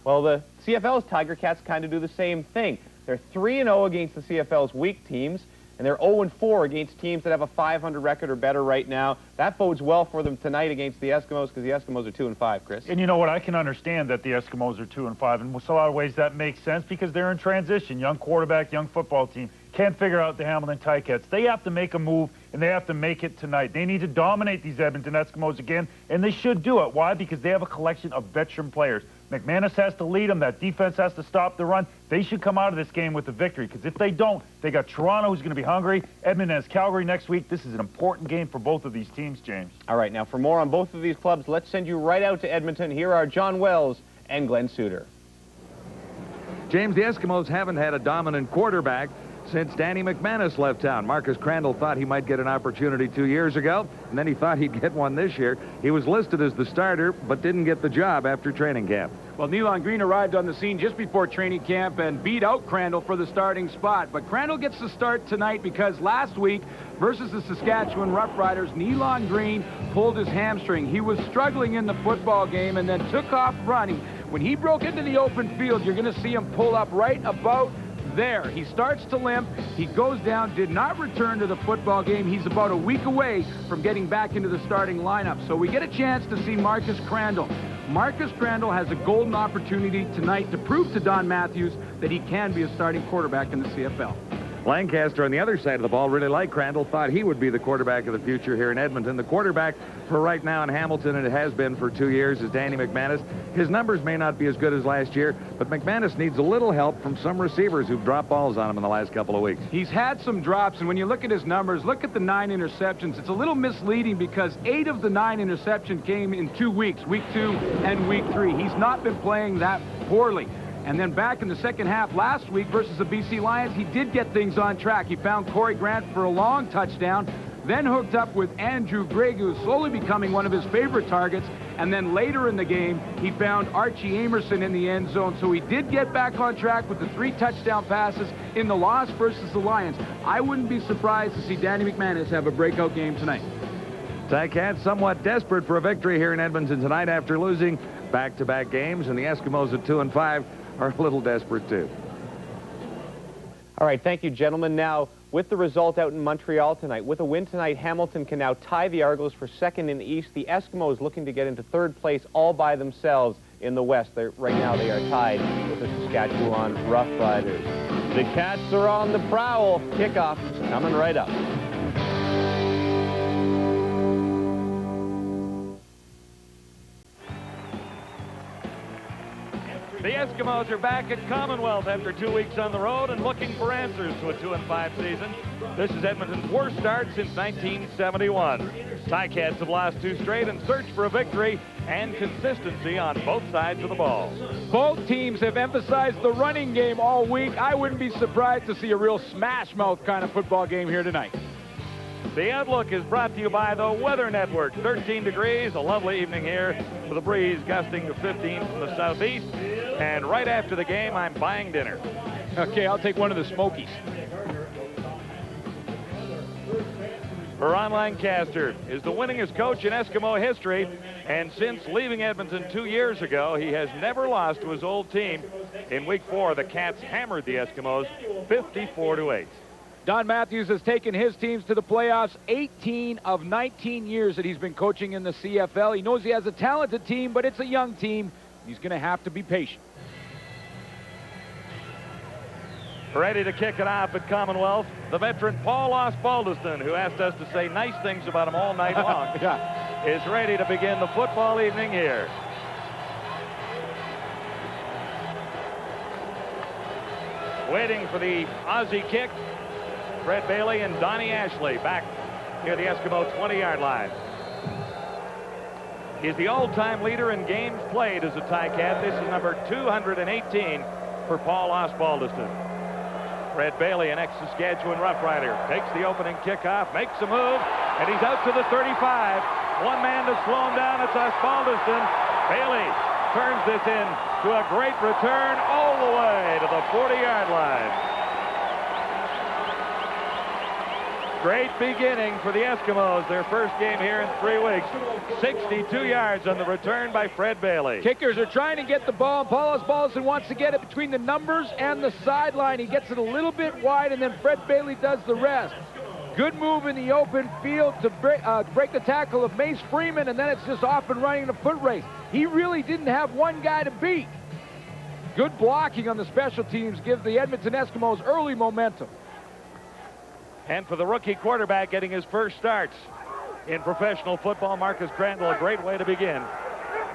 Well, the CFL's Tiger Cats kind of do the same thing. They're 3-0 against the CFL's weak teams, and they're 0-4 against teams that have a 500 record or better right now. That bodes well for them tonight against the Eskimos, because the Eskimos are 2-5, Chris. And you know what? I can understand that the Eskimos are 2-5, and in a lot of ways that makes sense because they're in transition. Young quarterback, young football team. Can't figure out the Hamilton Ticats. They have to make a move, and they have to make it tonight. They need to dominate these Edmonton Eskimos again, and they should do it. Why? Because they have a collection of veteran players. McManus has to lead them. That defense has to stop the run. They should come out of this game with a victory, because if they don't, they got Toronto, who's going to be hungry. Edmonton has Calgary next week. This is an important game for both of these teams, James. All right, now for more on both of these clubs, let's send you right out to Edmonton. Here are John Wells and Glenn Suter. James, the Eskimos haven't had a dominant quarterback since Danny McManus left town. Marcus Crandall thought he might get an opportunity 2 years ago, and then he thought he'd get one this year. He was listed as the starter, but didn't get the job after training camp. Well, Nealon Green arrived on the scene just before training camp and beat out Crandall for the starting spot. But Crandall gets the start tonight because last week versus the Saskatchewan Roughriders, Nealon Green pulled his hamstring. He was struggling in the football game and then took off running. When he broke into the open field, you're going to see him pull up right about there. He starts to limp. He goes down, did not return to the football game. He's about a week away from getting back into the starting lineup. So we get a chance to see Marcus Crandall. Marcus Crandall has a golden opportunity tonight to prove to Don Matthews that he can be a starting quarterback in the CFL. Lancaster on the other side of the ball really liked Crandall, thought he would be the quarterback of the future here in Edmonton. The quarterback for right now in Hamilton, and it has been for 2 years, is Danny McManus. His numbers may not be as good as last year, but McManus needs a little help from some receivers who've dropped balls on him in the last couple of weeks. He's had some drops, and when you look at his numbers, look at the 9 interceptions. It's a little misleading because 8 of the 9 interceptions came in 2 weeks, week 2 and week 3. He's not been playing that poorly. And then back in the second half last week versus the BC Lions, he did get things on track. He found Corey Grant for a long touchdown, then hooked up with Andrew Gregg, who is slowly becoming one of his favorite targets. And then later in the game, he found Archie Amerson in the end zone. So he did get back on track with the 3 touchdown passes in the loss versus the Lions. I wouldn't be surprised to see Danny McManus have a breakout game tonight. Ticats somewhat desperate for a victory here in Edmonton tonight after losing back-to-back games, and the Eskimos at 2-5 are a little desperate too. All right, thank you, gentlemen. Now, with the result out in Montreal tonight, with a win tonight, Hamilton can now tie the Argos for second in the East. The Eskimos looking to get into third place all by themselves in the West. Right now, they are tied with the Saskatchewan Roughriders. The Cats are on the prowl. Kickoff coming right up. The Eskimos are back at Commonwealth after 2 weeks on the road and looking for answers to a 2-5 season. This is Edmonton's worst start since 1971. Ticats have lost 2 straight and search for a victory and consistency on both sides of the ball. Both teams have emphasized the running game all week. I wouldn't be surprised to see a real smash-mouth kind of football game here tonight. The Outlook is brought to you by the Weather Network. 13 degrees, a lovely evening here with a breeze gusting to 15 from the southeast. And right after the game, I'm buying dinner. Okay, I'll take one of the Smokies. Ron Lancaster is the winningest coach in Eskimo history, and since leaving Edmonton 2 years ago, he has never lost to his old team. In week 4, the Cats hammered the Eskimos 54-8. Don Matthews has taken his teams to the playoffs 18 of 19 years that he's been coaching in the CFL. He knows he has a talented team, but it's a young team. He's going to have to be patient. Ready to kick it off at Commonwealth, the veteran Paul Osbaldiston, who asked us to say nice things about him all night long, is ready to begin the football evening here. Waiting for the Aussie kick, Fred Bailey and Donnie Ashley back near the Eskimo 20-yard line. He's the all-time leader in games played as a Ticat. This is number 218 for Paul Osbaldiston. Fred Bailey, an ex-Saskatchewan Rough Rider, takes the opening kickoff, makes a move, and he's out to the 35. One man to slow him down. It's Osbaldiston. Bailey turns this in to a great return all the way to the 40-yard line. Great beginning for the Eskimos, their first game here in 3 weeks. 62 yards on the return by Fred Bailey. Kickers are trying to get the ball. Paul Osbaldiston wants to get it between the numbers and the sideline. He gets it a little bit wide, and then Fred Bailey does the rest. Good move in the open field to break the tackle of Mace Freeman, and then it's just off and running in a foot race. He really didn't have one guy to beat. Good blocking on the special teams gives the Edmonton Eskimos early momentum. And for the rookie quarterback getting his first starts in professional football, Marcus Crandall, a great way to begin.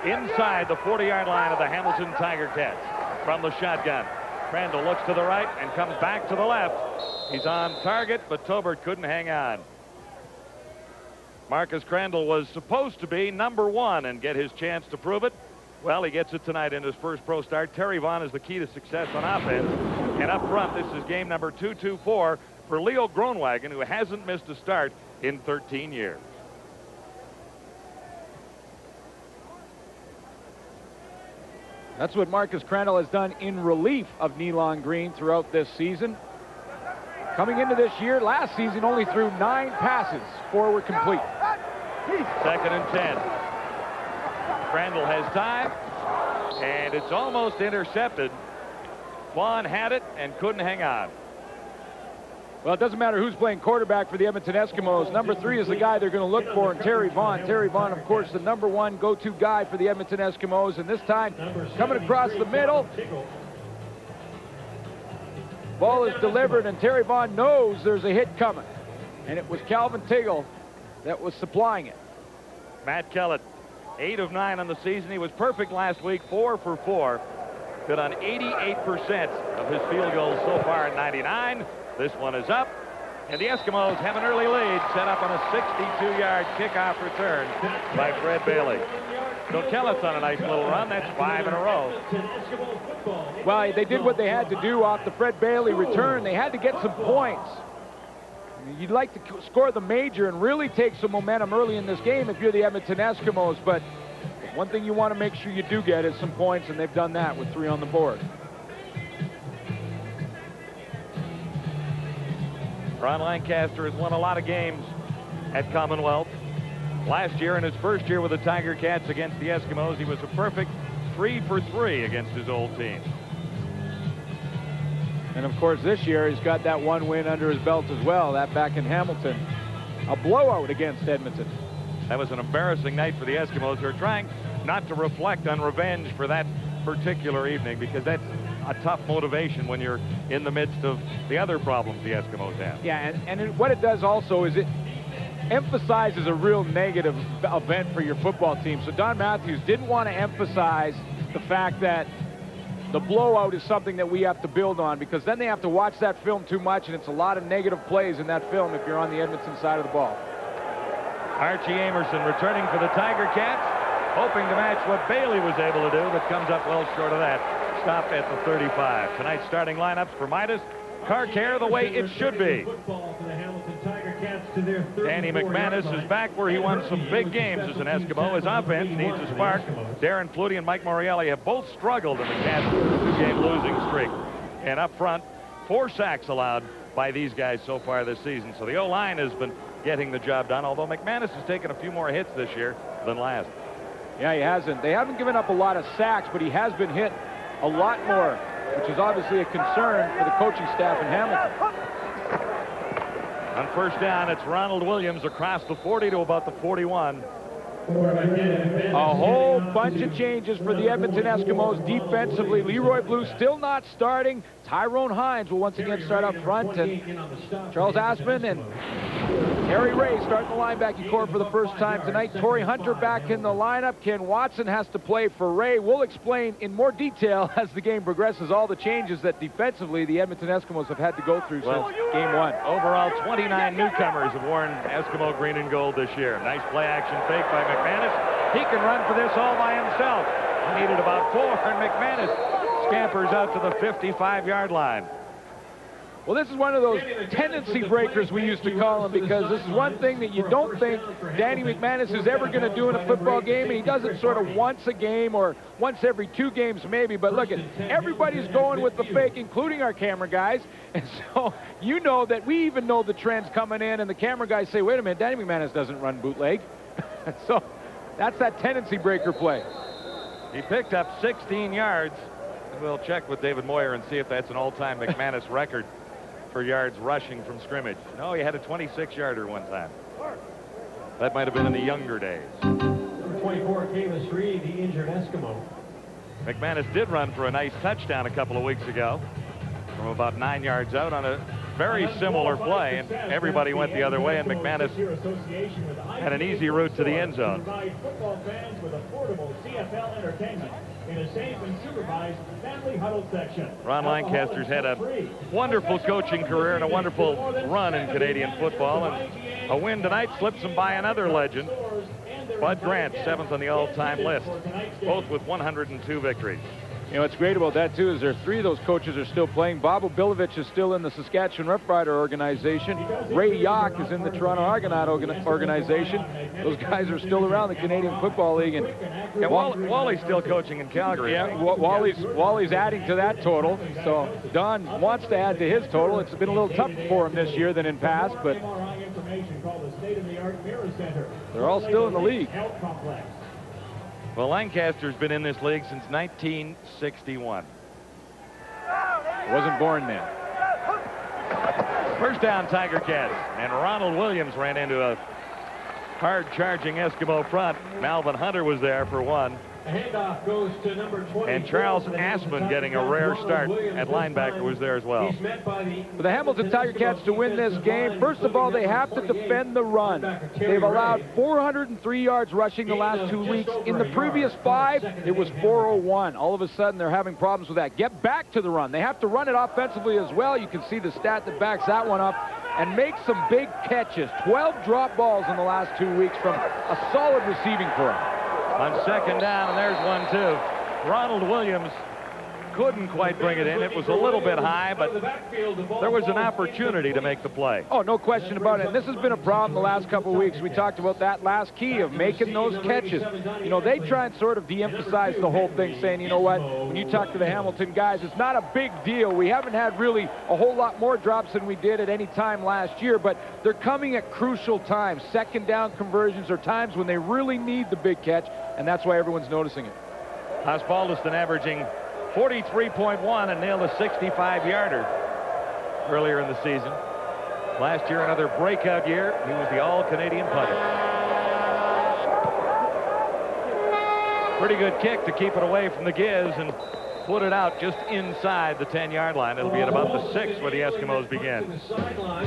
Inside the 40-yard line of the Hamilton Tiger Cats from the shotgun. Crandall looks to the right and comes back to the left. He's on target, but Tobert couldn't hang on. Marcus Crandall was supposed to be number 1 and get his chance to prove it. Well, he gets it tonight in his first pro start. Terry Vaughn is the key to success on offense. And up front, this is game number 224 for Leo Groenwagen, who hasn't missed a start in 13 years. That's what Marcus Crandall has done in relief of Nealon Green throughout this season. Coming into this year, last season only threw 9 passes, 4 were complete. 2nd and 10. Crandall has time, and it's almost intercepted. Vaughn had it and couldn't hang on. Well, it doesn't matter who's playing quarterback for the Edmonton Eskimos. Number 3 is the guy they're going to look for, and Terry Vaughn. Terry Vaughn, of course, the number 1 go-to guy for the Edmonton Eskimos, and this time coming across the middle. Ball is delivered, and Terry Vaughn knows there's a hit coming, and it was Calvin Tiggle that was supplying it. Matt Kellett, 8 of 9 on the season. He was perfect last week, 4 for 4. Good on 88% of his field goals so far in 99. This one is up, and the Eskimos have an early lead set up on a 62-yard kickoff return by Fred Bailey. So Kellett's on a nice little run. That's 5 in a row. Well, they did what they had to do off the Fred Bailey return. They had to get some points. You'd like to score the major and really take some momentum early in this game if you're the Edmonton Eskimos, but one thing you want to make sure you do get is some points, and they've done that with 3 on the board. Ron Lancaster has won a lot of games at Commonwealth. Last year, in his first year with the Tiger Cats against the Eskimos, he was a perfect 3 for 3 against his old team. And, of course, this year he's got that 1 win under his belt as well, that back in Hamilton. A blowout against Edmonton. That was an embarrassing night for the Eskimos. They're trying not to reflect on revenge for that particular evening, because that's a tough motivation when you're in the midst of the other problems the Eskimos have. Yeah, and what it does also is it emphasizes a real negative event for your football team. So Don Matthews didn't want to emphasize the fact that the blowout is something that we have to build on, because then they have to watch that film too much, and it's a lot of negative plays in that film if you're on the Edmonton side of the ball. Archie Amerson returning for the Tiger Cats, hoping to match what Bailey was able to do, but comes up well short of that. Stop at the 35. Tonight's starting lineups for Midas. Car care the way it should be. Danny McManus is back where he won some big games as an Eskimo. His offense needs a spark. Darren Flutie and Mike Morielli have both struggled in the Cats' 2-game losing streak. And up front, 4 sacks allowed by these guys so far this season. So the O-line has been getting the job done, although McManus has taken a few more hits this year than last. Yeah, he hasn't. They haven't given up a lot of sacks, but he has been hit a lot more, which is obviously a concern for the coaching staff in Hamilton. On first down, it's Ronald Williams across the 40 to about the 41. A whole bunch of changes for the Edmonton Eskimos defensively. Leroy Blue still not starting. Tyrone Hines will once again start up front, and Charles Aspen and Harry Ray starting the linebacking core for the first time tonight. Torrey Hunter back in the lineup. Ken Watson has to play for Ray. We'll explain in more detail as the game progresses all the changes that defensively the Edmonton Eskimos have had to go through since game 1. Overall, 29 newcomers have worn Eskimo green and gold this year. Nice play action fake by McManus. He can run for this all by himself. He needed about 4, and McManus scampers out to the 55-yard line. Well, this is one of those tendency breakers we used to call him, because this is one thing that you don't think Danny McManus is ever going to do in a football game, and he does it sort of once a game or once every 2 games maybe. But look, everybody's going with the fake, including our camera guys. And so you know that we even know the trends coming in, and the camera guys say, wait a minute, Danny McManus doesn't run bootleg. So that's that tendency breaker play. He picked up 16 yards. We'll check with David Moyer and see if that's an all-time McManus record for yards rushing from scrimmage. No, he had a 26-yarder one time. That might have been in the younger days. Number 24, Kayla Shree, the injured Eskimo. McManus did run for a nice touchdown a couple of weeks ago from about 9 yards out on a very similar play, and everybody went the other way, and McManus had an easy route to the end zone. Provide football fans with affordable CFL entertainment in a safe and supervised family huddle section. Ron Lancaster's had a wonderful coaching career and a wonderful run in Canadian football, and a win tonight slips him by another legend, Bud Grant, 7th on the all-time list, both with 102 victories. You know, what's great about that, too, is there 3 of those coaches are still playing. Bob Obilovich is still in the Saskatchewan Rough Rider organization. Ray Yock is in the Toronto Argonaut organization. Those guys are still around the Canadian Football League. And yeah, Wally's still coaching in Calgary. Yeah, Wally's adding to that total. So Don wants to add to his total. It's been a little tougher for him this year than in past, but they're all still in the league. Well, Lancaster's been in this league since 1961. Wasn't born then. First down, Tiger Cats. And Ronald Williams ran into a hard-charging Eskimo front. Malvin Hunter was there for one. The handoff goes to number 20. And Charles Assman, getting a rare start at linebacker, was there as well. For the Hamilton Tiger Cats to win this game, first of all, they have to defend the run. They've allowed 403 yards rushing the last 2 weeks. In the previous 5, it was 401. All of a sudden, they're having problems with that. Get back to the run. They have to run it offensively as well. You can see the stat that backs that one up. And make some big catches. 12 drop balls in the last 2 weeks from a solid receiving corps. On second down, and there's one, too. Ronald Williams couldn't quite bring it in. It was a little bit high, but there was an opportunity to make the play. Oh, no question about it. And this has been a problem the last couple of weeks. We talked about that last key of making those catches. You know, they try and sort of de-emphasize the whole thing, saying, you know what, when you talk to the Hamilton guys, it's not a big deal. We haven't had really a whole lot more drops than we did at any time last year, but they're coming at crucial times. Second down conversions are times when they really need the big catch, and that's why everyone's noticing it. Osbaldiston averaging 43.1 and nailed a 65-yarder earlier in the season. Last year, another breakout year. He was the all-Canadian punter. Pretty good kick to keep it away from the Giz and put it out just inside the 10-yard line. It'll be at about the 6 where the Eskimos begin.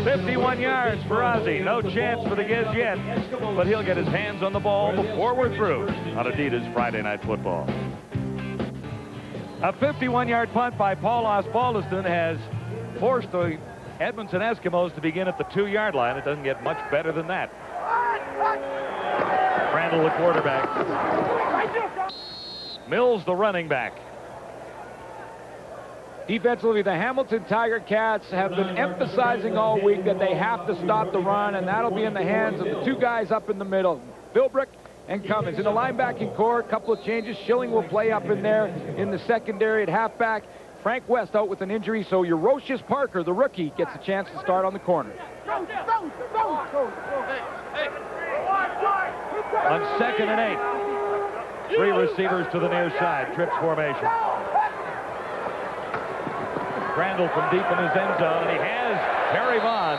51 yards for Ozzie. No chance for the Giz yet, but he'll get his hands on the ball before we're through on Adidas Friday Night Football. A 51-yard punt by Paul Osbaldiston has forced the Edmonton Eskimos to begin at the 2-yard line. It doesn't get much better than that. Crandall, the quarterback. Mills, the running back. Defensively, the Hamilton Tiger Cats have been emphasizing all week that they have to stop the run, and that'll be in the hands of the 2 guys up in the middle, Philbrick and Cummins. In the linebacking core, a couple of changes. Schilling will play up in there in the secondary at halfback. Frank West out with an injury, so Eurocius Parker, the rookie, gets a chance to start on the corner. On 2nd and 8. 3 receivers to the near side. Trips formation. Crandall from deep in his end zone, and he has Terry Vaughn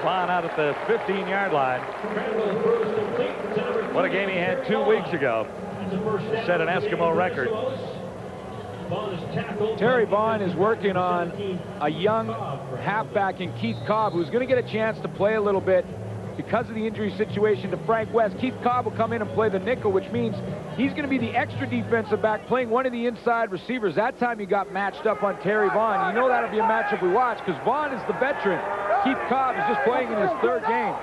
out at the 15-yard line. What a game he had 2 weeks ago. Set an Eskimo record. Terry Vaughn is working on a young halfback in Keith Cobb, who's going to get a chance to play a little bit because of the injury situation to Frank West. Keith Cobb will come in and play the nickel, which means he's going to be the extra defensive back playing one of the inside receivers. That time he got matched up on Terry Vaughn. You know that'll be a matchup we watch because Vaughn is the veteran. Keith Cobb is just playing in his 3rd game.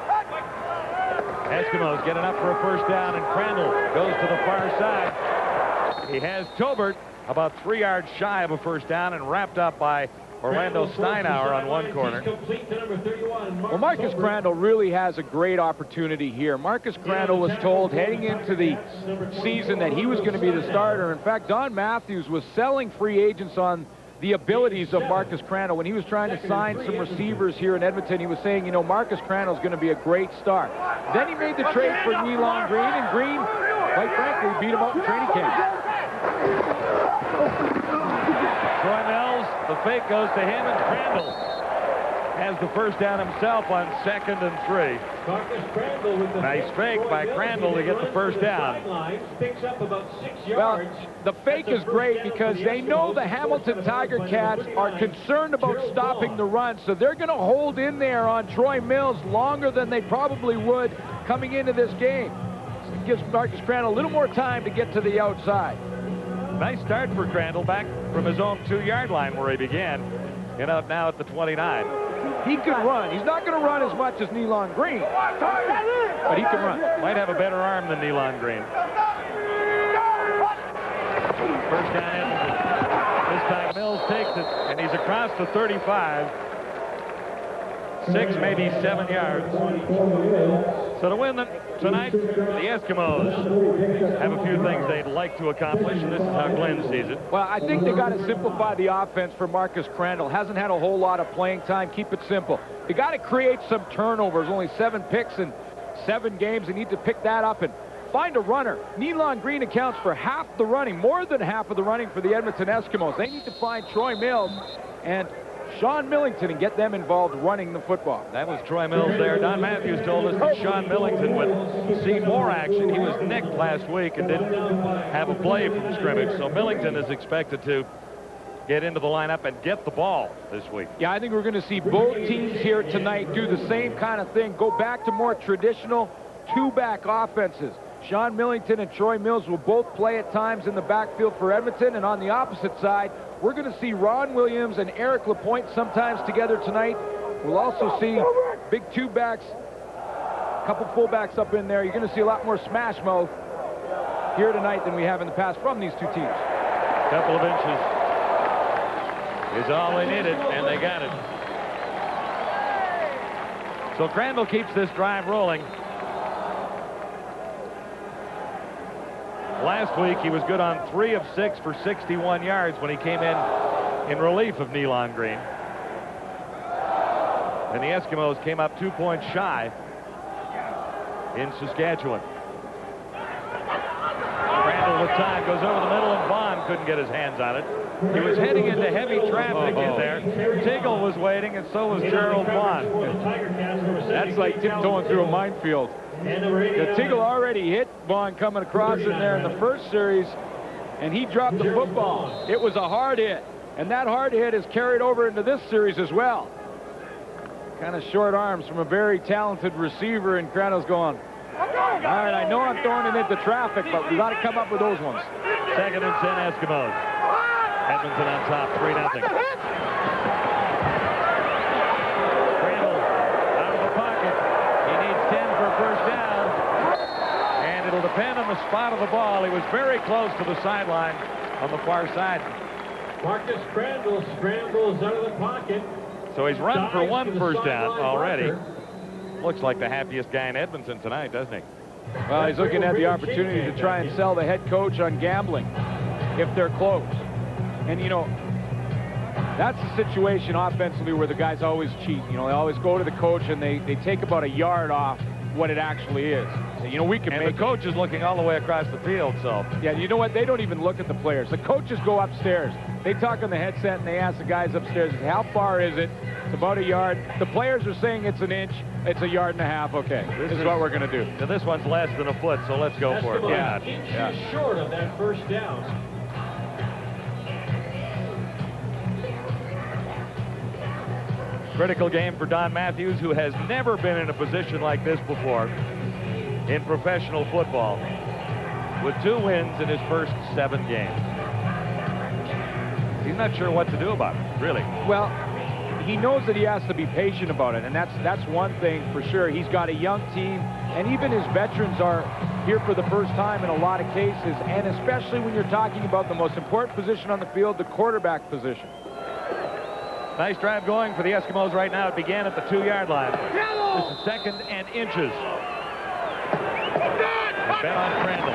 Eskimos getting up for a first down, and Crandall goes to the far side. He has Tobert about 3 yards shy of a first down and wrapped up by Orlando Steinauer on one corner. Well, Marcus Crandall really has a great opportunity here. Marcus Crandall was told heading into the season that he was going to be the starter. In fact, Don Matthews was selling free agents on the abilities of Marcus Crandall. When he was trying to sign some receivers here in Edmonton, he was saying, you know, Marcus Crandall is going to be a great start. Then he made the trade for Nealon Green, and Green, quite frankly, beat him out in training camp. Troy Mills, the fake goes to him, and Crandall has the first down himself on 2nd and 3. Nice fake by Crandall to get the first down. Well, the fake is great because they know the Hamilton Tiger Cats are concerned about stopping the run, so they're going to hold in there on Troy Mills longer than they probably would coming into this game. So it gives Marcus Crandall a little more time to get to the outside. Nice start for Crandall back from his own 2-yard line where he began, and out now at the 29. He can run. He's not going to run as much as Nealon Green, but he can run. Might have a better arm than Nealon Green. First down Edmonton. This time Mills takes it, and he's across the 35. 6, maybe 7 yards. So to win tonight, the Eskimos have a few things they'd like to accomplish, and this is how Glenn sees it. Well, I think they got to simplify the offense for Marcus Crandall. Hasn't had a whole lot of playing time. Keep it simple. They got to create some turnovers. Only 7 picks in 7 games. They need to pick that up and find a runner. Nealon Green accounts for half the running, more than half of the running for the Edmonton Eskimos. They need to find Troy Mills and Sean Millington and get them involved running the football. That was Troy Mills there. Don Matthews told us that Sean Millington would see more action. He was nicked last week and didn't have a play from scrimmage. So Millington is expected to get into the lineup and get the ball this week. Yeah, I think we're going to see both teams here tonight do the same kind of thing. Go back to more traditional 2-back offenses. Sean Millington and Troy Mills will both play at times in the backfield for Edmonton, and on the opposite side, we're going to see Ron Williams and Eric Lapointe sometimes together tonight. We'll also see big 2-backs, a couple fullbacks up in there. You're going to see a lot more smash mouth here tonight than we have in the past from these two teams. Couple of inches is all they needed, and they got it. So Crandall keeps this drive rolling. Last week, he was good on 3 of 6 for 61 yards when he came in relief of Nealon Green. And the Eskimos came up 2 points shy in Saskatchewan. Crandall with time goes over the middle, and Vaughn couldn't get his hands on it. He was heading into heavy traffic in there. Tiggle was waiting, and so was Gerald Vaughn. That's like tiptoeing through a minefield. The Tiggle already hit Vaughn coming across in there in the first series, and he dropped the football. It was a hard hit, and that hard hit is carried over into this series as well. Kind of short arms from a very talented receiver, and Crandall's going, all right, I know I'm throwing it into traffic, but we got to come up with those ones. 2nd and 10 Eskimos. Edmonton on top, 3-0. First down, and it'll depend on the spot of the ball. He was very close to the sideline on the far side. Marcus Crandall scrambles out of the pocket. So he's run for 1 first down already. Looks like the happiest guy in Edmonton tonight, doesn't he? Well, he's looking at the opportunity to try and sell the head coach on gambling if they're close. And, you know, that's a situation offensively where the guys always cheat. You know, they always go to the coach and they take about a yard off what it actually is. You know, we can and make the coach is looking all the way across the field, so. Yeah, you know what? They don't even look at the players. The coaches go upstairs. They talk on the headset and they ask the guys upstairs, how far is it? It's about a yard. The players are saying it's an inch. It's 1.5 yards. Okay, this is what we're going to do. Now this one's less than a foot, so let's go for it. Yeah. Inches short of that first down. Critical game for Don Matthews, who has never been in a position like this before in professional football, with 2 wins in his first 7 games. He's not sure what to do about it, really. Well, he knows that he has to be patient about it, and that's one thing for sure. He's got a young team, and even his veterans are here for the first time in a lot of cases, and especially when you're talking about the most important position on the field, the quarterback position. Nice drive going for the Eskimos right now. It began at the 2-yard line. This is 2nd and inches. And bet on Crandall.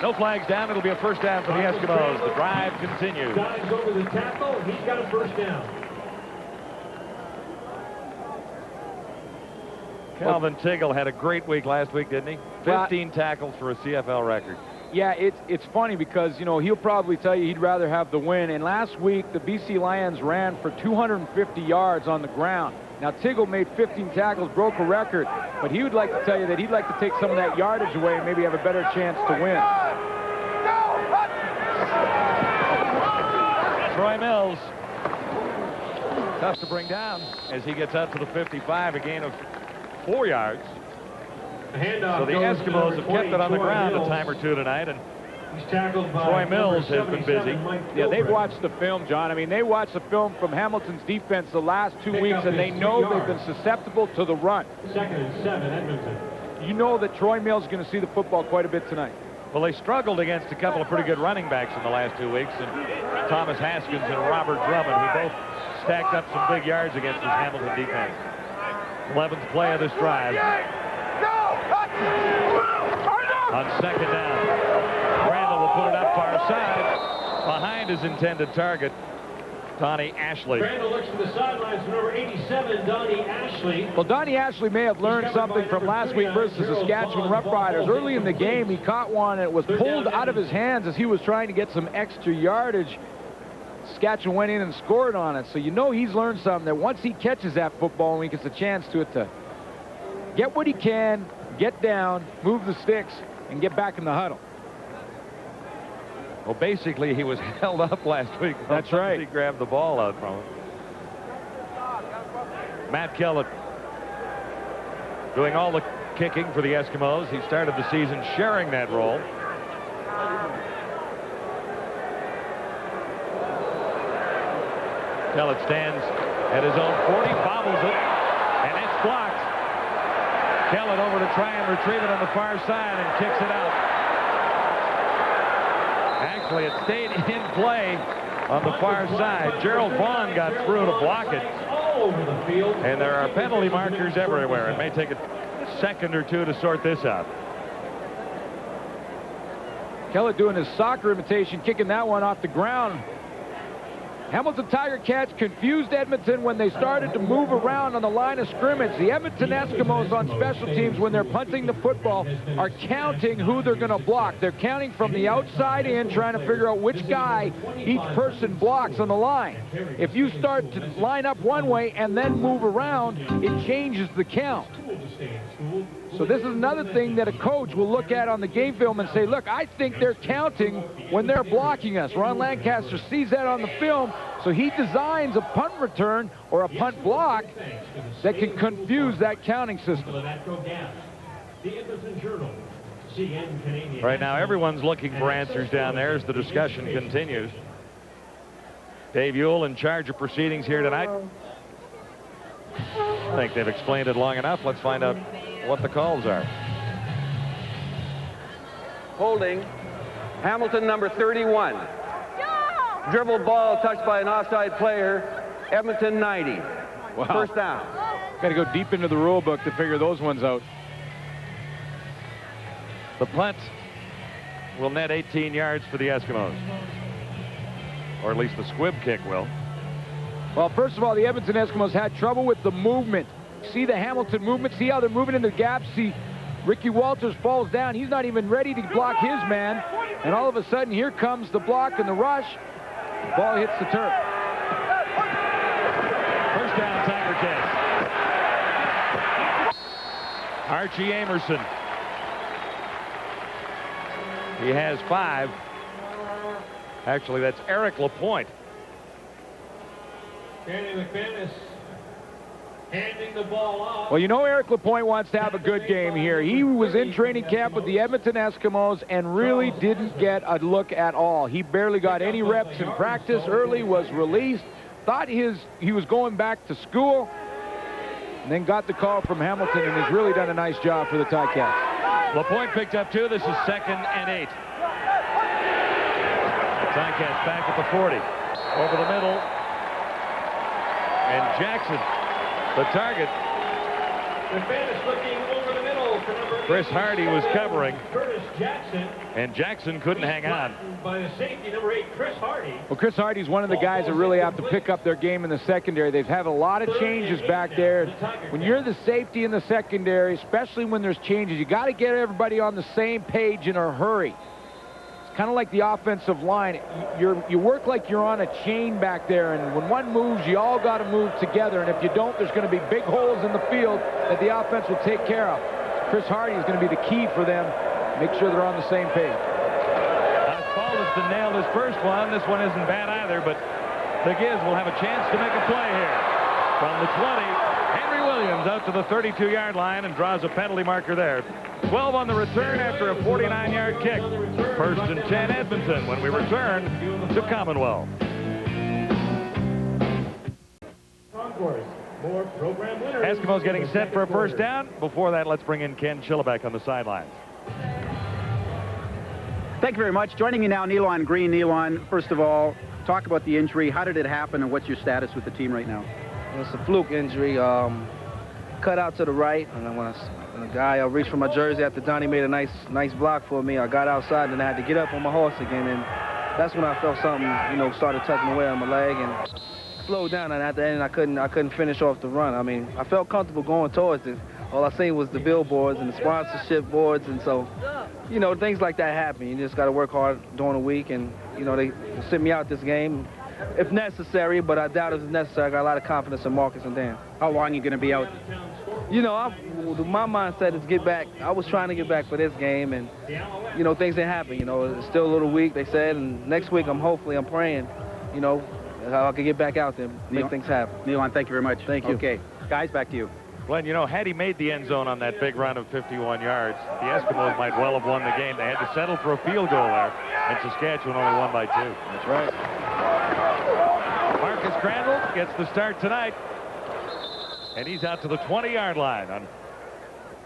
No flags down. It'll be a first down for the Eskimos. The drive continues. Dives over the tackle. He's got a first down. Calvin Tiggle had a great week last week, didn't he? 15 tackles for a CFL record. Yeah, it's funny because, you know, he'll probably tell you he'd rather have the win. And last week, the BC Lions ran for 250 yards on the ground. Now, Tiggle made 15 tackles, broke a record, but he would like to tell you that he'd like to take some of that yardage away and maybe have a better chance to win. Troy Mills, tough to bring down as he gets out to the 55, a gain of 4 yards. So the Eskimos have kept it on the ground a time or two tonight, and Troy Mills has been busy. Yeah, they've watched the film, John. I mean, they watched the film from Hamilton's defense the last 2 weeks, and they know they've been susceptible to the run. 2nd and 7, Edmonton. You know that Troy Mills is going to see the football quite a bit tonight. Well, they struggled against a couple of pretty good running backs in the last 2 weeks, and Thomas Haskins and Robert Drummond, who both stacked up some big yards against this Hamilton defense. 11th play of this drive. On 2nd down, Randall will put it up far side behind his intended target, Donnie Ashley. Randall looks to the sidelines for number 87, Donnie Ashley. Well, Donnie Ashley may have learned something from last week versus the Saskatchewan Roughriders. Early in the game, he caught one, and it was pulled out of his hands as he was trying to get some extra yardage. Saskatchewan went in and scored on it. So you know he's learned something, that once he catches that football and he gets a chance to get what he can, get down, move the sticks, and get back in the huddle. Well, basically, he was held up last week. That's right. He grabbed the ball out from him. Matt Kellett doing all the kicking for the Eskimos. He started the season sharing that role. Kellett stands at his own 40, bobbles it, and it's blocked. Kellett over to try and retrieve it on the far side and kicks it out. Actually, it stayed in play on the far side. Gerald Vaughn got through to block it. And there are penalty markers everywhere. It may take a second or two to sort this out. Kellett doing his soccer imitation, kicking that one off the ground. Hamilton Tiger Cats confused Edmonton when they started to move around on the line of scrimmage. The Edmonton Eskimos on special teams, when they're punting the football, are counting who they're going to block. They're counting from the outside in, trying to figure out which guy each person blocks on the line. If you start to line up one way and then move around, it changes the count. So this is another thing that a coach will look at on the game film and say, look, I think they're counting when they're blocking us. Ron Lancaster sees that on the film, so he designs a punt return or a punt block that can confuse that counting system. Right now, everyone's looking for answers down there as the discussion continues. Dave Ewell in charge of proceedings here tonight. I think they've explained it long enough. Let's find out what the calls are. Holding, Hamilton number 31. Dribble ball touched by an offside player, Edmonton 90. Wow. First down. Got to go deep into the rule book to figure those ones out. The punt will net 18 yards for the Eskimos. Or at least the squib kick will. Well, first of all, the Edmonton Eskimos had trouble with the movement. See the Hamilton movement? See how they're moving in the gaps? See Ricky Walters falls down. He's not even ready to block his man. And all of a sudden, here comes the block and the rush. The ball hits the turf. First down, Tiger Cats. Archie Amerson. He has 5. Actually, that's Eric Lapointe. Danny McManus handing the ball off. Well, you know Eric Lapointe wants to have a good game here. He was in training camp with the Edmonton Eskimos and really didn't get a look at all. He barely got any reps in practice early, was released, thought he was going back to school, and then got the call from Hamilton and has really done a nice job for the Ticats. Lapointe picked up 2. This is 2nd and 8. Ticats back at the 40. Over the middle. And Jackson, the target. McManus looking over the middle for number Chris Hardy was covering, Curtis Jackson. and Jackson couldn't hang on. By the safety, number 8, Chris Hardy. Well, Chris Hardy's one of the guys that really have to pick up their game in the secondary. They've had a lot of changes back there. When you're the safety in the secondary, especially when there's changes, you got to get everybody on the same page in a hurry. Kind of like the offensive line. You work like you're on a chain back there, and when one moves, you all got to move together, and if you don't, there's going to be big holes in the field that the offense will take care of. Chris Hardy is going to be the key for them. Make sure they're on the same page. Osbaldiston nailed his first one. This one isn't bad either, but the Giz will have a chance to make a play here. From the 20, Henry Williams out to the 32-yard line and draws a penalty marker there. 12 on the return after a 49-yard kick. First and 10 Edmonton when we return to Commonwealth. Concourse, more program winners. Eskimos getting set for a first down. Before that, let's bring in Ken Chilliback on the sidelines. Thank you very much. Joining me now, Nealon Green. Nealon, first of all, talk about the injury. How did it happen, and what's your status with the team right now? It's a fluke injury. Cut out to the right, and then when the guy reached for my jersey after Donnie made a nice block for me, I got outside and I had to get up on my horse again, and that's when I felt something, started tugging away on my leg and slowed down. And at the end, I couldn't finish off the run. I mean, I felt comfortable going towards it. All I seen was the billboards and the sponsorship boards, and so, things like that happen. You just got to work hard during the week, and they sit me out this game if necessary, but I doubt if it's necessary. I got a lot of confidence in Marcus and Dan. How long are you going to be out? My mindset is get back. I was trying to get back for this game, and, things didn't happen. It's still a little weak, they said, and next week I'm praying, how I can get back out there, make things happen. Nealon, thank you very much. Thank you. Okay, guys, back to you. Glenn, had he made the end zone on that big run of 51 yards, the Eskimos might well have won the game. They had to settle for a field goal there, and Saskatchewan only won by 2. That's right. Marcus Crandall gets the start tonight, and he's out to the 20-yard line on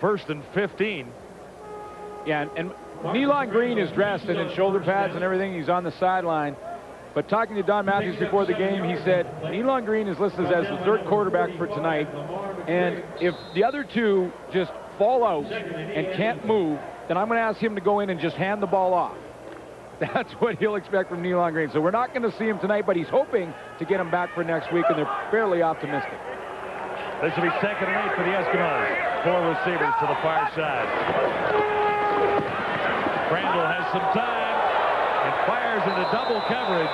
1st and 15. Yeah, and Nealon Green is dressed and in shoulder pads and everything. He's on the sideline. But talking to Don Matthews before the game, he said Nealon Green is listed as the 3rd quarterback for tonight. And if the other two just fall out and can't move, then I'm going to ask him to go in and just hand the ball off. That's what he'll expect from Nealon Green. So we're not going to see him tonight, but he's hoping to get him back for next week, and they're fairly optimistic. This will be 2nd and 8 for the Eskimos. 4 receivers to the far side. Crandall has some time and fires into double coverage,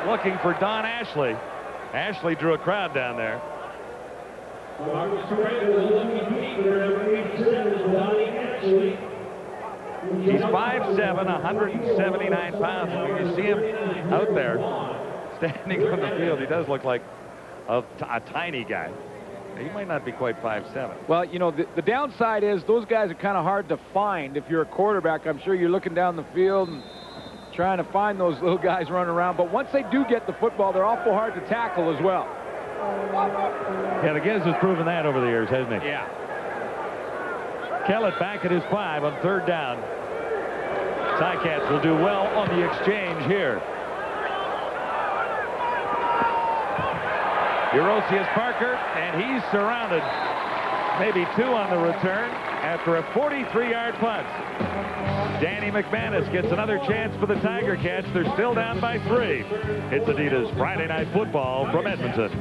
looking for Don Ashley. Ashley drew a crowd down there. He's 5'7", 179 pounds. When you see him out there standing on the field, he does look like a tiny guy. He might not be quite 5'7". Well, the downside is those guys are kind of hard to find if you're a quarterback. I'm sure you're looking down the field and trying to find those little guys running around. But once they do get the football, they're awful hard to tackle as well. Yeah, the Giz has proven that over the years, hasn't he? Yeah. Kellett back at his 5 on 3rd down. Ticats will do well on the exchange here. Eurosius Parker, and he's surrounded. Maybe 2 on the return after a 43-yard punt. Danny McManus gets another chance for the Tiger Cats. They're still down by 3. It's Adidas Friday Night Football from Edmonton.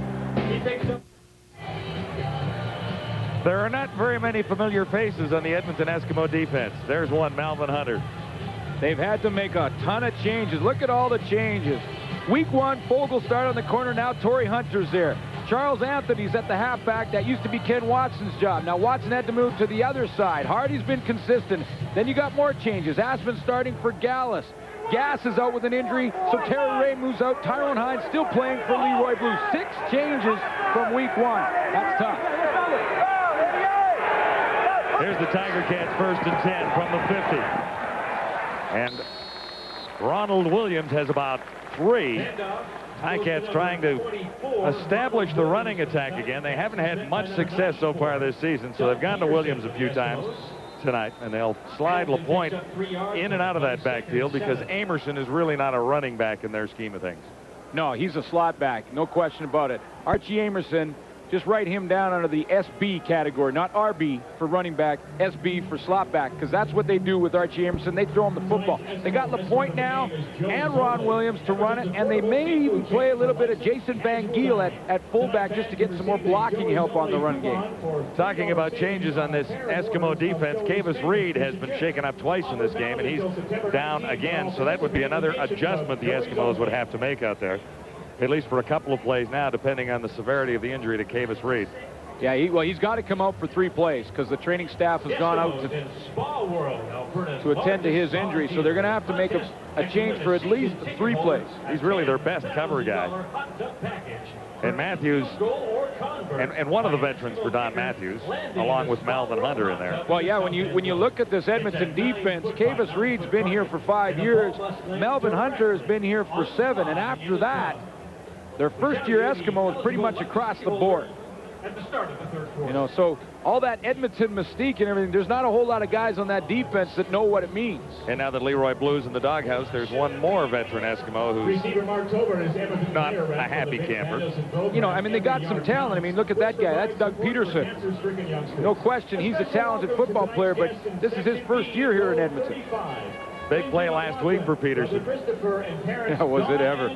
There are not very many familiar faces on the Edmonton Eskimo defense. There's one, Malvin Hunter. They've had to make a ton of changes. Look at all the changes. Week 1, Fogel started on the corner. Now Torrey Hunter's there. Charles Anthony's at the halfback. That used to be Ken Watson's job. Now Watson had to move to the other side. Hardy's been consistent. Then you got more changes. Aspen starting for Gallus. Gass is out with an injury, so Terry Ray moves out. Tyrone Hines still playing for Leroy Blue. 6 changes from week 1. That's tough. Here's the Tiger Cats 1st and 10 from the 50. And Ronald Williams has about 3. Ticats trying to establish the running attack again. They haven't had much success so far this season, so they've gone to Williams a few times tonight, and they'll slide LaPointe in and out of that backfield because Amerson is really not a running back in their scheme of things. No, he's a slot back, no question about it. Archie Amerson, just write him down under the SB category, not RB for running back, SB for slot back, because that's what they do with Archie Amerson. They throw him the football. They got LaPointe now and Ron Williams to run it, and they may even play a little bit of Jason Van Giel at fullback just to get some more blocking help on the run game. Talking about changes on this Eskimo defense, Kavis Reed has been shaken up twice in this game, and he's down again, so that would be another adjustment the Eskimos would have to make out there, at least for a couple of plays now, depending on the severity of the injury to Kavis Reed. Yeah, he's got to come out for 3 plays because the training staff has gone out to attend to his injury, so they're going to have to make a change for at least 3 plays. He's really their best cover guy. And Matthews, and one of the veterans for Don Matthews, along with Melvin Hunter in there. Well, yeah, when you look at this Edmonton defense, Kavis Reed's been here for 5 years. Melvin Hunter has been here for 7, and after that, their first-year Eskimos pretty much across the board. At the start of the third quarter. You know, so all that Edmonton mystique and everything, there's not a whole lot of guys on that defense that know what it means. And now that Leroy Blue's in the doghouse, there's one more veteran Eskimo who's not a happy camper. You know, I mean, they got some talent. I mean, look at that guy. That's Doug Peterson. No question, he's a talented football player, but this is his first year here in Edmonton. Big play last week for Peterson. Yeah, was it ever.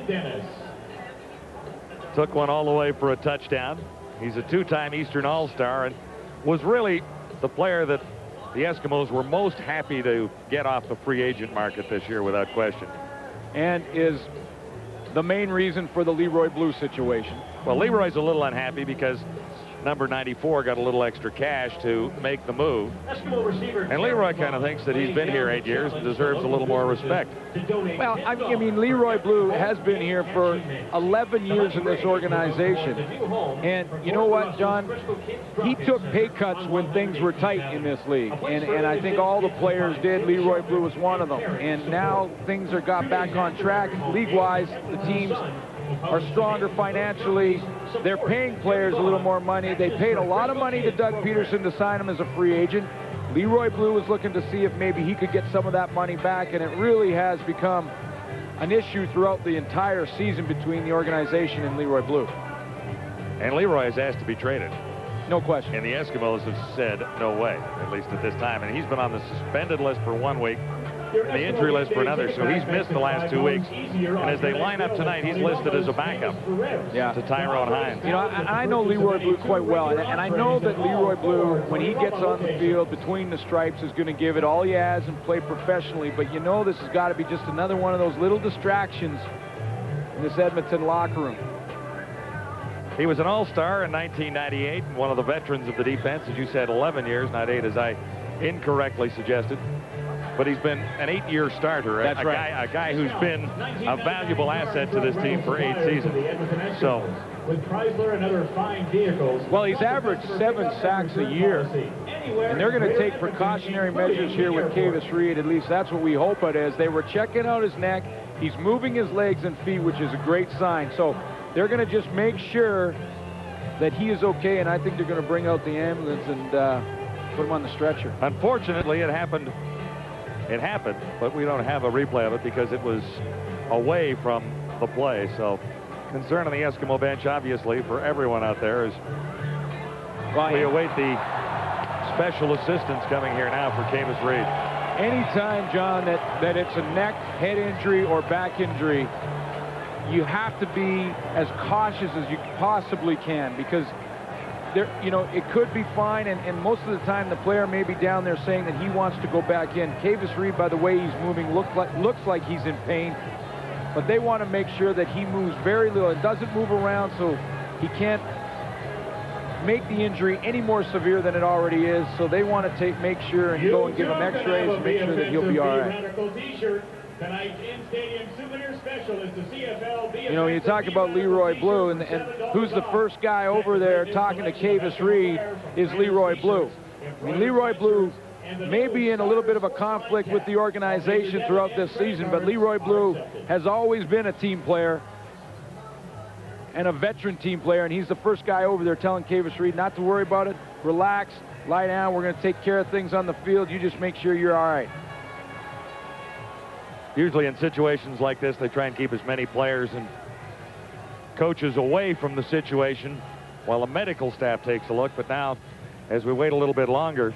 Took one all the way for a touchdown. He's a 2-time Eastern All-Star and was really the player that the Eskimos were most happy to get off the free agent market this year without question. And is the main reason for the Leroy Blue situation. Well, Leroy's a little unhappy because number 94 got a little extra cash to make the move. And Leroy kind of thinks that he's been here 8 years and deserves a little more respect. Well, I mean, Leroy Blue has been here for 11 years in this organization. And you know what, John? He took pay cuts when things were tight in this league. And I think all the players did. Leroy Blue was one of them. And now things are got back on track. League-wise, the teams are stronger financially. They're paying players a little more money. They paid a lot of money to Doug Peterson to sign him as a free agent. Leroy Blue was looking to see if maybe he could get some of that money back, and it really has become an issue throughout the entire season between the organization and Leroy Blue. And Leroy has asked to be traded. No question. And the Eskimos have said no way, at least at this time. And he's been on the suspended list for 1 week, the injury list for another, so he's missed the last 2 weeks. And as they line up tonight, he's listed as a backup to Tyrone Hines. You know, I know Leroy Blue quite well, and I know that Leroy Blue, when he gets on the field between the stripes, is going to give it all he has and play professionally. But you know, this has got to be just another one of those little distractions in this Edmonton locker room. He was an all-star in 1998 and one of the veterans of the defense, as you said, 11 years, not 8 as I incorrectly suggested. But he's been an 8-year starter, a guy who's been a valuable asset to this team for 8 seasons. So, with Chrysler and other fine vehicles. Well, he's averaged 7 sacks a year, and they're going to take precautionary measures here with Kavis Reed. At least that's what we hope it is. They were checking out his neck. He's moving his legs and feet, which is a great sign. So they're going to just make sure that he is okay, and I think they're going to bring out the ambulance and put him on the stretcher. Unfortunately, it happened, but we don't have a replay of it because it was away from the play. So concern on the Eskimo bench, obviously, for everyone out there is we await the special assistance coming here now for Kavis Reed. Anytime, John, that it's a neck, head injury, or back injury, you have to be as cautious as you possibly can, because it could be fine, and most of the time the player may be down there saying that he wants to go back in. Kavis Reed, by the way he's moving, looks like he's in pain, but they want to make sure that he moves very little. It doesn't move around, so he can't make the injury any more severe than it already is. So they want to make sure and go and give him x-rays and make sure that he'll be all right. Tonight's in-stadium souvenir special is the CFL. You know, you talk about Leroy Blue, and who's the first guy over there talking to Kavis Reed is Leroy Blue. I mean, Leroy Blue may be in a little bit of a conflict with the organization throughout this season, but Leroy Blue has always been a team player and a veteran team player, and he's the first guy over there telling Kavis Reed not to worry about it, relax, lie down, we're going to take care of things on the field, you just make sure you're all right. Usually in situations like this, they try and keep as many players and coaches away from the situation while the medical staff takes a look. But now, as we wait a little bit longer,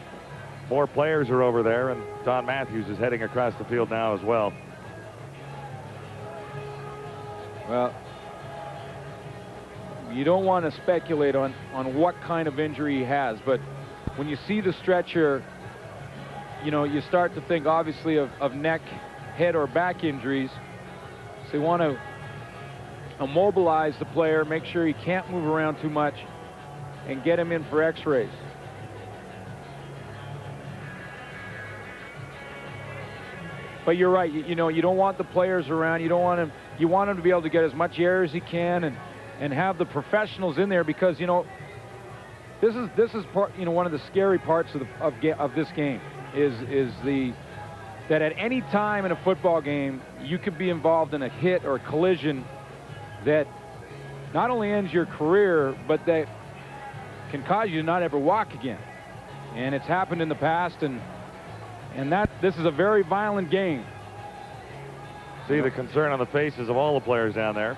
more players are over there, and Don Matthews is heading across the field now as well. Well, you don't want to speculate on what kind of injury he has, but when you see the stretcher, you know, you start to think obviously of neck, head, or back injuries. So you want to immobilize the player, make sure he can't move around too much, and get him in for x-rays. But you're right, you know, you don't want the players around. You want him to be able to get as much air as he can and have the professionals in there, because, you know, this is part, you know, one of the scary parts of this game is that at any time in a football game you could be involved in a hit or a collision that not only ends your career, but that can cause you to not ever walk again. And it's happened in the past, and this is a very violent game. See the concern on the faces of all the players down there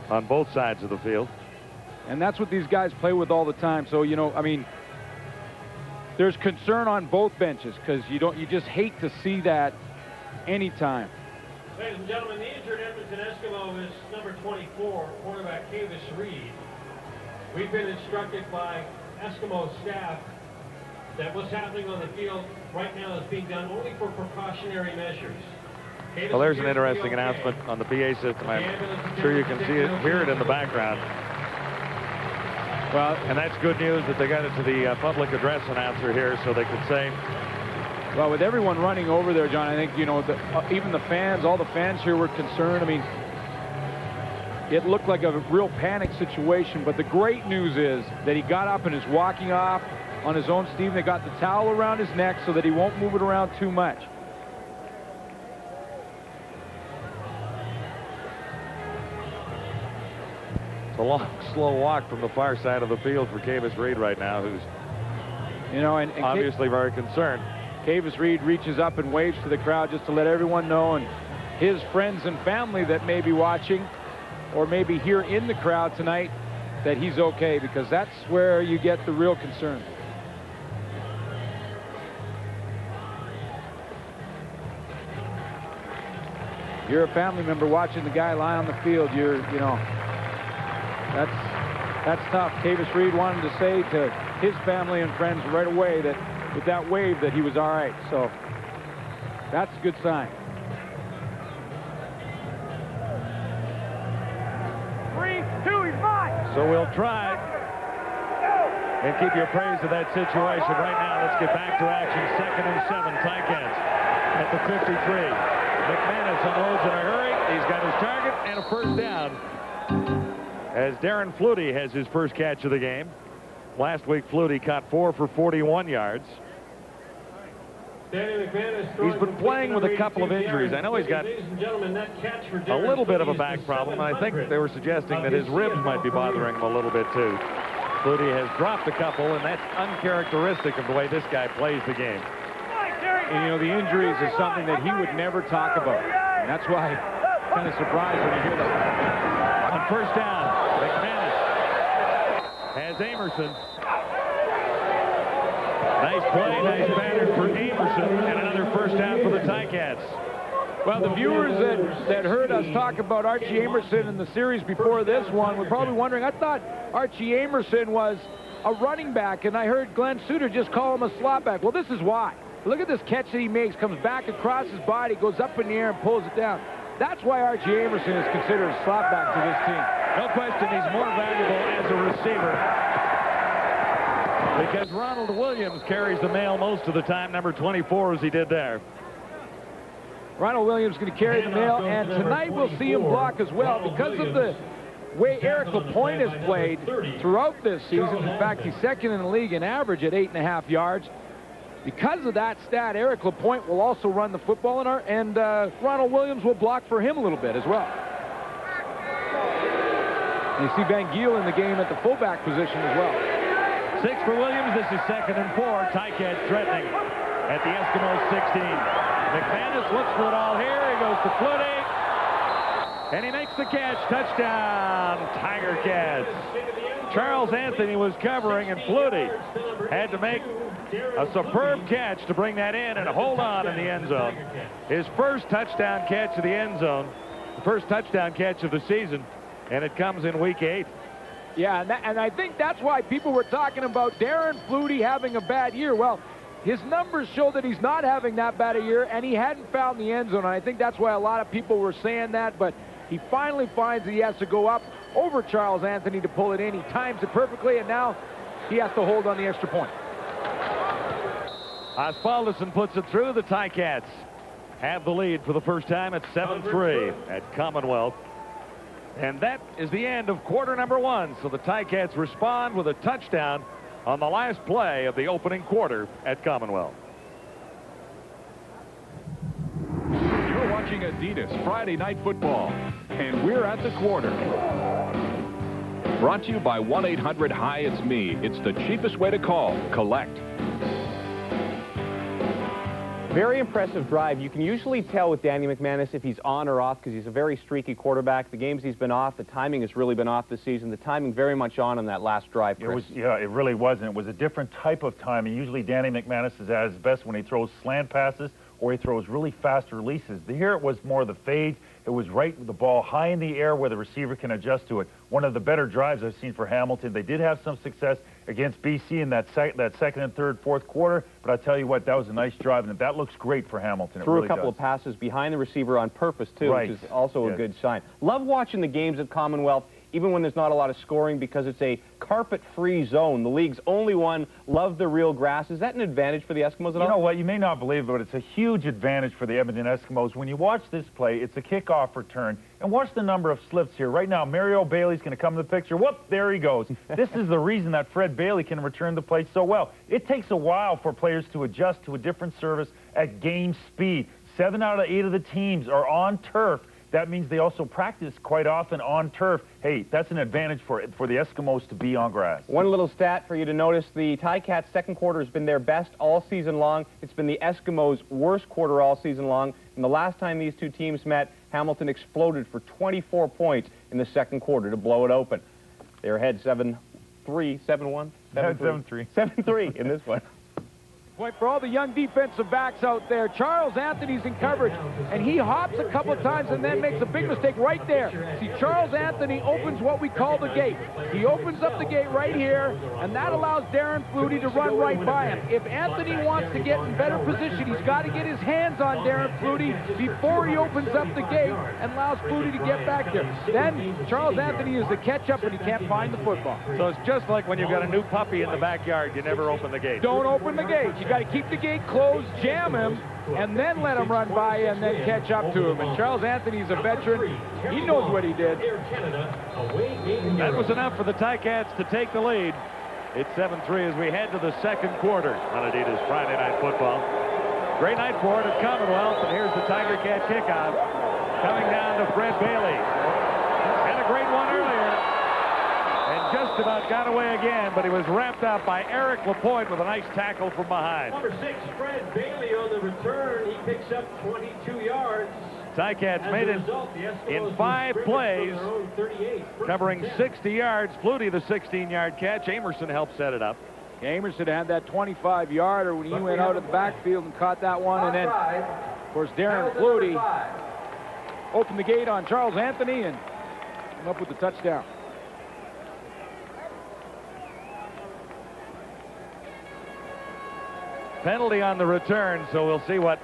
on both sides of the field. And that's what these guys play with all the time. So, you know, I mean, there's concern on both benches, because you just hate to see that anytime. Ladies and gentlemen, the injured Edmonton Eskimo is number 24, quarterback Kavis Reed. We've been instructed by Eskimo staff that what's happening on the field right now is being done only for precautionary measures. Well, there's an interesting announcement on the PA system. I'm sure you can see it, hear it in the background. Well, and that's good news that they got it to the public address announcer here so they could say. Well, with everyone running over there, John, I think, you know, even the fans, all the fans here were concerned. I mean, it looked like a real panic situation, but the great news is that he got up and is walking off on his own steam. They got the towel around his neck so that he won't move it around too much. It's a long, slow walk from the far side of the field for Kavis Reed right now, who's, you know, and obviously very concerned. Kavis Reed reaches up and waves to the crowd just to let everyone know, and his friends and family that may be watching or maybe here in the crowd tonight, that he's okay, because that's where you get the real concern. You're a family member watching the guy lie on the field. You know, that's tough. Kavis Reed wanted to say to his family and friends right away that with that wave that he was all right. So that's a good sign. 3, 2, he's mine. So we'll try and keep you appraised of that situation. Right now, let's get back to action. 2nd and 7, Ticats at the 53. McManus unloads in a hurry. He's got his target and a first down, as Darren Flutie has his first catch of the game. Last week, Flutie caught 4 for 41 yards. He's been playing with a couple of injuries. I know he's got a little bit of a back problem, and I think they were suggesting that his ribs might be bothering him a little bit too. Flutie has dropped a couple, and that's uncharacteristic of the way this guy plays the game. And, you know, the injuries is something that he would never talk about. And that's why I'm kind of surprised when you hear that. On first down, McManus has Amerson. Nice play, nice pattern for Amerson, and another first down for the Ticats. Well, the viewers that heard us talk about Archie Amerson in the series before this one were probably wondering, I thought Archie Amerson was a running back, and I heard Glenn Suter just call him a slot back. Well, this is why. Look at this catch that he makes, comes back across his body, goes up in the air and pulls it down. That's why Archie Amerson is considered a slot back to this team. No question, he's more valuable as a receiver, because Ronald Williams carries the mail most of the time, number 24, as he did there. Ronald Williams going to carry the mail, and tonight we'll see him block as well because of the way Eric Lapointe has played throughout this season. In fact, he's second in the league in average at 8.5 yards. Because of that stat, Eric Lapointe will also run the football, and Ronald Williams will block for him a little bit as well. And you see Van Giel in the game at the fullback position as well. 6 for Williams. This is 2nd and 4. Ticats threatening at the Eskimos 16. McManus looks for it all here. He goes to Flutie. And he makes the catch. Touchdown, Tiger Cats. Charles Anthony was covering, and Flutie had to make a superb catch to bring that in and hold on in the end zone. His first touchdown catch of the end zone, the first touchdown catch of the season, and it comes in week 8. Yeah, and I think that's why people were talking about Darren Flutie having a bad year. Well, his numbers show that he's not having that bad a year, and he hadn't found the end zone. And I think that's why a lot of people were saying that, but he finally finds that he has to go up over Charles Anthony to pull it in. He times it perfectly, and now he has to hold on the extra point. Osbaldiston puts it through. The Ticats have the lead for the first time at 7-3 at Commonwealth. And that is the end of quarter number 1. So the Ticats respond with a touchdown on the last play of the opening quarter at Commonwealth. You're watching Adidas Friday Night Football, and we're at the quarter. Brought to you by 1-800-HI-IT'S-ME. It's the cheapest way to call. Collect. Very impressive drive. You can usually tell with Danny McManus if he's on or off because he's a very streaky quarterback. The games he's been off, the timing has really been off this season. The timing very much on that last drive, Chris. It really wasn't. It was a different type of timing. Usually Danny McManus is at his best when he throws slant passes or he throws really fast releases. Here it was more the fade. It was right with the ball high in the air where the receiver can adjust to it. One of the better drives I've seen for Hamilton. They did have some success against BC in that second and third, fourth quarter, but I tell you what, that was a nice drive, and that looks great for Hamilton. Threw a couple of passes behind the receiver on purpose, too, which is also a good sign. Love watching the games at Commonwealth, even when there's not a lot of scoring, because it's a carpet-free zone. The league's only one. Love the real grass. Is that an advantage for the Eskimos at all? You know what? You may not believe it, but it's a huge advantage for the Edmonton Eskimos. When you watch this play, it's a kickoff return. And watch the number of slips here. Right now, Mario Bailey's going to come to the picture. Whoop, there he goes. This is the reason that Fred Bailey can return the play so well. It takes a while for players to adjust to a different service at game speed. 7 out of 8 of the teams are on turf. That means they also practice quite often on turf. Hey, that's an advantage for the Eskimos to be on grass. One little stat for you to notice, the Ticats' second quarter has been their best all season long. It's been the Eskimos' worst quarter all season long. And the last time these two teams met, Hamilton exploded for 24 points in the second quarter to blow it open. They're ahead 7-3, 7-1? 7-3. 7-3 in this one. Point for all the young defensive backs out there. Charles Anthony's in coverage, and he hops a couple of times and then makes a big mistake right there. See, Charles Anthony opens what we call the gate. He opens up the gate right here, and that allows Darren Flutie to run right by him. If Anthony wants to get in better position, he's got to get his hands on Darren Flutie before he opens up the gate and allows Flutie to get back there. Then Charles Anthony is the catch-up, and he can't find the football. So it's just like when you've got a new puppy in the backyard. You never open the gate. Don't open the gate. You got to keep the gate closed, jam him, and then let him run by you and then catch up to him. And Charles Anthony's a veteran. He knows what he did. That was enough for the Ticats to take the lead. It's 7-3 as we head to the second quarter on Adidas Friday Night Football. Great night for it at Commonwealth, and here's the Tiger Cat kickoff. Coming down to Fred Bailey. Had a great one earlier. And just about got away again, but he was wrapped up by Eric Lapointe with a nice tackle from behind. Number 6, Fred Bailey on the return. He picks up 22 yards. Ticats made it in 5 plays, covering 60 yards. Flutie, the 16-yard catch. Amerson helped set it up. Amerson had that 25-yarder when he went out of the backfield and caught that one. And then, of course, Darren Flutie opened the gate on Charles Anthony and came up with the touchdown. Penalty on the return, so we'll see what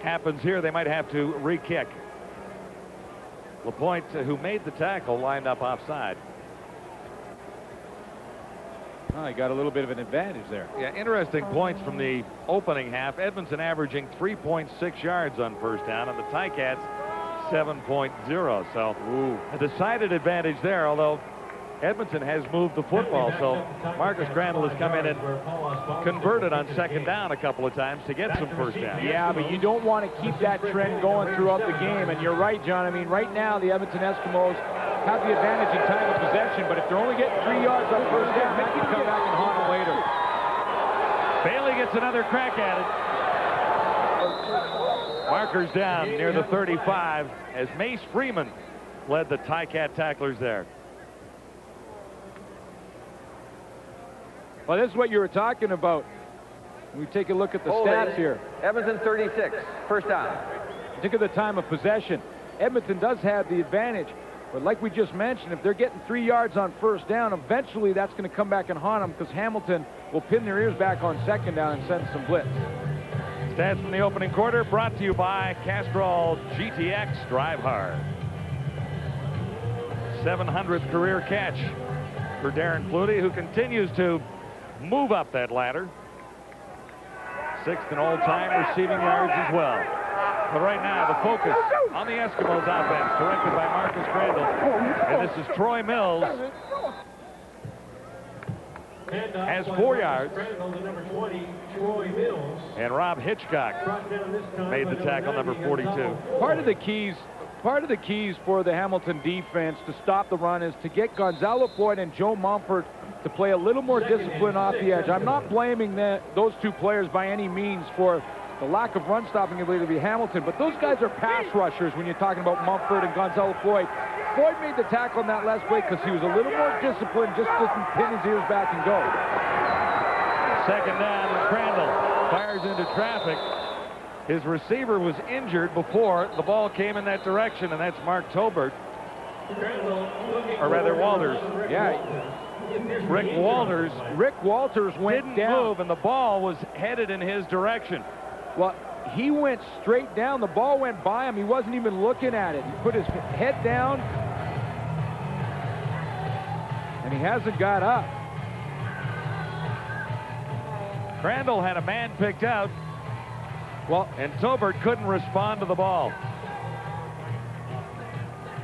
happens here. They might have to re-kick. Lapointe, who made the tackle, lined up offside. Oh, he got a little bit of an advantage there. Yeah, interesting points from the opening half. Edmonton averaging 3.6 yards on first down, and the Ticats 7.0. So a decided advantage there, although Edmonton has moved the football, so Marcus Crandall has come in and converted on second down a couple of times to get some first down. Yeah, but you don't want to keep that trend going throughout the game, and you're right, John. I mean, right now, the Edmonton Eskimos have the advantage in time of possession, but if they're only getting 3 yards on first down, they can come back and haunt them later. Bailey gets another crack at it. Markers down near the 35 as Mace Freeman led the Ticat tacklers there. Well, this is what you were talking about. We take a look at the stats here. Edmonton 36, first down. Think of the time of possession. Edmonton does have the advantage, but like we just mentioned, if they're getting 3 yards on first down, eventually that's going to come back and haunt them because Hamilton will pin their ears back on second down and send some blitz. Stats from the opening quarter brought to you by Castrol GTX Drive Hard. 700th career catch for Darren Flutie, who continues to move up that ladder. 6th in all-time receiving yards as well. But right now, the focus on the Eskimos offense, directed by Marcus Crandall. And this is Troy Mills. Has 4 yards. And Rob Hitchcock made the tackle, number 42. Part of the keys for the Hamilton defense to stop the run is to get Gonzalo Floyd and Joe Mumford to play a little more discipline off the edge. I'm not blaming those two players by any means for the lack of run-stopping ability of Hamilton, but those guys are pass rushers when you're talking about Mumford and Gonzalo Floyd. Floyd made the tackle on that last play because he was a little more disciplined, just didn't pin his ears back and go. Second down, and Crandall fires into traffic. His receiver was injured before the ball came in that direction, and that's Mark Tolbert. Or rather, Walters. Yeah. Rick Walters went didn't down. move, and the ball was headed in his direction. Well, he went straight down. The ball went by him. He wasn't even looking at it. He put his head down, and he hasn't got up. Crandall had a man picked out. Well, and Tolbert couldn't respond to the ball.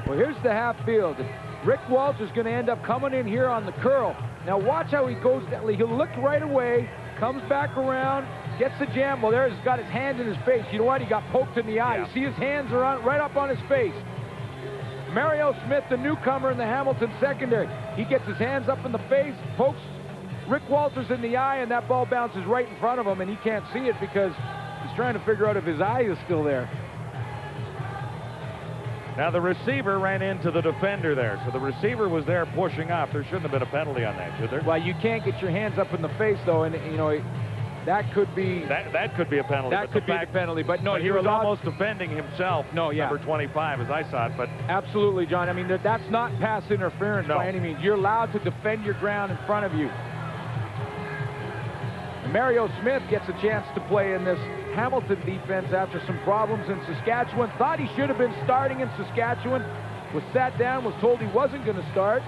Well, here's the half field. Rick Walters is going to end up coming in here on the curl. Now watch how he goes down. He'll look right away, comes back around, gets the jam. Well, he's got his hand in his face. You know what? He got poked in the eye. Yeah. You see his hands are right up on his face. Mario Smith, the newcomer in the Hamilton secondary. He gets his hands up in the face, pokes Rick Walters in the eye, and that ball bounces right in front of him, and he can't see it because he's trying to figure out if his eye is still there. Now the receiver ran into the defender there, so the receiver was there pushing off. There shouldn't have been a penalty on that, should there? Well, you can't get your hands up in the face, though, and, you know, that could be... That could be a penalty. That could be the penalty, but no, he was almost defending himself, number 25, as I saw it, but... Absolutely, John. I mean, that's not pass interference by any means. You're allowed to defend your ground in front of you. And Mario Smith gets a chance to play in this Hamilton defense after some problems in Saskatchewan. Thought he should have been starting in Saskatchewan. Was sat down, was told he wasn't going to start.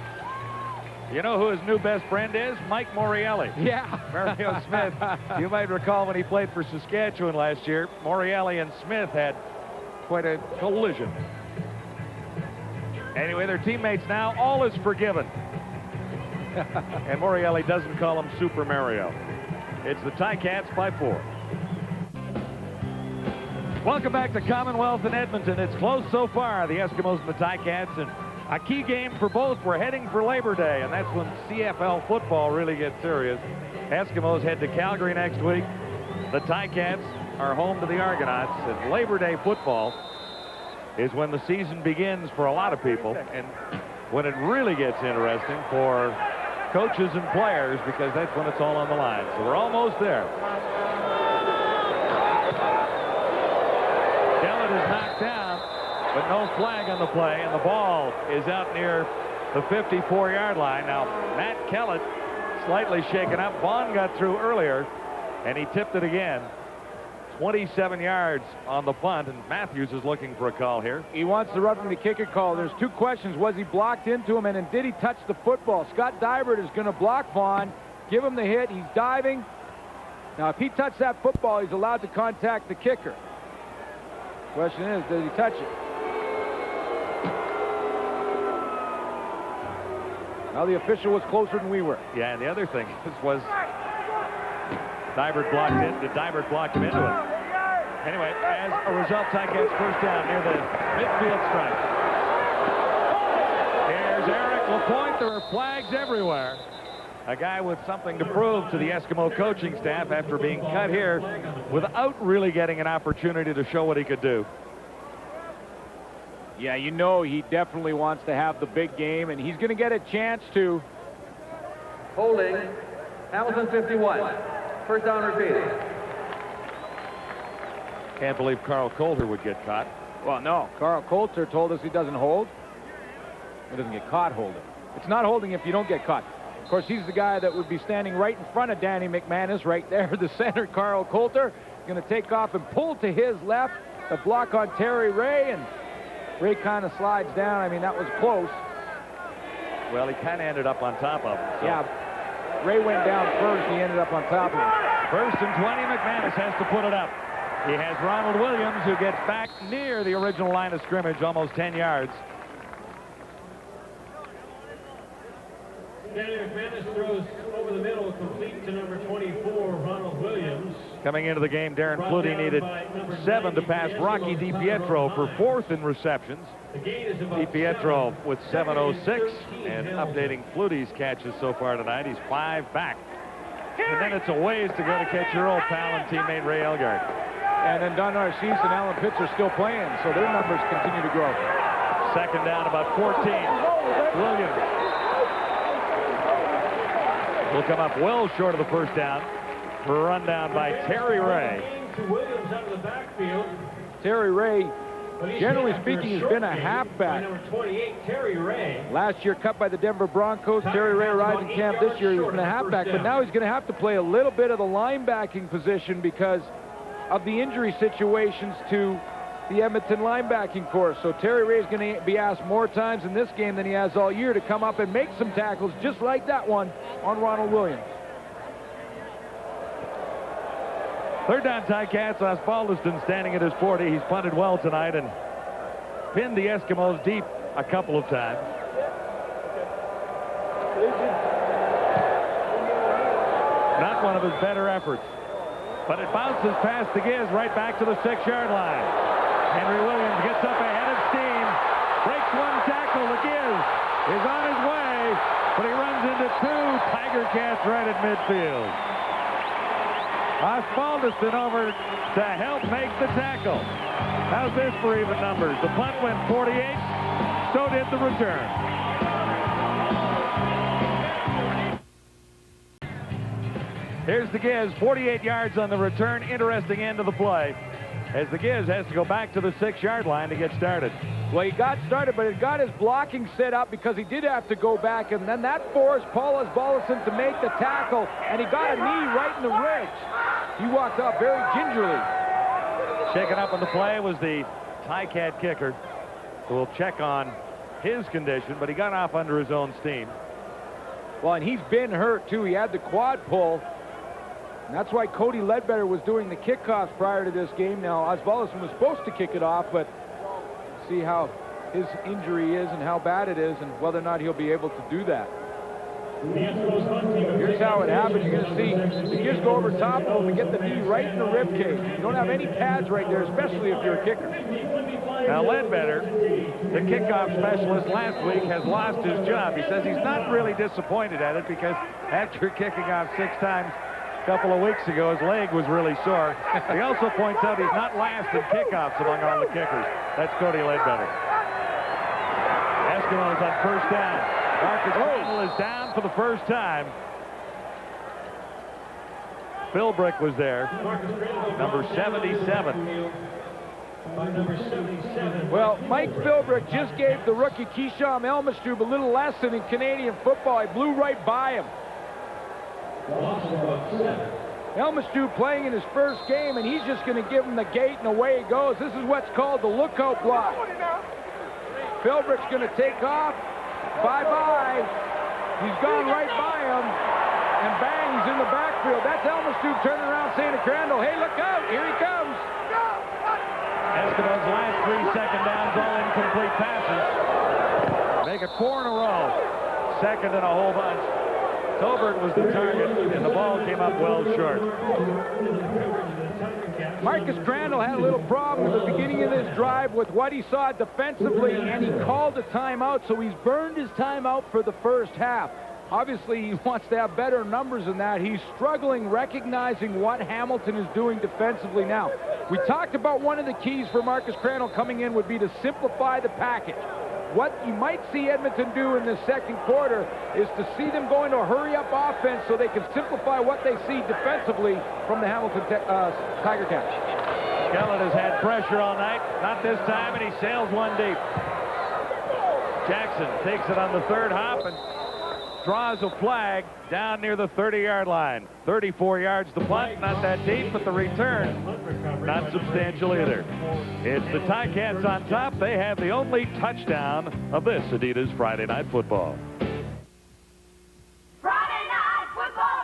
You know who his new best friend is? Mike Morielli. Yeah. Mario Smith. You might recall when he played for Saskatchewan last year, Morielli and Smith had quite a collision. Anyway, they're teammates now. All is forgiven. And Morielli doesn't call him Super Mario. It's the Ticats by 4. Welcome back to Commonwealth in Edmonton. It's close so far, the Eskimos and the Ticats, and a key game for both. We're heading for Labor Day, and that's when CFL football really gets serious. Eskimos head to Calgary next week. The Ticats are home to the Argonauts, and Labor Day football is when the season begins for a lot of people, and when it really gets interesting for coaches and players, because that's when it's all on the line. So we're almost there. Kellett is knocked down, but no flag on the play, and the ball is out near the 54-yard line. Now, Matt Kellett slightly shaken up. Vaughn got through earlier, and he tipped it again. 27 yards on the punt, and Matthews is looking for a call here. He wants the roughing the kicker call. There's two questions. Was he blocked into him, and then did he touch the football? Scott Dybert is going to block Vaughn, give him the hit. He's diving. Now, if he touched that football, he's allowed to contact the kicker. Question is, did he touch it? Now, the official was closer than we were. Yeah, and the other thing was Dybert blocked it. Did Dybert block him into it? Anyway, as a result, Ticats first down near the midfield stripe. Here's Eric Lapointe. There are flags everywhere. A guy with something to prove to the Eskimo coaching staff after being cut here without really getting an opportunity to show what he could do. Yeah, you know he definitely wants to have the big game, and he's going to get a chance to. Holding, Hamilton 51. First down repeated. Can't believe Carl Coulter would get caught. Well, no. Carl Coulter told us he doesn't hold. He doesn't get caught holding. It's not holding if you don't get caught. Of course, he's the guy that would be standing right in front of Danny McManus right there, the center, Carl Coulter. Going to take off and pull to his left. The block on Terry Ray, and Ray kind of slides down. I mean, that was close. Well, he kind of ended up on top of him. So. Yeah, Ray went down first. He ended up on top of him. First and 20, McManus has to put it up. He has Ronald Williams, who gets back near the original line of scrimmage, almost 10 yards. Danny McManus throws over the middle, complete to number 24, Ronald Williams. Coming into the game, Darren Flutie needed 7 to pass Rocky DiPietro for 4th in receptions. DiPietro with 7:06, and updating Flutie's catches so far tonight. He's 5 back. And then it's a ways to go to catch your old pal and teammate Ray Elgart. And then Don Narcisse and Alan Pitts are still playing, so their numbers continue to grow. Second down, about 14. Williams will come up well short of the first down for a run down by Terry Ray. Williams out of the backfield. Terry Ray, generally speaking, has been a halfback. Number 28, Terry Ray. Last year cut by the Denver Broncos. Terry Ray arrived in camp this year. He's been a halfback, but now he's going to have to play a little bit of the linebacking position because of the injury situations to the Edmonton linebacking corps. So Terry Ray is going to be asked more times in this game than he has all year to come up and make some tackles just like that one on Ronald Williams. Third down, Ticats. Osbaldiston standing at his 40. He's punted well tonight and pinned the Eskimos deep a couple of times. Not one of his better efforts. But it bounces past the Giz right back to the 6-yard line. Henry Williams gets up ahead of steam, breaks one tackle. The Giz is on his way, but he runs into 2 Tiger Cats right at midfield. Osbaldiston over to help make the tackle. How's this for even numbers? The punt went 48, so did the return. Here's the Giz, 48 yards on the return. Interesting end of the play, as the Giz has to go back to the 6-yard line to get started. Well, he got started, but it got his blocking set up because he did have to go back, and then that forced Paul Osbaldiston to make the tackle, and he got a knee right in the ribs. He walked up very gingerly. Shaken up on the play was the Ticat kicker, who will check on his condition, but he got off under his own steam. Well, and he's been hurt, too. He had the quad pull. And that's why Cody Ledbetter was doing the kickoffs prior to this game. Now, Osbaldiston was supposed to kick it off, but see how his injury is and how bad it is and whether or not he'll be able to do that. Here's how it happens. You're going to see the Giz go over top of him and get the knee right in the rib cage. You don't have any pads right there, especially if you're a kicker. Now, Ledbetter, the kickoff specialist last week, has lost his job. He says he's not really disappointed at it because after kicking off 6 times a couple of weeks ago, his leg was really sore. He also points out he's not last in kickoffs among all the kickers. That's Cody Ledbetter. Eskimos on first down. Marcus Crandall is down for the first time. Philbrick was there, number 77. Well, Mike Philbrick just gave the rookie Keesham Elmastube a little lesson in Canadian football. He blew right by him. Elmastube playing in his first game, and he's just going to give him the gate, and away he goes. This is what's called the lookout block. Philbrick's going to take off. Bye-bye. He's gone right by him, and bang, he's in the backfield. That's Elmastube turning around saying to Crandall, hey, look out, here he comes. Eskimos' last 3 second downs, all incomplete passes. Make it 4 in a row. Second and a whole bunch. Tolbert was the target, and the ball came up well short. Marcus Crandall had a little problem at the beginning of this drive with what he saw defensively, and he called a timeout, so he's burned his timeout for the first half. Obviously, he wants to have better numbers than that. He's struggling recognizing what Hamilton is doing defensively now. We talked about one of the keys for Marcus Crandall coming in would be to simplify the package. What you might see Edmonton do in the second quarter is to see them go into a hurry-up offense so they can simplify what they see defensively from the Hamilton Tiger Cats. Kellett has had pressure all night. Not this time, and he sails one deep. Jackson takes it on the third hop and draws a flag down near the 30-yard line. 34 yards the punt, not that deep, but the return not substantial either. It's the Ticats on top. They have the only touchdown of this Adidas Friday Night Football. Friday Night Football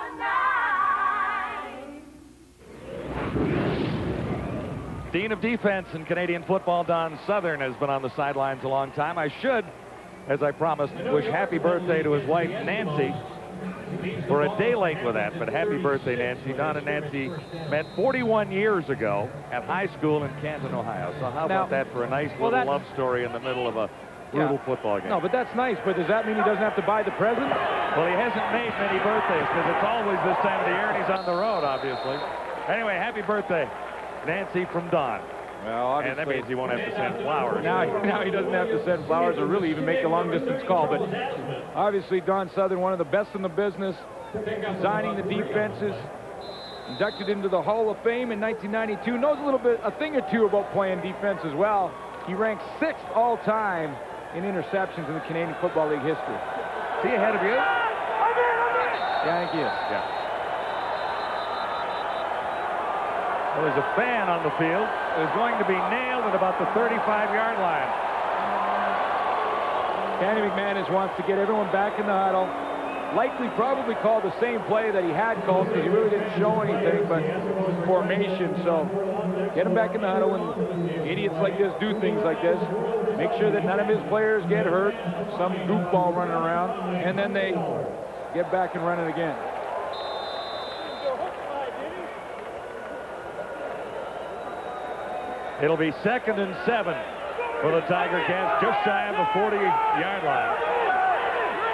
tonight. Dean of Defense in Canadian football, Don Southern, has been on the sidelines a long time. I should, as I promised, wish happy birthday to his wife, Nancy. We're a day late with that, but happy birthday, Nancy. Don and Nancy met 41 years ago at high school in Canton, Ohio. So how about that for a nice little love story in the middle of a brutal football game? No, but that's nice. But does that mean he doesn't have to buy the present? Well, he hasn't made many birthdays because it's always this time of the year, and he's on the road, obviously. Anyway, happy birthday, Nancy, from Don. Well, and that means he won't have to send flowers. Now he doesn't have to send flowers or really even make a long-distance call. But obviously, Don Southern, one of the best in the business, designing the defenses, inducted into the Hall of Fame in 1992, knows a thing or two about playing defense as well. He ranks 6th all-time in interceptions in the Canadian Football League history. Is he ahead of you? Yeah, I think he is. Yeah. Well, there's a fan on the field. It is going to be nailed at about the 35-yard line. Danny McManus wants to get everyone back in the huddle. Likely probably called the same play that he had called because he really didn't show anything but formation. So get him back in the huddle when idiots like this do things like this. Make sure that none of his players get hurt, some goofball running around, and then they get back and run it again. It'll be 2nd and 7 for the Tiger Cats, just shy of the 40-yard line.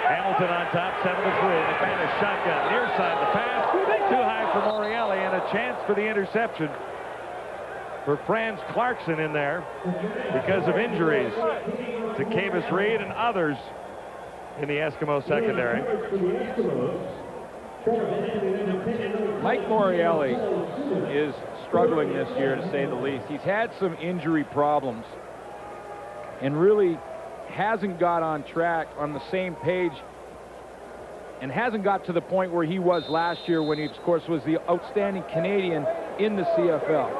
Hamilton on top, 7-3. McManus shotgun, near side the pass, too high for Morreale, and a chance for the interception for Franz Clarkson in there because of injuries to Cavis Reed and others in the Eskimo secondary. Mike Morreale is struggling this year, to say the least. He's had some injury problems and really hasn't got on track, on the same page, and hasn't got to the point where he was last year when he, of course, was the outstanding Canadian in the CFL.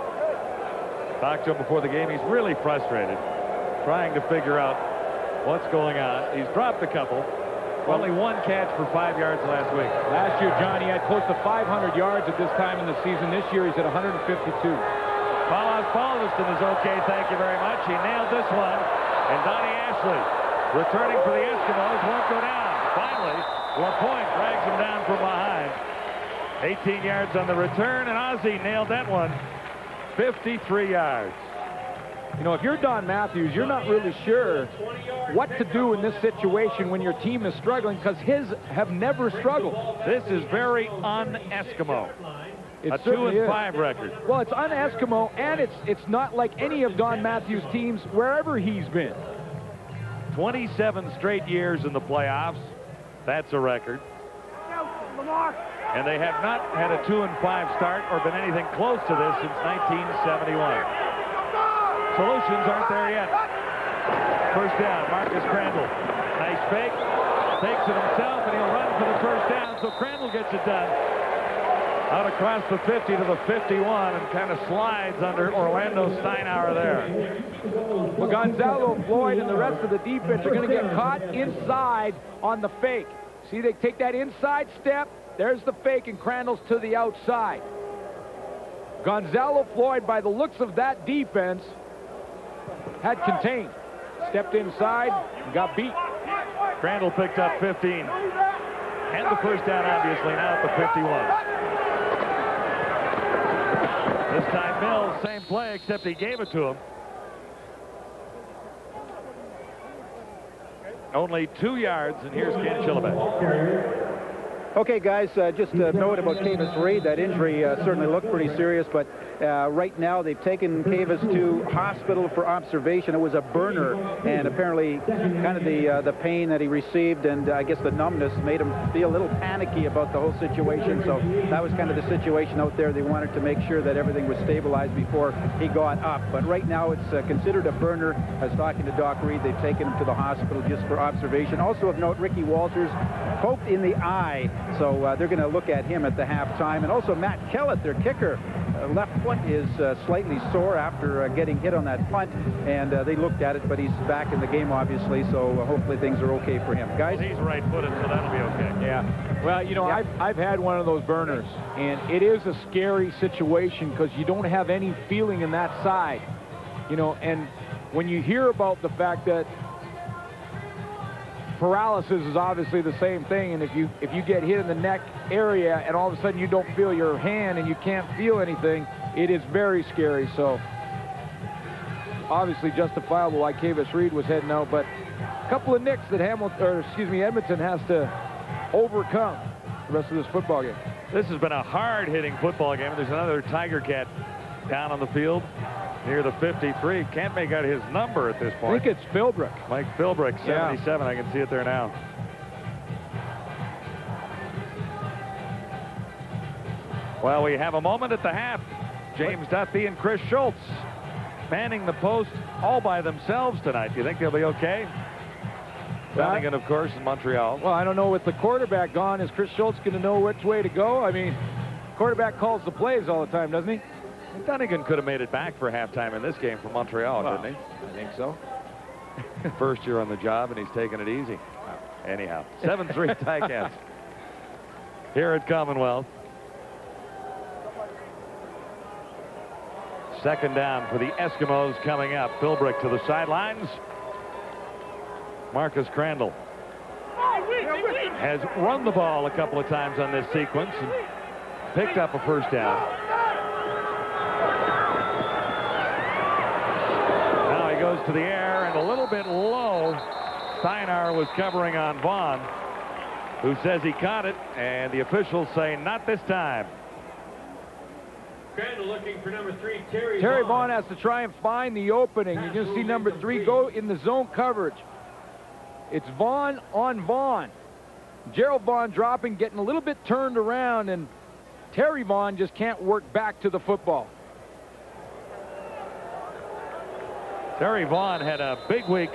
Talked to him before the game. He's really frustrated, trying to figure out what's going on. He's dropped a couple. Only one catch for 5 yards last week. Last year, John, he had close to 500 yards at this time in the season. This year, he's at 152. Paul Osbaldiston is okay, thank you very much. He nailed this one. And Donnie Ashley, returning for the Eskimos, won't go down. Finally, LaPointe drags him down from behind. 18 yards on the return, and Ozzie nailed that one. 53 yards. You know, if you're Don Matthews, you're not really sure what to do in this situation when your team is struggling, because his have never struggled. This is very un-Eskimo. A 2-5 record. Well, it's un-Eskimo, and it's not like any of Don Matthews' teams wherever he's been. 27 straight years in the playoffs. That's a record. And they have not had a 2-5 start or been anything close to this since 1971. Solutions aren't there yet. First down, Marcus Crandall. Nice fake. Takes it himself, and he'll run for the first down, so Crandall gets it done. Out across the 50 to the 51 and kind of slides under Orlando Steinauer there. Well, Gonzalo, Floyd, and the rest of the defense are going to get caught inside on the fake. See, they take that inside step. There's the fake, and Crandall's to the outside. Gonzalo Floyd, by the looks of that defense, had contained. Stepped inside and got beat. Crandall picked up 15. And the first down, obviously, now at the 51. This time Mills, same play, except he gave it to him. Only 2 yards, and here's Ken Chillibeck. Okay, guys, just a note about Cavis Reed. That injury certainly looked pretty serious, but right now they've taken Cavis to hospital for observation. It was a burner, and apparently kind of the pain that he received and I guess the numbness made him feel a little panicky about the whole situation. So that was kind of the situation out there. They wanted to make sure that everything was stabilized before he got up. But right now it's considered a burner. I was talking to Doc Reed. They've taken him to the hospital just for observation. Also of note, Ricky Walters poked in the eye. So they're going to look at him at the halftime. And also Matt Kellett, their kicker, left foot is slightly sore after getting hit on that punt. And they looked at it, but he's back in the game, obviously. So hopefully things are okay for him. Guys? Well, he's right-footed, so that'll be okay. Yeah. Well, you know, I've had one of those burners, and it is a scary situation because you don't have any feeling in that side. You know, and when you hear about the fact that paralysis is obviously the same thing, and if you get hit in the neck area and all of a sudden you don't feel your hand and you can't feel anything, it is very scary. So obviously justifiable why Cavis Reed was heading out, but a couple of nicks that Edmonton has to overcome the rest of this football game. This has been a hard-hitting football game. There's another Tiger Cat down on the field near the 53. Can't make out his number at this point. I think it's Philbrick. Mike Philbrick, 77. Yeah. I can see it there now. Well, we have a moment at the half. James Duthie and Chris Schultz manning the post all by themselves tonight. Do you think they'll be okay? Dunnigan, of course, in Montreal. Well, I don't know. With the quarterback gone, is Chris Schultz going to know which way to go? I mean, quarterback calls the plays all the time, doesn't he? Dunnigan could have made it back for halftime in this game from Montreal, didn't he? I think so. First year on the job, and he's taking it easy. Anyhow, 7-3 Ticats here at Commonwealth. Second down for the Eskimos coming up. Philbrick to the sidelines. Marcus Crandall has run the ball a couple of times on this sequence and picked up a first down. Now he goes to the air and a little bit low. Steinar was covering on Vaughn, who says he caught it, and the officials say not this time. Crandall looking for number 3, Terry Vaughn has to try and find the opening. You're going to see number 3 go in the zone coverage. It's Vaughn on Vaughn. Gerald Vaughn dropping, getting a little bit turned around, and Terry Vaughn just can't work back to the football. Terry Vaughn had a big week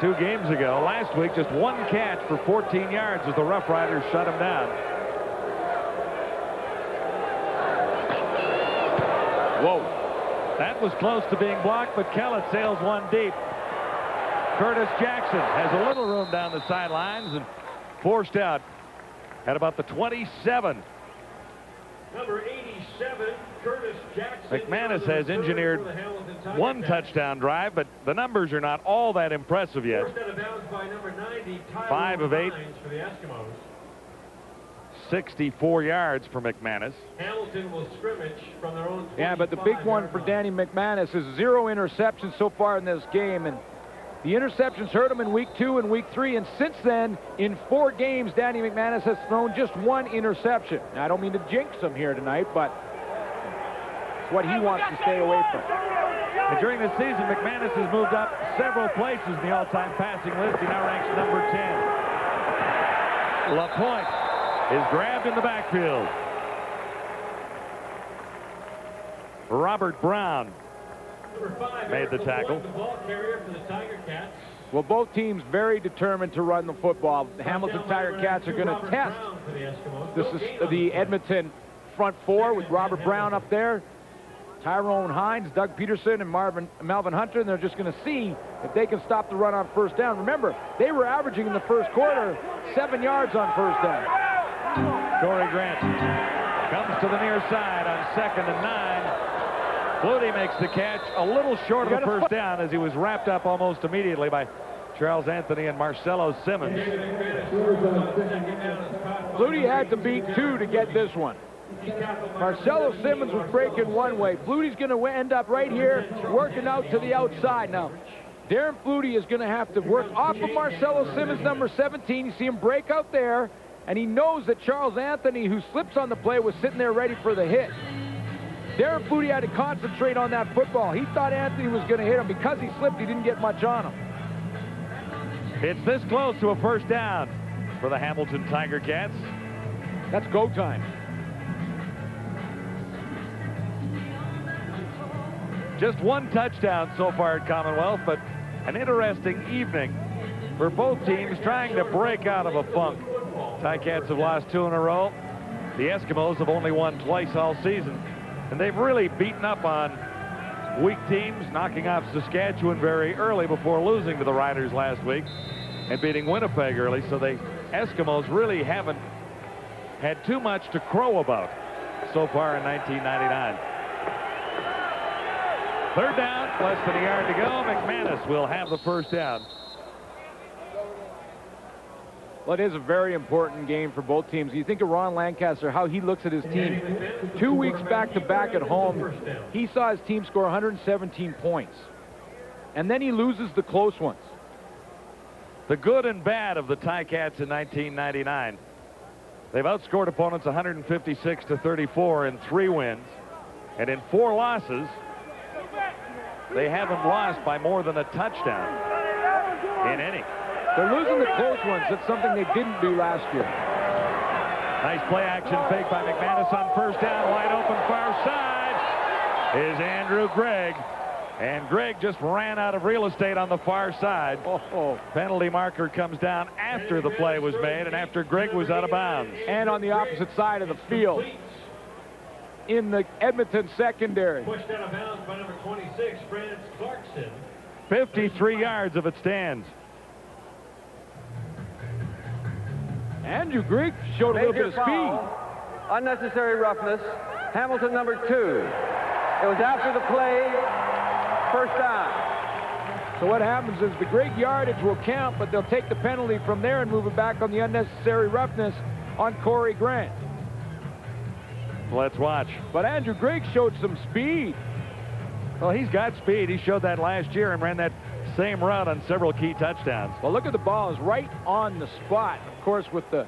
2 games ago. Last week, just 1 catch for 14 yards as the Rough Riders shut him down. Whoa. That was close to being blocked, but Kellett sails one deep. Curtis Jackson has a little room down the sidelines and forced out at about the 27. Number 87, Curtis Jackson. McManus has engineered 1 touchdown drive, but the numbers are not all that impressive yet. Forced out of bounds by number 90, 5 of 8. For the Eskimos. 64 yards for McManus. Hamilton will scrimmage from their own 25. Yeah, but the big one for Danny McManus is 0 interceptions so far in this game, and the interceptions hurt him in week 2 and week 3, and since then, in 4 games, Danny McManus has thrown just 1 interception. Now, I don't mean to jinx him here tonight, but it's what he wants to stay away from. And during this season, McManus has moved up several places in the all-time passing list. He now ranks number 10. LaPointe is grabbed in the backfield. Robert Brown made the tackle. The ball carrier for the Tiger Cats. Well, both teams very determined to run the football. The Hamilton Tiger Cats are going to test the Edmonton front 4 with Robert Brown up there, Tyrone Hines, Doug Peterson, and Melvin Hunter, and they're just going to see if they can stop the run on first down. Remember, they were averaging in the first quarter 7 yards on first down. Corey Grant comes to the near side on 2nd and 9. Flutie makes the catch a little short of a first down as he was wrapped up almost immediately by Charles Anthony and Marcelo Simmons. Flutie had to beat 2 to get this one. Marcelo Simmons was breaking one way. Flutie's going to end up right here working out to the outside. Now, Darren Flutie is going to have to work off of Marcelo Simmons, number 17. You see him break out there, and he knows that Charles Anthony, who slips on the play, was sitting there ready for the hit. Darren Flutie had to concentrate on that football. He thought Anthony was going to hit him. Because he slipped, he didn't get much on him. It's this close to a first down for the Hamilton Tiger Cats. That's go time. Just one touchdown so far at Commonwealth, but an interesting evening for both teams trying to break out of a funk. Ticats have lost 2 in a row. The Eskimos have only won twice all season. And they've really beaten up on weak teams, knocking off Saskatchewan very early before losing to the Riders last week and beating Winnipeg early. So the Eskimos really haven't had too much to crow about so far in 1999. Third down, less than a yard to go. McManus will have the first down. Well, it is a very important game for both teams. You think of Ron Lancaster, how he looks at his team. 2 weeks back-to-back at home, he saw his team score 117 points. And then he loses the close ones. The good and bad of the Ticats in 1999. They've outscored opponents 156-34 in 3 wins. And in 4 losses, they haven't lost by more than a touchdown in any. They're losing the close ones. That's something they didn't do last year. Nice play action fake by McManus on first down. Wide open far side is Andrew Gregg. And Gregg just ran out of real estate on the far side. Penalty marker comes down after the play was made and after Gregg was out of bounds. And on the opposite side of the field, in the Edmonton secondary. Pushed out of bounds by number 26, France Clarkson. 53 yards if it stands. Andrew Gregg showed a little bit of speed. Unnecessary roughness. Hamilton, number 2. It was after the play. First down. So what happens is the Gregg yardage will count, but they'll take the penalty from there and move it back on the unnecessary roughness on Corey Grant. Let's watch. But Andrew Gregg showed some speed. Well, he's got speed. He showed that last year and ran that same route on several key touchdowns. Well, look at the ball. It's right on the spot. Of course, with the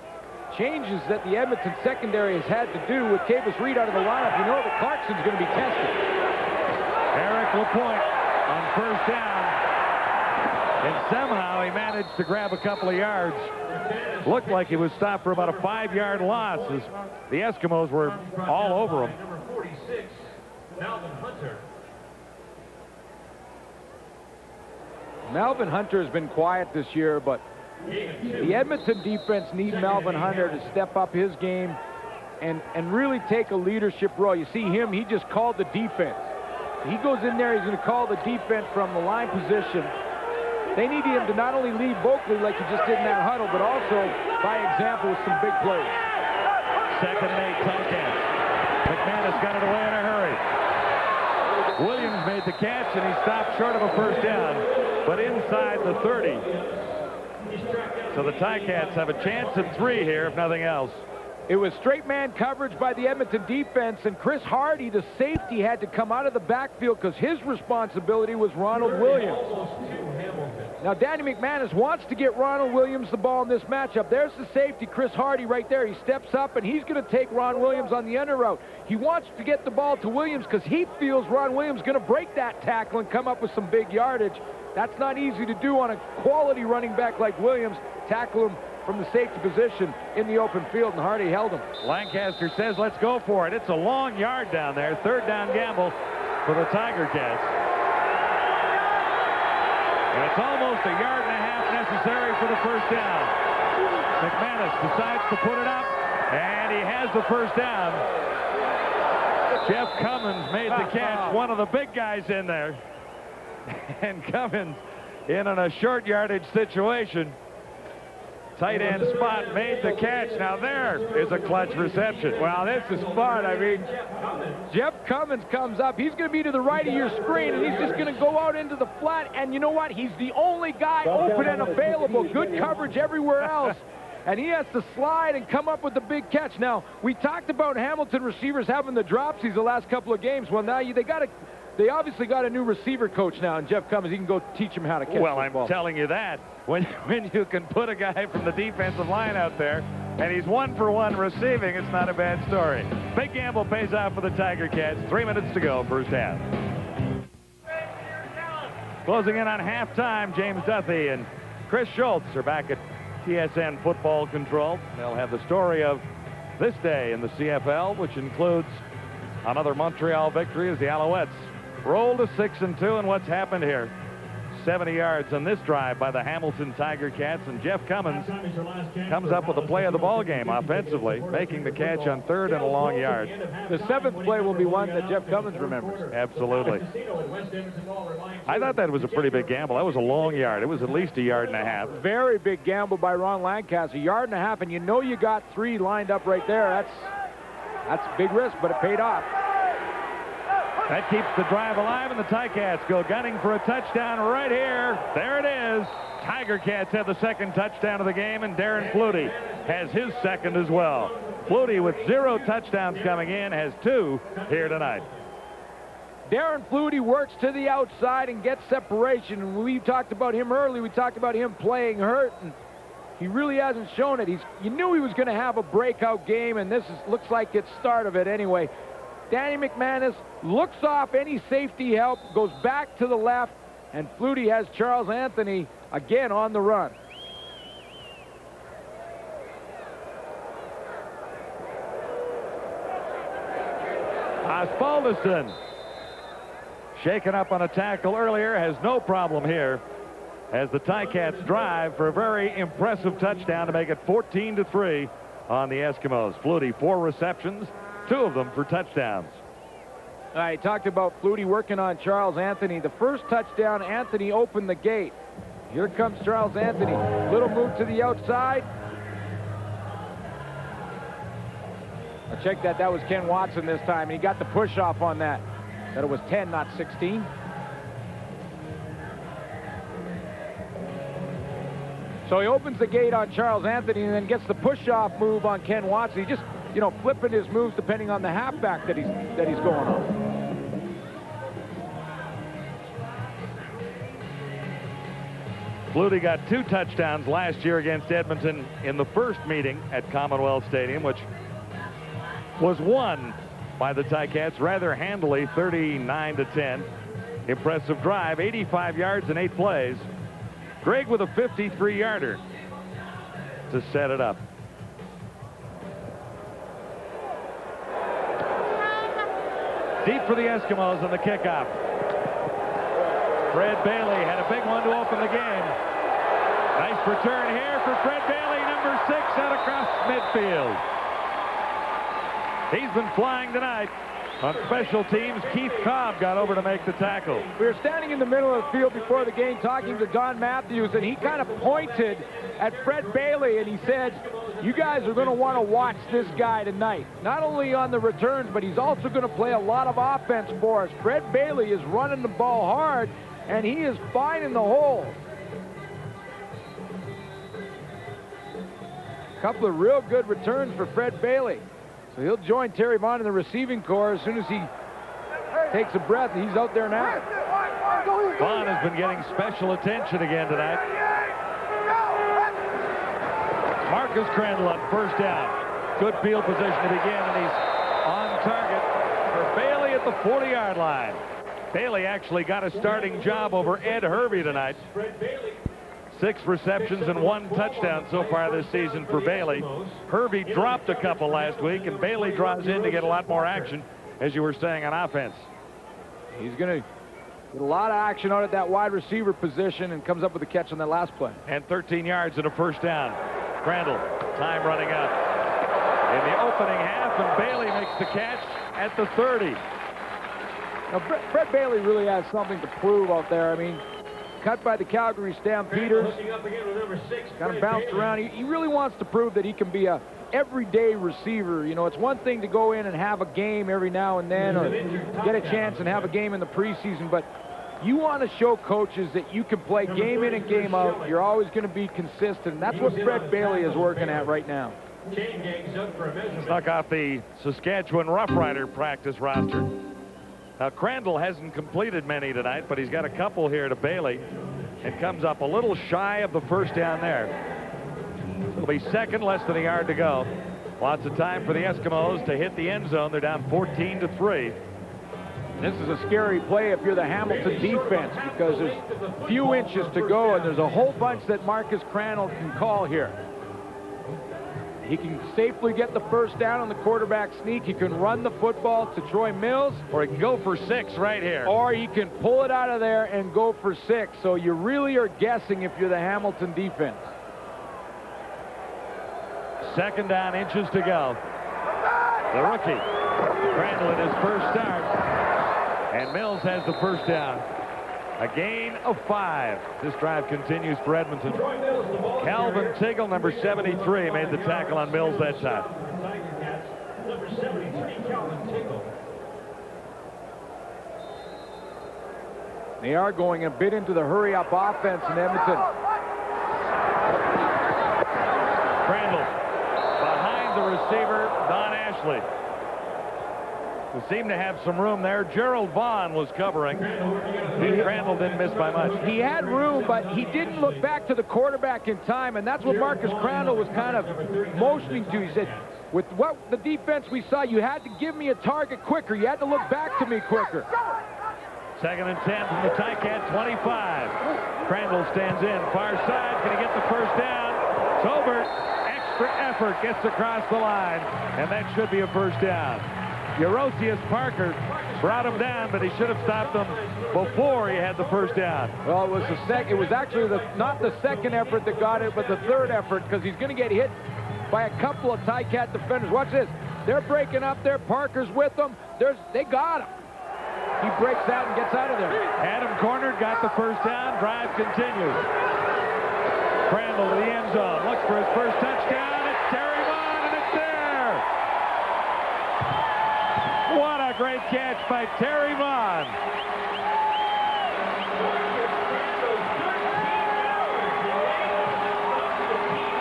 changes that the Edmonton secondary has had to do with Cavis Reed out of the lineup, you know that Clarkson's going to be tested. Eric Lapointe on first down. And somehow he managed to grab a couple of yards. Looked like he was stopped for about a 5-yard loss as the Eskimos were all over him. Number 46, Melvin Hunter. Melvin Hunter has been quiet this year, but the Edmonton defense needs Melvin Hunter to step up his game and really take a leadership role. You see him, he just called the defense. He goes in there, he's going to call the defense from the line position. They need him to not only lead vocally like he just did in that huddle, but also by example with some big plays. Second and 8 Ticats. McManus got it away in a hurry. Williams made the catch, and he stopped short of a first down, but inside the 30. So the Ticats have a chance at 3 here, if nothing else. It was straight man coverage by the Edmonton defense, and Chris Hardy, the safety, had to come out of the backfield because his responsibility was Ronald Williams. Now, Danny McManus wants to get Ronald Williams the ball in this matchup. There's the safety, Chris Hardy, right there. He steps up, and he's going to take Ron Williams on the under route. He wants to get the ball to Williams because he feels Ron Williams is going to break that tackle and come up with some big yardage. That's not easy to do on a quality running back like Williams. Tackle him from the safety position in the open field, and Hardy held him. Lancaster says, let's go for it. It's a long yard down there. Third down gamble for the Tiger Cats. And it's almost a yard and a half necessary for the first down. McManus decides to put it up, and he has the first down. Jeff Cummins made the catch, one of the big guys in there. And Cummins, in a short yardage situation, tight end spot, made the catch. Now there is a clutch reception. Well, this is fun. I mean, Jeff Cummins comes up. He's going to be to the right of your screen, and he's just going to go out into the flat. And you know what? He's the only guy open and available. Good coverage everywhere else. And he has to slide and come up with the big catch. Now, we talked about Hamilton receivers having the dropsies the last couple of games. Well, now they're they obviously got a new receiver coach now, and Jeff Cummins, he can go teach him how to catch Well, the I'm ball. telling you that. When you can put a guy from the defensive line out there, and he's 1-for-1 receiving, it's not a bad story. Big gamble pays off for the Tiger Cats. 3 minutes to go, first half. Closing in on halftime, James Duthie and Chris Schultz are back at TSN Football Control. They'll have the story of this day in the CFL, which includes another Montreal victory as the Alouettes roll to 6-2. And what's happened here? 70 yards on this drive by the Hamilton Tiger Cats, and Jeff Cummins comes up with the play of the ball game offensively, making the catch on 3rd and a long yard. The 7th play will be one that Jeff Cummins remembers. Absolutely. I thought that was a pretty big gamble. That was a long yard. It was at least 1.5 yards. Very big gamble by Ron Lancaster. 1.5 yards, and you know you got 3 lined up right there. That's a big risk, but it paid off. That keeps the drive alive, and the Ticats go gunning for a touchdown right here. There it is. Tiger Cats have the 2nd touchdown of the game, and Darren Flutie has his 2nd as well. Flutie, with 0 touchdowns coming in, has 2 here tonight. Darren Flutie works to the outside and gets separation. And we talked about him early. We talked about him playing hurt, and he really hasn't shown it. You knew he was going to have a breakout game, and this looks like it's start of it anyway. Danny McManus looks off any safety help, goes back to the left, and Flutie has Charles Anthony again on the run. Osbaldiston, shaken up on a tackle earlier, has no problem here as the Ticats drive for a very impressive touchdown to make it 14-3 on the Eskimos. Flutie, 4 receptions, 2 of them for touchdowns. I talked about Flutie working on Charles Anthony. The first touchdown, Anthony opened the gate. Here comes Charles Anthony. Little move to the outside. I checked that. That was Ken Watson this time, and he got the push off on that. That it was 10, not 16. So he opens the gate on Charles Anthony and then gets the push-off move on Ken Watson. He just, flipping his moves depending on the halfback that he's going on. Flutie got 2 touchdowns last year against Edmonton in the first meeting at Commonwealth Stadium, which was won by the Ticats rather handily, 39-10. Impressive drive, 85 yards in 8 plays. Greg with a 53-yarder to set it up. Deep for the Eskimos on the kickoff. Fred Bailey had a big one to open the game. Nice return here for Fred Bailey, number 6, out across midfield. He's been flying tonight. On special teams, Keith Cobb got over to make the tackle. We were standing in the middle of the field before the game talking to Don Matthews, and he kind of pointed at Fred Bailey, and he said, you guys are going to want to watch this guy tonight. Not only on the returns, but he's also going to play a lot of offense for us. Fred Bailey is running the ball hard, and he is finding the hole. A couple of real good returns for Fred Bailey. So he'll join Terry Vaughn in the receiving corps as soon as he takes a breath. He's out there now. Vaughn has been getting special attention again tonight. Marcus Crandall on first down. Good field position to begin, and he's on target for Bailey at the 40-yard line. Bailey actually got a starting job over Ed Hervey tonight. 6 receptions and 1 touchdown so far this season for Bailey. Hervey dropped a couple last week, and Bailey draws in to get a lot more action, as you were saying, on offense. He's going to get a lot of action out at that wide receiver position and comes up with a catch on that last play. And 13 yards and a first down. Crandall, time running out in the opening half, and Bailey makes the catch at the 30. Now, Fred Bailey really has something to prove out there. I mean, cut by the Calgary Stampeders, kind of bounced around. He really wants to prove that he can be a everyday receiver. It's one thing to go in and have a game every now and then, or get a chance and have a game in the preseason, but you want to show coaches that you can play game in and game out. You're always going to be consistent, and that's what Fred Bailey is working at right now. Snuck off the Saskatchewan Rough Rider practice roster. Now, Crandall hasn't completed many tonight, but he's got a couple here to Bailey and comes up a little shy of the first down there. It'll be second, less than a yard to go. Lots of time for the Eskimos to hit the end zone. They're down 14-3. This is a scary play if you're the Hamilton defense because there's a few inches to go, and there's a whole bunch that Marcus Crandall can call here. He can safely get the first down on the quarterback sneak. He can run the football to Troy Mills. Or he can go for 6 right here. Or he can pull it out of there and go for 6. So you really are guessing if you're the Hamilton defense. Second down, inches to go. The rookie, Crandall in his first start. And Mills has the first down. A gain of 5. This drive continues for Edmonton. Calvin Tiggle, number 73, made the tackle on Mills that time. Number 73, Calvin Tiggle. They are going a bit into the hurry-up offense in Edmonton. Crandall behind the receiver, Don Ashley. We seem to have some room there. Gerald Vaughn was covering. Crandall didn't miss by much. He had room, but he didn't look back to the quarterback in time, and that's what Marcus Crandall was kind of motioning to. He said, with what the defense we saw, you had to give me a target quicker. You had to look back to me quicker. Second and 10 from the Ticat 25. Crandall stands in. Far side. Can he get the first down? Tobert, extra effort, gets across the line, and that should be a first down. Eurosius Parker brought him down, but he should have stopped him before he had the first down. Well, it was actually not the second effort that got it, but the third effort, because he's going to get hit by a couple of Ticat defenders. Watch this. They're breaking up there. Parker's with them. They got him. He breaks out and gets out of there. Adam cornered, got the first down. Drive continues. Crandall to the end zone. Looks for his first touchdown. It's Terry Vaughn, and it's there. What a great catch by Terry Vaughn.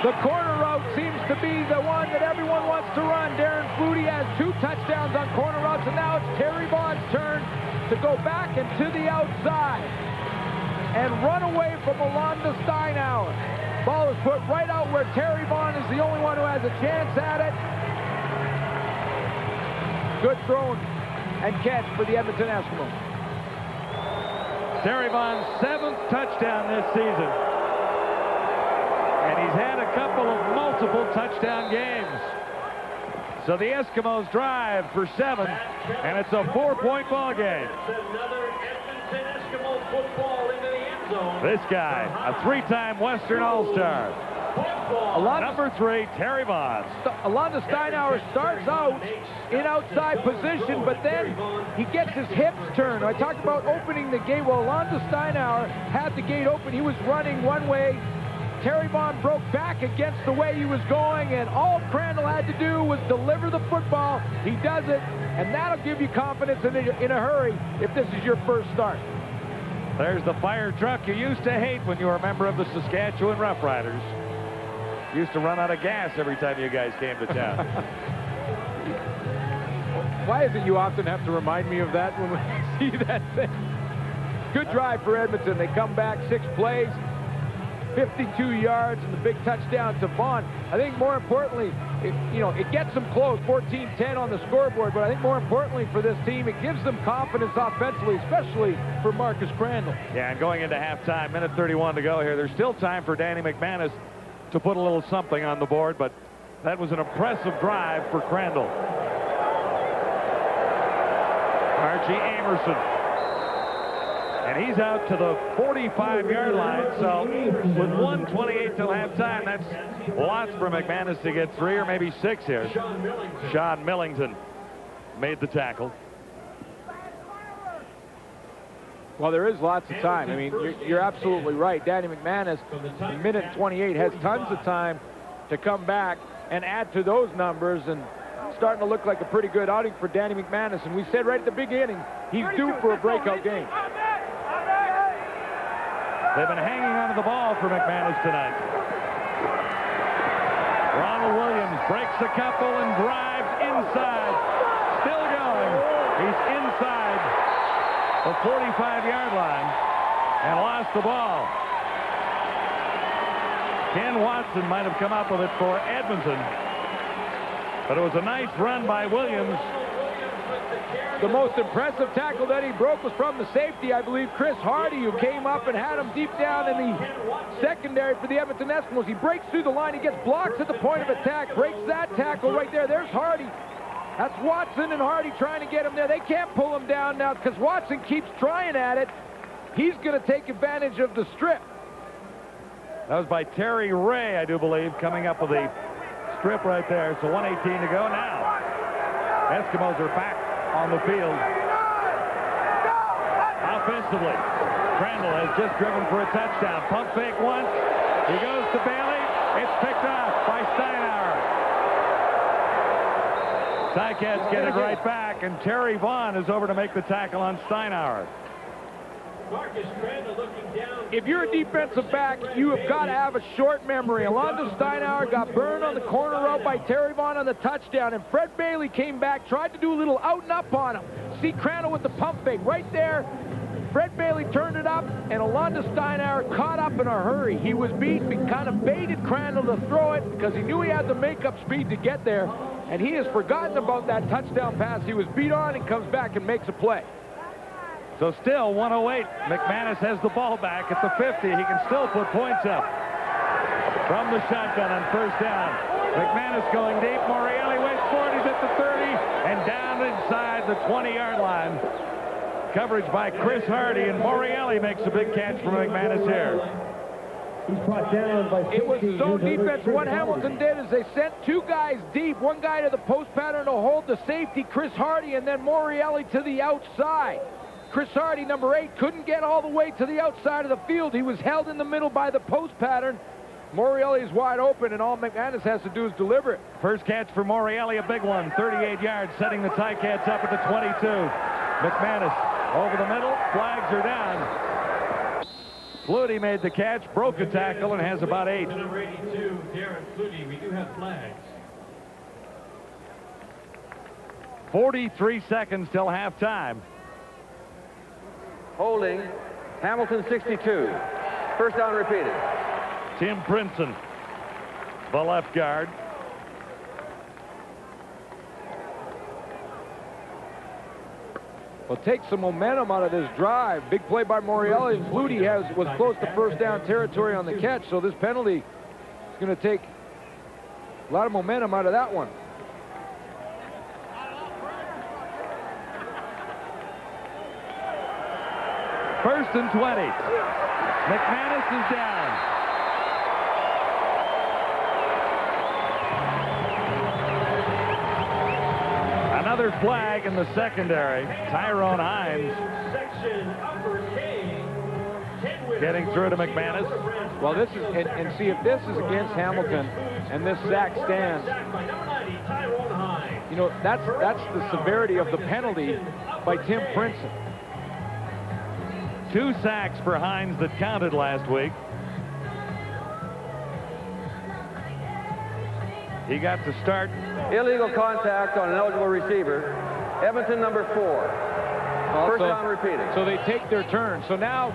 The corner route seems to be the one that everyone wants to run. Darren Flutie has 2 touchdowns on corner routes, and now it's Terry Vaughn's turn to go back and to the outside and run away from Alonda Steinauer. Ball is put right out where Terry Vaughn is the only one who has a chance at it. Good throw and catch for the Edmonton Eskimos. Terry Vaughn's 7th touchdown this season. And he's had a couple of multiple touchdown games. So the Eskimos drive for 7, and it's a 4-point ball game. Another Edmonton Eskimo football into the end zone. This guy, a 3-time Western All-Star. Number 3, Terry Vaughn. Alonda Steinauer starts out in outside position, but then he gets his hips turned. I talked about opening the gate. Well, Alonda Steinauer had the gate open. He was running one way. Terry Vaughn broke back against the way he was going, and all Crandall had to do was deliver the football. He does it, and that'll give you confidence in a hurry if this is your first start. There's the fire truck you used to hate when you were a member of the Saskatchewan Roughriders. Used to run out of gas every time you guys came to town. Why is it you often have to remind me of that when we see that thing? Good drive for Edmonton. They come back 6 plays, 52 yards, and the big touchdown to Vaughn. I think more importantly, it gets them close, 14-10 on the scoreboard, but I think more importantly for this team, it gives them confidence offensively, especially for Marcus Crandall. Yeah, and going into halftime, minute 31 to go here. There's still time for Danny McManus to put a little something on the board, but that was an impressive drive for Crandall. Archie Amerson. And he's out to the 45-yard line, so with 1:28 till halftime, that's lots for McManus to get 3 or maybe 6 here. Sean Millington made the tackle. Well, there is lots of time. I mean, you're absolutely right. Danny McManus, in minute 28, has tons of time to come back and add to those numbers, and starting to look like a pretty good outing for Danny McManus. And we said right at the beginning, he's due for a breakout game. They've been hanging onto the ball for McManus tonight. Ronald Williams breaks a couple and drives inside. still going. He's inside the 45-yard line and lost the ball. Ken Watson might have come up with it for Edmonton, but it was a nice run by Williams. The most impressive tackle that he broke was from the safety, I believe, Chris Hardy, who came up and had him deep down in the secondary for the Edmonton Eskimos. He breaks through the line. He gets blocks at the point of attack, breaks that tackle right there. There's Hardy. That's Watson and Hardy trying to get him there. They can't pull him down now because Watson keeps trying at it. He's going to take advantage of the strip. That was by Terry Ray, I do believe, coming up with the strip right there. So 1:18 to go now. Eskimos are back on the field. Offensively, Crandall has just driven for a touchdown. Pump fake once. He goes to Bailey. It's picked off by Steinauer. Ticats get it right back, and Terry Vaughn is over to make the tackle on Steinauer. If you're a defensive back, you have got to have a short memory. Alonzo Steinauer got burned on the corner route by Terry Vaughn on the touchdown, and Fred Bailey came back, tried to do a little out and up on him. See Crandall with the pump fake right there. Fred Bailey turned it up, and Alonzo Steinauer caught up in a hurry. He was beat, he kind of baited Crandall to throw it because he knew he had the makeup speed to get there, and he has forgotten about that touchdown pass. He was beat on and comes back and makes a play. So still 1:08. McManus has the ball back at the 50. He can still put points up from the shotgun on first down. McManus going deep. Morreale waits for it. He's at the 30 and down inside the 20-yard line. Coverage by Chris Hardy, and Morreale makes a big catch from McManus here. It was zone defense. What Hamilton did is they sent two guys deep. One guy to the post pattern to hold the safety, Chris Hardy, and then Morreale to the outside. Chris Hardy, number 8, couldn't get all the way to the outside of the field. He was held in the middle by the post pattern. Morreale is wide open, and all McManus has to do is deliver it. First catch for Morreale, a big one, 38 yards, setting the Ticats up at the 22. McManus over the middle, flags are down. Flutie made the catch, broke a tackle, and has about 8. Number 82, Darren Flutie. We do have flags. 43 seconds till halftime. Holding, Hamilton 62. First down repeated. Tim Princeton, the left guard. Well, take some momentum out of this drive. Big play by Morreale, and Flutie was close to first down territory on the catch, so this penalty is going to take a lot of momentum out of that one. First and 20. McManus is down. Another flag in the secondary. Tyrone Hines getting through to McManus. Well, this is, and see, if this is against Hamilton and this sack stands, you know, that's the severity of the penalty by Tim Princeton. 2 sacks for Hines that counted last week. He got to start. Illegal contact on an eligible receiver. Edmonton number 4. First down repeated. So they take their turn. So now,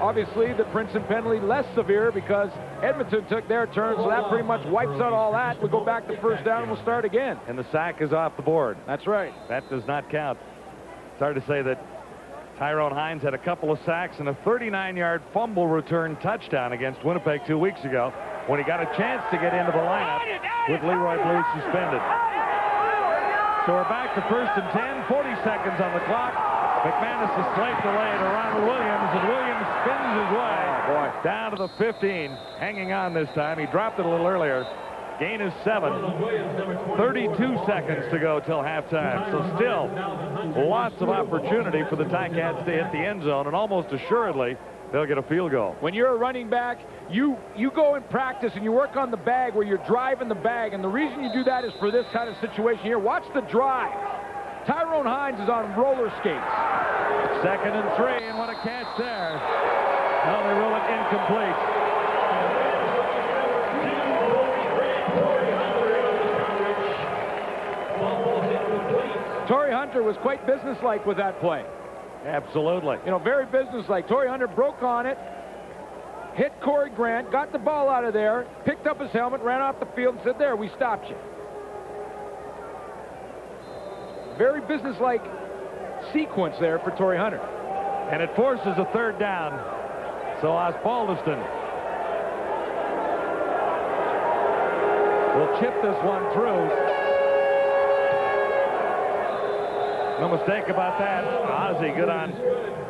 obviously, the Princeton penalty less severe because Edmonton took their turn, so that pretty much wipes out all that. We go back to first down and we'll start again. And the sack is off the board. That's right. That does not count. It's hard to say that Tyrone Hines had a couple of sacks and a 39-yard fumble return touchdown against Winnipeg 2 weeks ago when he got a chance to get into the lineup with Leroy Blue suspended. So we're back to first and 10, 40 seconds on the clock. McManus is slight delay to Ronald Williams, and Williams spins his way down to the 15, hanging on this time. He dropped it a little earlier. Gain is 7. 32 seconds to go till halftime. So still lots of opportunity for the Ticats to hit the end zone, and almost assuredly they'll get a field goal. When you're a running back, you go in practice and you work on the bag where you're driving the bag, and the reason you do that is for this kind of situation here. Watch the drive. Tyrone Hines is on roller skates. 2nd and 3, and what a catch there. Now they rule it incomplete. Torrey Hunter was quite businesslike with that play. Absolutely. You know, very businesslike. Torrey Hunter broke on it, hit Corey Grant, got the ball out of there, picked up his helmet, ran off the field, and said, there, we stopped you. Very businesslike sequence there for Torrey Hunter. And it forces a third down. So Osbaldiston will chip this one through. No mistake about that. Ozzie good on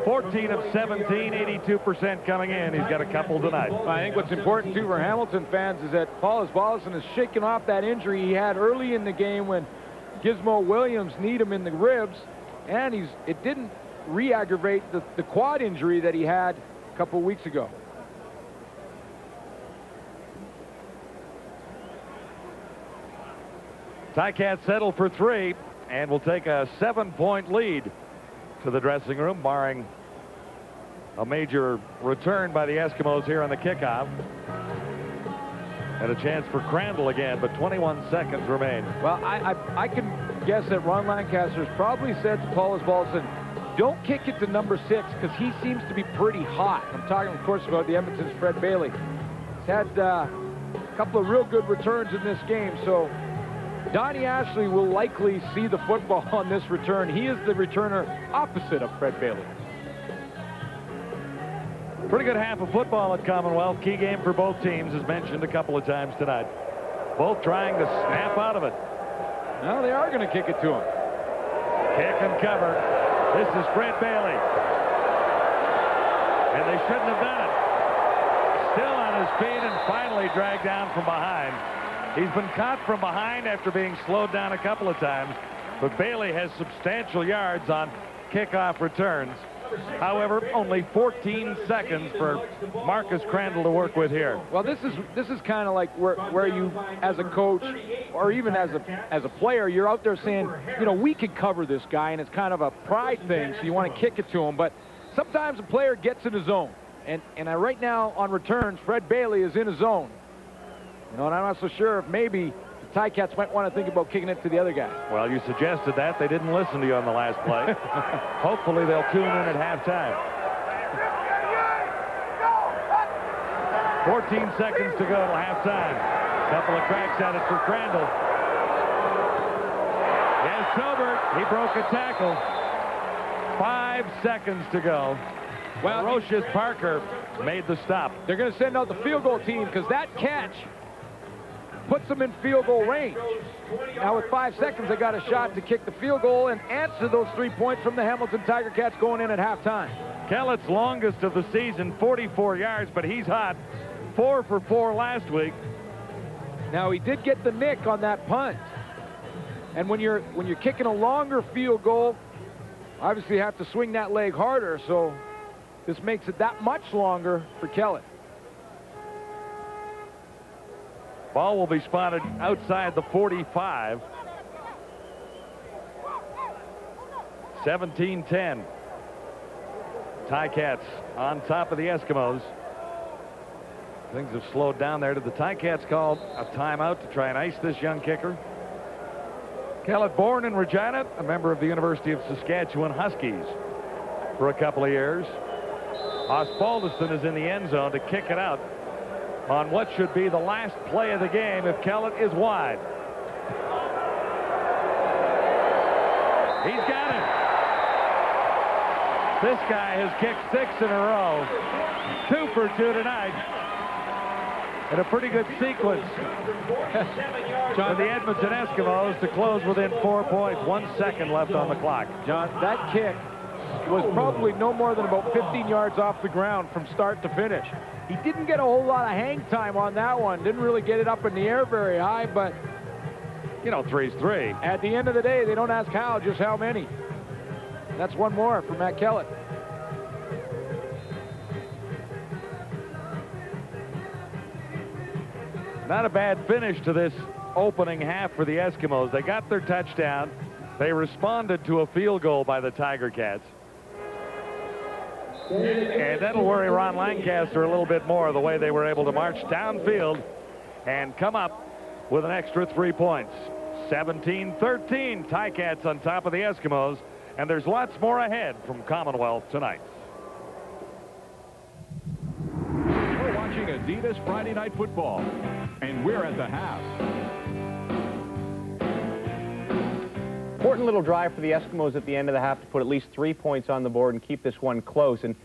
14 of 17, 82% coming in. He's got a couple tonight. I think what's important, too, for Hamilton fans is that Paul Osbaldiston is shaking off that injury he had early in the game when Gizmo Williams kneed him in the ribs, and it didn't re-aggravate the quad injury that he had a couple of weeks ago. Ticats settle for 3 and will take a 7-point lead to the dressing room, barring a major return by the Eskimos here on the kickoff. And a chance for Crandall again, but 21 seconds remain. Well, I can guess that Ron Lancaster's probably said to Paul Osbaldiston, don't kick it to number 6 because he seems to be pretty hot. I'm talking, of course, about the Edmonton's Fred Bailey. He's had a couple of real good returns in this game, so Donnie Ashley will likely see the football on this return. He is the returner opposite of Fred Bailey. Pretty good half of football at Commonwealth. Key game for both teams, as mentioned a couple of times tonight. Both trying to snap out of it. Now they are going to kick it to him. Kick and cover. This is Fred Bailey. And they shouldn't have done it. Still on his feet and finally dragged down from behind. He's been caught from behind after being slowed down a couple of times, but Bailey has substantial yards on kickoff returns. However, only 14 seconds for Marcus Crandall to work with here. Well, this is kind of like where you, as a coach, or even as a player, you're out there saying, you know, we could cover this guy, and it's kind of a pride thing, so you want to kick it to him. But sometimes a player gets in his zone, and right now on returns, Fred Bailey is in his zone. You know, and I'm not so sure if maybe the Ticats might want to think about kicking it to the other guy. Well, you suggested that. They didn't listen to you on the last play. Hopefully they'll tune in at halftime. 14 seconds to go till halftime. Couple of cracks at it for Crandall. Yes, Sobert. He broke a tackle. 5 seconds to go. Well, Rocious Parker made the stop. They're going to send out the field goal team because that catch puts them in field goal range. Now with 5 seconds, they got a shot to kick the field goal and answer those 3 points from the Hamilton Tiger Cats going in at halftime. Kellett's longest of the season, 44 yards, but he's hot. 4 for 4 last week. Now he did get the nick on that punt. And when you're kicking a longer field goal, obviously you have to swing that leg harder, so this makes it that much longer for Kellett. Ball will be spotted outside the 45. 17-10. Ticats on top of the Eskimos. Things have slowed down there. Did the Ticats call a timeout to try and ice this young kicker? Kellett, born in Regina, a member of the University of Saskatchewan Huskies for a couple of years. Osbaldiston is in the end zone to kick it out on what should be the last play of the game if Kellett is wide. He's got it. This guy has kicked 6 in a row. 2 for 2 tonight. And a pretty good sequence for the Edmonton Eskimos to close within 4 points. 1 second left on the clock. John, that kick was probably no more than about 15 yards off the ground from start to finish. He didn't get a whole lot of hang time on that one. Didn't really get it up in the air very high, but you know, 3's 3. At the end of the day, they don't ask how, just how many. That's one more for Matt Kellett. Not a bad finish to this opening half for the Eskimos. They got their touchdown. They responded to a field goal by the Tiger Cats. And that'll worry Ron Lancaster a little bit more, the way they were able to march downfield and come up with an extra 3 points. 17-13, Ticats on top of the Eskimos, and there's lots more ahead from Commonwealth tonight. We're watching Adidas Friday Night Football, and we're at the half. Important little drive for the Eskimos at the end of the half to put at least 3 points on the board and keep this one close. And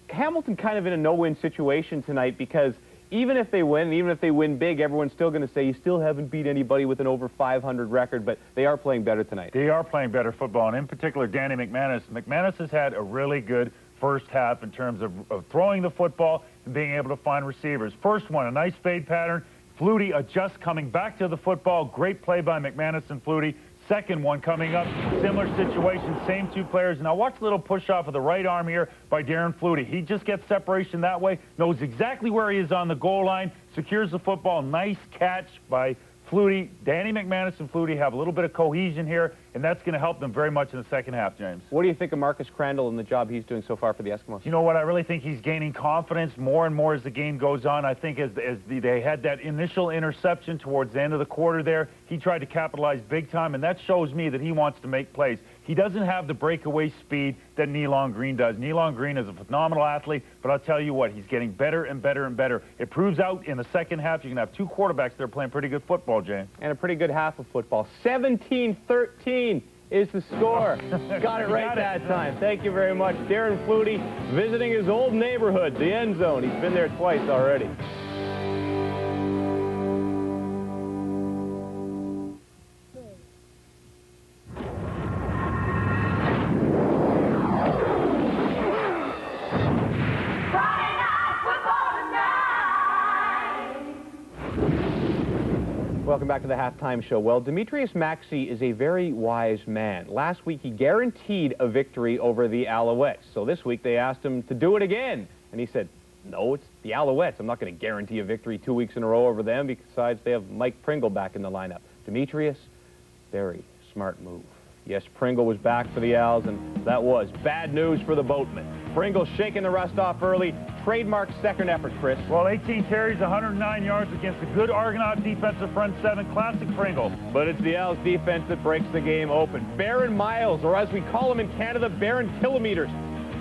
Hamilton kind of in a no-win situation tonight, because even if they win, even if they win big, everyone's still going to say you still haven't beat anybody with an over 500 record, but they are playing better tonight. They are playing better football, and in particular, Danny McManus. McManus has had a really good first half in terms of throwing the football and being able to find receivers. First one, a nice fade pattern. Flutie adjusts coming back to the football. Great play by McManus and Flutie. Second one coming up, similar situation, same two players. Now watch a little push off of the right arm here by Darren Flutie. He just gets separation that way, knows exactly where he is on the goal line, secures the football. Nice catch by Flutie. Danny McManus and Flutie have a little bit of cohesion here, and that's going to help them very much in the second half, James. What do you think of Marcus Crandall and the job he's doing so far for the Eskimos? You know what? I really think he's gaining confidence more and more as the game goes on. I think as they had that initial interception towards the end of the quarter there, he tried to capitalize big time, and that shows me that he wants to make plays. He doesn't have the breakaway speed that Nealon Green does. Nealon Green is a phenomenal athlete, but I'll tell you what, he's getting better and better and better. It proves out in the second half. You can have two quarterbacks that are playing pretty good football, James. And a pretty good half of football. 17-13 is the score. Got it right that time. Thank you very much. Darren Flutie visiting his old neighborhood, the end zone. He's been there twice already. Welcome back to the halftime show. Well, Demetrius Maxey is a very wise man. Last week, he guaranteed a victory over the Alouettes. So this week, they asked him to do it again. And he said, no, it's the Alouettes. I'm not going to guarantee a victory 2 weeks in a row over them. Besides, they have Mike Pringle back in the lineup. Demetrius, very smart move. Yes, Pringle was back for the Owls, and that was bad news for the Boatmen. Pringle shaking the rust off early. Trademark second effort, Chris. Well, 18 carries, 109 yards against a good Argonaut defensive front seven. Classic Pringle. But it's the Owls defense that breaks the game open. Baron Miles, or as we call him in Canada, Baron Kilometers.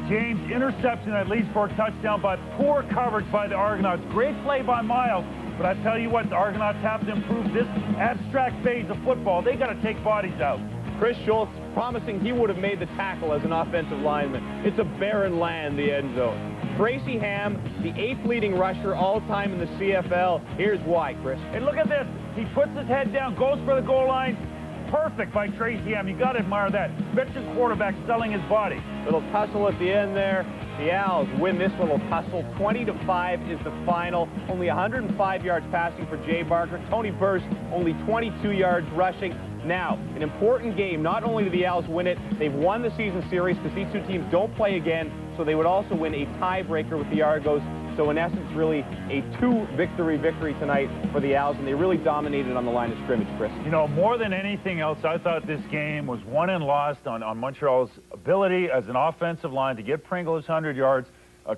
James, interception that leads for a touchdown, but poor coverage by the Argonauts. Great play by Miles. But I tell you what, the Argonauts have to improve this abstract phase of football. They got to take bodies out. Chris Schultz promising he would have made the tackle as an offensive lineman. It's a barren land, the end zone. Tracy Ham, the 8th leading rusher all-time in the CFL. Here's why, Chris. And look at this. He puts his head down, goes for the goal line. Perfect by Tracy Ham. You got to admire that. Veteran quarterback selling his body. Little tussle at the end there. The Owls win this little tussle. 20-5 is the final. Only 105 yards passing for Jay Barker. Tony Burst, only 22 yards rushing. Now, an important game. Not only do the Owls win it, they've won the season series because these two teams don't play again, so they would also win a tiebreaker with the Argos. So in essence, really a two-victory tonight for the Owls, and they really dominated on the line of scrimmage, Chris. You know, more than anything else, I thought this game was won and lost on Montreal's ability as an offensive line to get Pringle his 100 yards,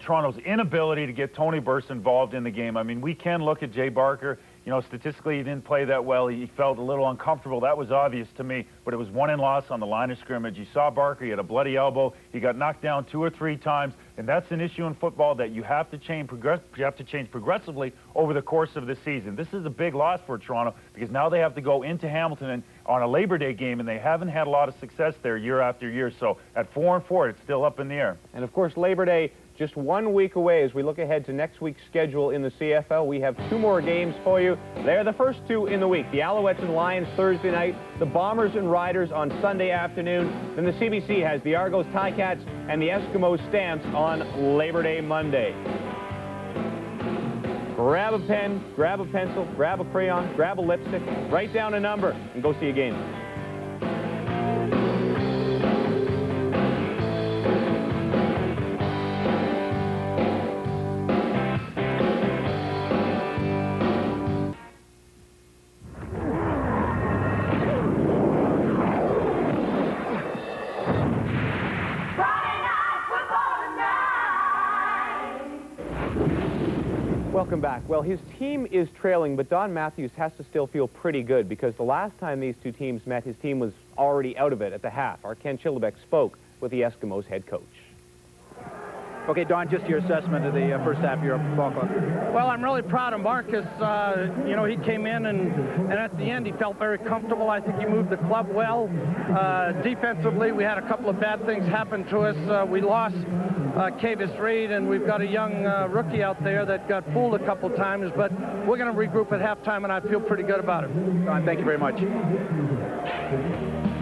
Toronto's inability to get Tony Burst involved in the game. I mean, we can look at Jay Barker. You know, statistically, he didn't play that well. He felt a little uncomfortable. That was obvious to me, but it was won and lost on the line of scrimmage. You saw Barker. He had a bloody elbow. He got knocked down 2 or 3 times, and that's an issue in football that you have to change progressively over the course of the season. This is a big loss for Toronto because now they have to go into Hamilton on a Labor Day game, and they haven't had a lot of success there year after year. So at 4-4, it's still up in the air. And, of course, Labor Day just 1 week away. As we look ahead to next week's schedule in the CFL, we have 2 more games for you. They're the first 2 in the week. The Alouettes and Lions Thursday night, the Bombers and Riders on Sunday afternoon. Then the CBC has the Argos Ticats and the Eskimos Stamps on Labor Day Monday. Grab a pen, grab a pencil, grab a crayon, grab a lipstick, write down a number, and go see a game. Welcome back. Well, his team is trailing, but Don Matthews has to still feel pretty good because the last time these two teams met, his team was already out of it at the half. Our Ken Chillibeck spoke with the Eskimos head coach. Okay, Don, just your assessment of the first half of your ball club. Well, I'm really proud of Marcus. You know, he came in and at the end he felt very comfortable. I think he moved the club well. Defensively, we had a couple of bad things happen to us. We lost Kavis Reed, and we've got a young rookie out there that got fooled a couple times, but we're going to regroup at halftime, and I feel pretty good about it. Don, thank you very much.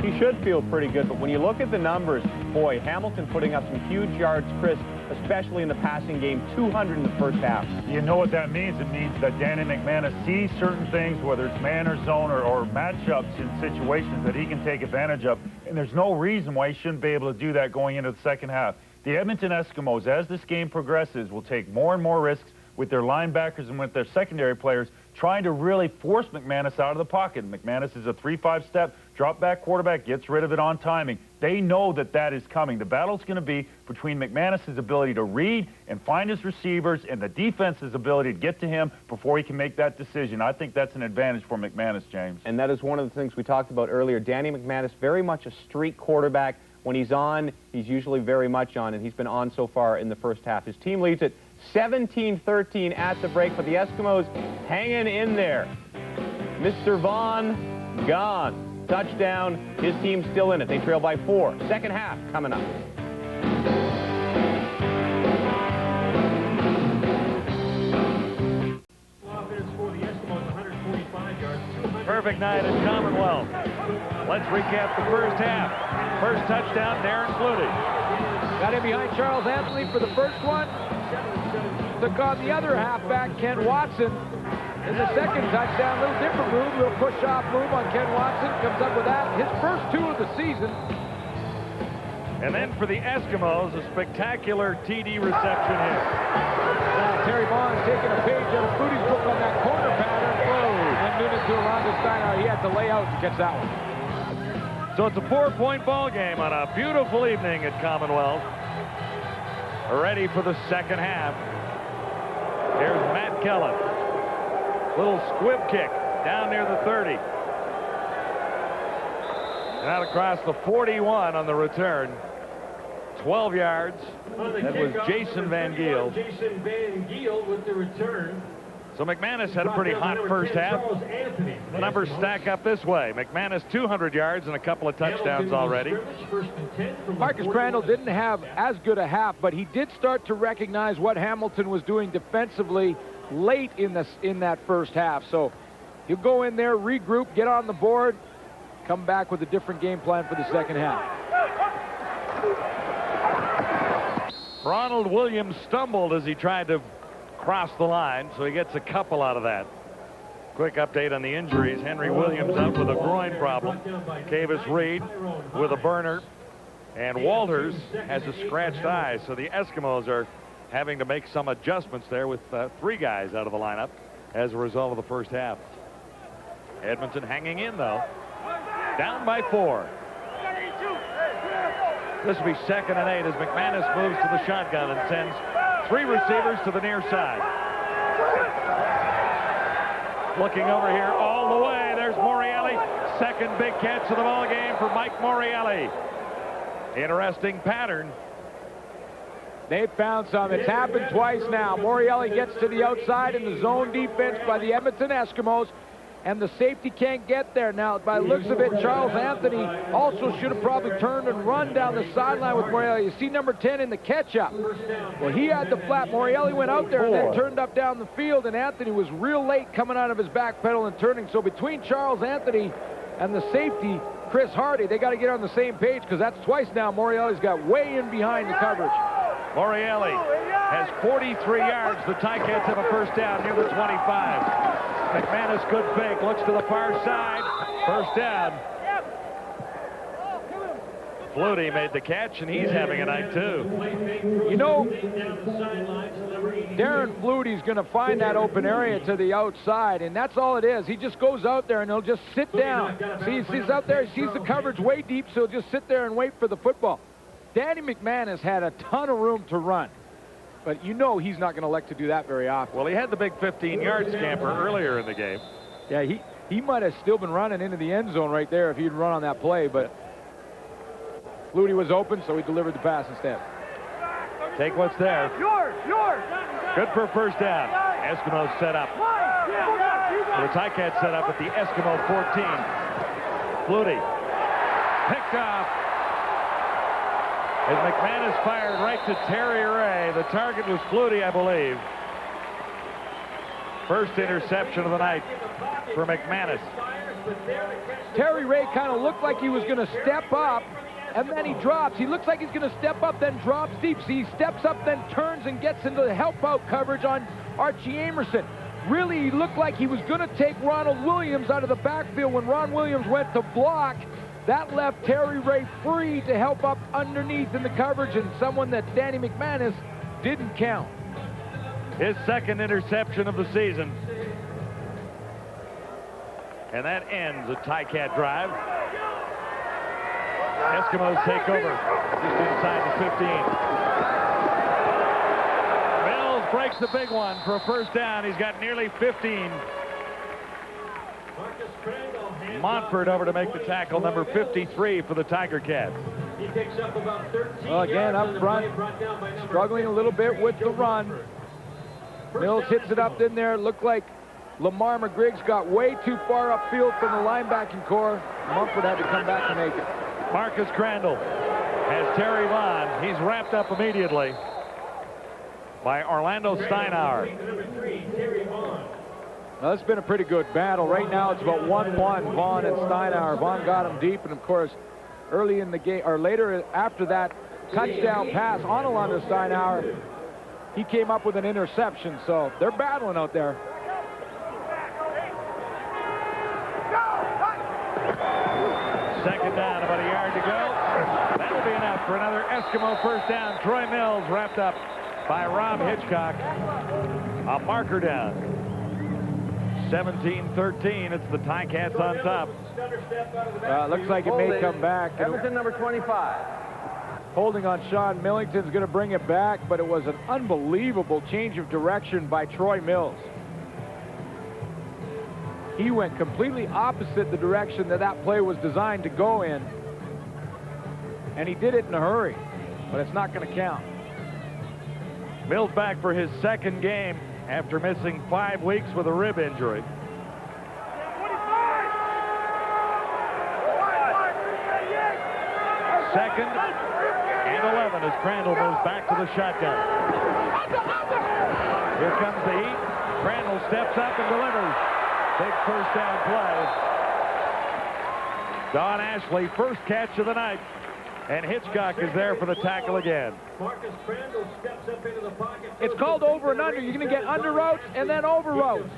He should feel pretty good, but when you look at the numbers, boy, Hamilton putting up some huge yards, Chris, especially in the passing game, 200 in the first half. You know what that means? It means that Danny McManus sees certain things, whether it's man or zone or matchups in situations that he can take advantage of, and there's no reason why he shouldn't be able to do that going into the second half. The Edmonton Eskimos, as this game progresses, will take more and more risks with their linebackers and with their secondary players, trying to really force McManus out of the pocket. McManus is a 3-5 step, drop-back quarterback, gets rid of it on timing. They know that that is coming. The battle's going to be between McManus' ability to read and find his receivers and the defense's ability to get to him before he can make that decision. I think that's an advantage for McManus, James. And that is one of the things we talked about earlier. Danny McManus, very much a streak quarterback. When he's on, he's usually very much on, and he's been on so far in the first half. His team leads it 17-13 at the break, but the Eskimos hanging in there. Mr. Vaughn, gone. Touchdown. His team's still in it. They trail by 4. Second half coming up. Offense for the Eskimos, 145 yards. Perfect night at Commonwealth. Let's recap the first half. First touchdown, Darren Flutie. Got in behind Charles Anthony for the first one. Took on the other halfback, Ken Watson. In the second touchdown, a little different move, a little push-off move on Ken Watson. Comes up with that. His first 2 of the season. And then for the Eskimos, a spectacular TD reception here. Terry Vaughn's taking a page out of Flutie's book on that corner pattern. And Noonan to Aranda Steiner. He had to lay out to catch that one. So it's a 4-point ball game on a beautiful evening at Commonwealth. Ready for the second half. Here's Matt Kellen. Little squib kick down near the 30. And out across the 41 on the return. 12 yards. That was Jason Van Giel. Jason Van Giel with the return. So McManus had a pretty hot first half. The numbers stack up this way. McManus 200 yards and a couple of touchdowns already. Marcus Crandall didn't have as good a half, but he did start to recognize what Hamilton was doing defensively late in that first half. So he'll go in there, regroup, get on the board, come back with a different game plan for the second half. Ronald Williams stumbled as he tried to cross the line, so he gets a couple out of that. Quick update on the injuries. Henry Williams out with a groin problem. Kavis Reed with a burner. And Walters has a scratched eye, so the Eskimos are having to make some adjustments there with 3 guys out of the lineup as a result of the first half. Edmonton hanging in, though. Down by 4. This will be 2nd and 8 as McManus moves to the shotgun and sends 3 receivers to the near side. Looking over here all the way. There's Morreale. Second big catch of the ball game for Mike Morreale. Interesting pattern. They've found some. It's happened twice now. Morreale gets to the outside in the zone defense by the Edmonton Eskimos, and the safety can't get there. Now, by the looks of it, Charles Anthony also should have probably turned and run down the sideline with Morreale. You see number 10 in the catch-up. Well, he had the flat. Morreale went out there and then turned up down the field, and Anthony was real late coming out of his back pedal and turning. So between Charles Anthony and the safety, Chris Hardy, they got to get on the same page because that's twice now Morreale's got way in behind the coverage. Morreale has 43 yards. The Ticats have a first down near the 25. McManus, good fake, looks to the far side. First down. Flutie made the catch, and he's having a night, too. You know, Darren Flutie's going to find that open area to the outside, and that's all it is. He just goes out there, and he'll just sit down. See, he's out there, he sees the coverage way deep, so he'll just sit there and wait for the football. Danny McManus had a ton of room to run. But you know he's not going to elect to do that very often. Well, he had the big 15-yard scamper earlier in the game. Yeah, he might have still been running into the end zone right there if he'd run on that play, but Flutie was open, so he delivered the pass instead. Take what's there. Yours. Good for a first down. Eskimos set up. The Ticats set up at the Eskimo 14. Flutie picked off. As McManus fired right to Terry Ray. The target was Flutie, I believe. First interception of the night for McManus. Terry Ray kind of looked like he was going to step up, and then he drops. He looks like he's going to step up, then drops deep. So he steps up, then turns and gets into the help-out coverage on Archie Amerson. Really, he looked like he was going to take Ronald Williams out of the backfield when Ron Williams went to block. That left Terry Ray free to help up underneath in the coverage, and someone that Danny McManus didn't count. His second interception of the season. And that ends a Ticat drive. Eskimos take over just inside the 15. Mills breaks the big one for a first down. He's got nearly 15. Montfort over to make the tackle, number 53 for the Tiger Cats. He picks up about 13 Well, again, up front, struggling a little bit with the run. Mills hits it up in there. Looked like Lamar McGriggs got way too far upfield from the linebacking core. Mumford had to come back to make it. Marcus Crandall has Terry Vaughn. He's wrapped up immediately by Orlando Steinauer. Now, it's been a pretty good battle. Right now, it's about 1-1, Vaughn and Steinauer. Vaughn got him deep, and of course, early in the game, or later after that touchdown pass on Orlando Steinauer, he came up with an interception. So they're battling out there. Second down, about a yard to go. That'll be enough for another Eskimo first down. Troy Mills wrapped up by Rob Hitchcock. A marker down. 17-13. It's the Ticats on top. Looks like it may come back. Edmonton number 25. Holding on Sean Millington's going to bring it back, but it was an unbelievable change of direction by Troy Mills. He went completely opposite the direction that play was designed to go in, and he did it in a hurry, but it's not going to count. Mills back for his second game after missing 5 weeks with a rib injury. Second and 11 as Crandall moves back to the shotgun. Here comes the heat. Crandall steps up and delivers. Big first down play. Don Ashley, first catch of the night. And Hitchcock is there for the tackle again. Marcus Crandall steps up into the pocket. It's called over and under. You're going to get under routes and then over routes.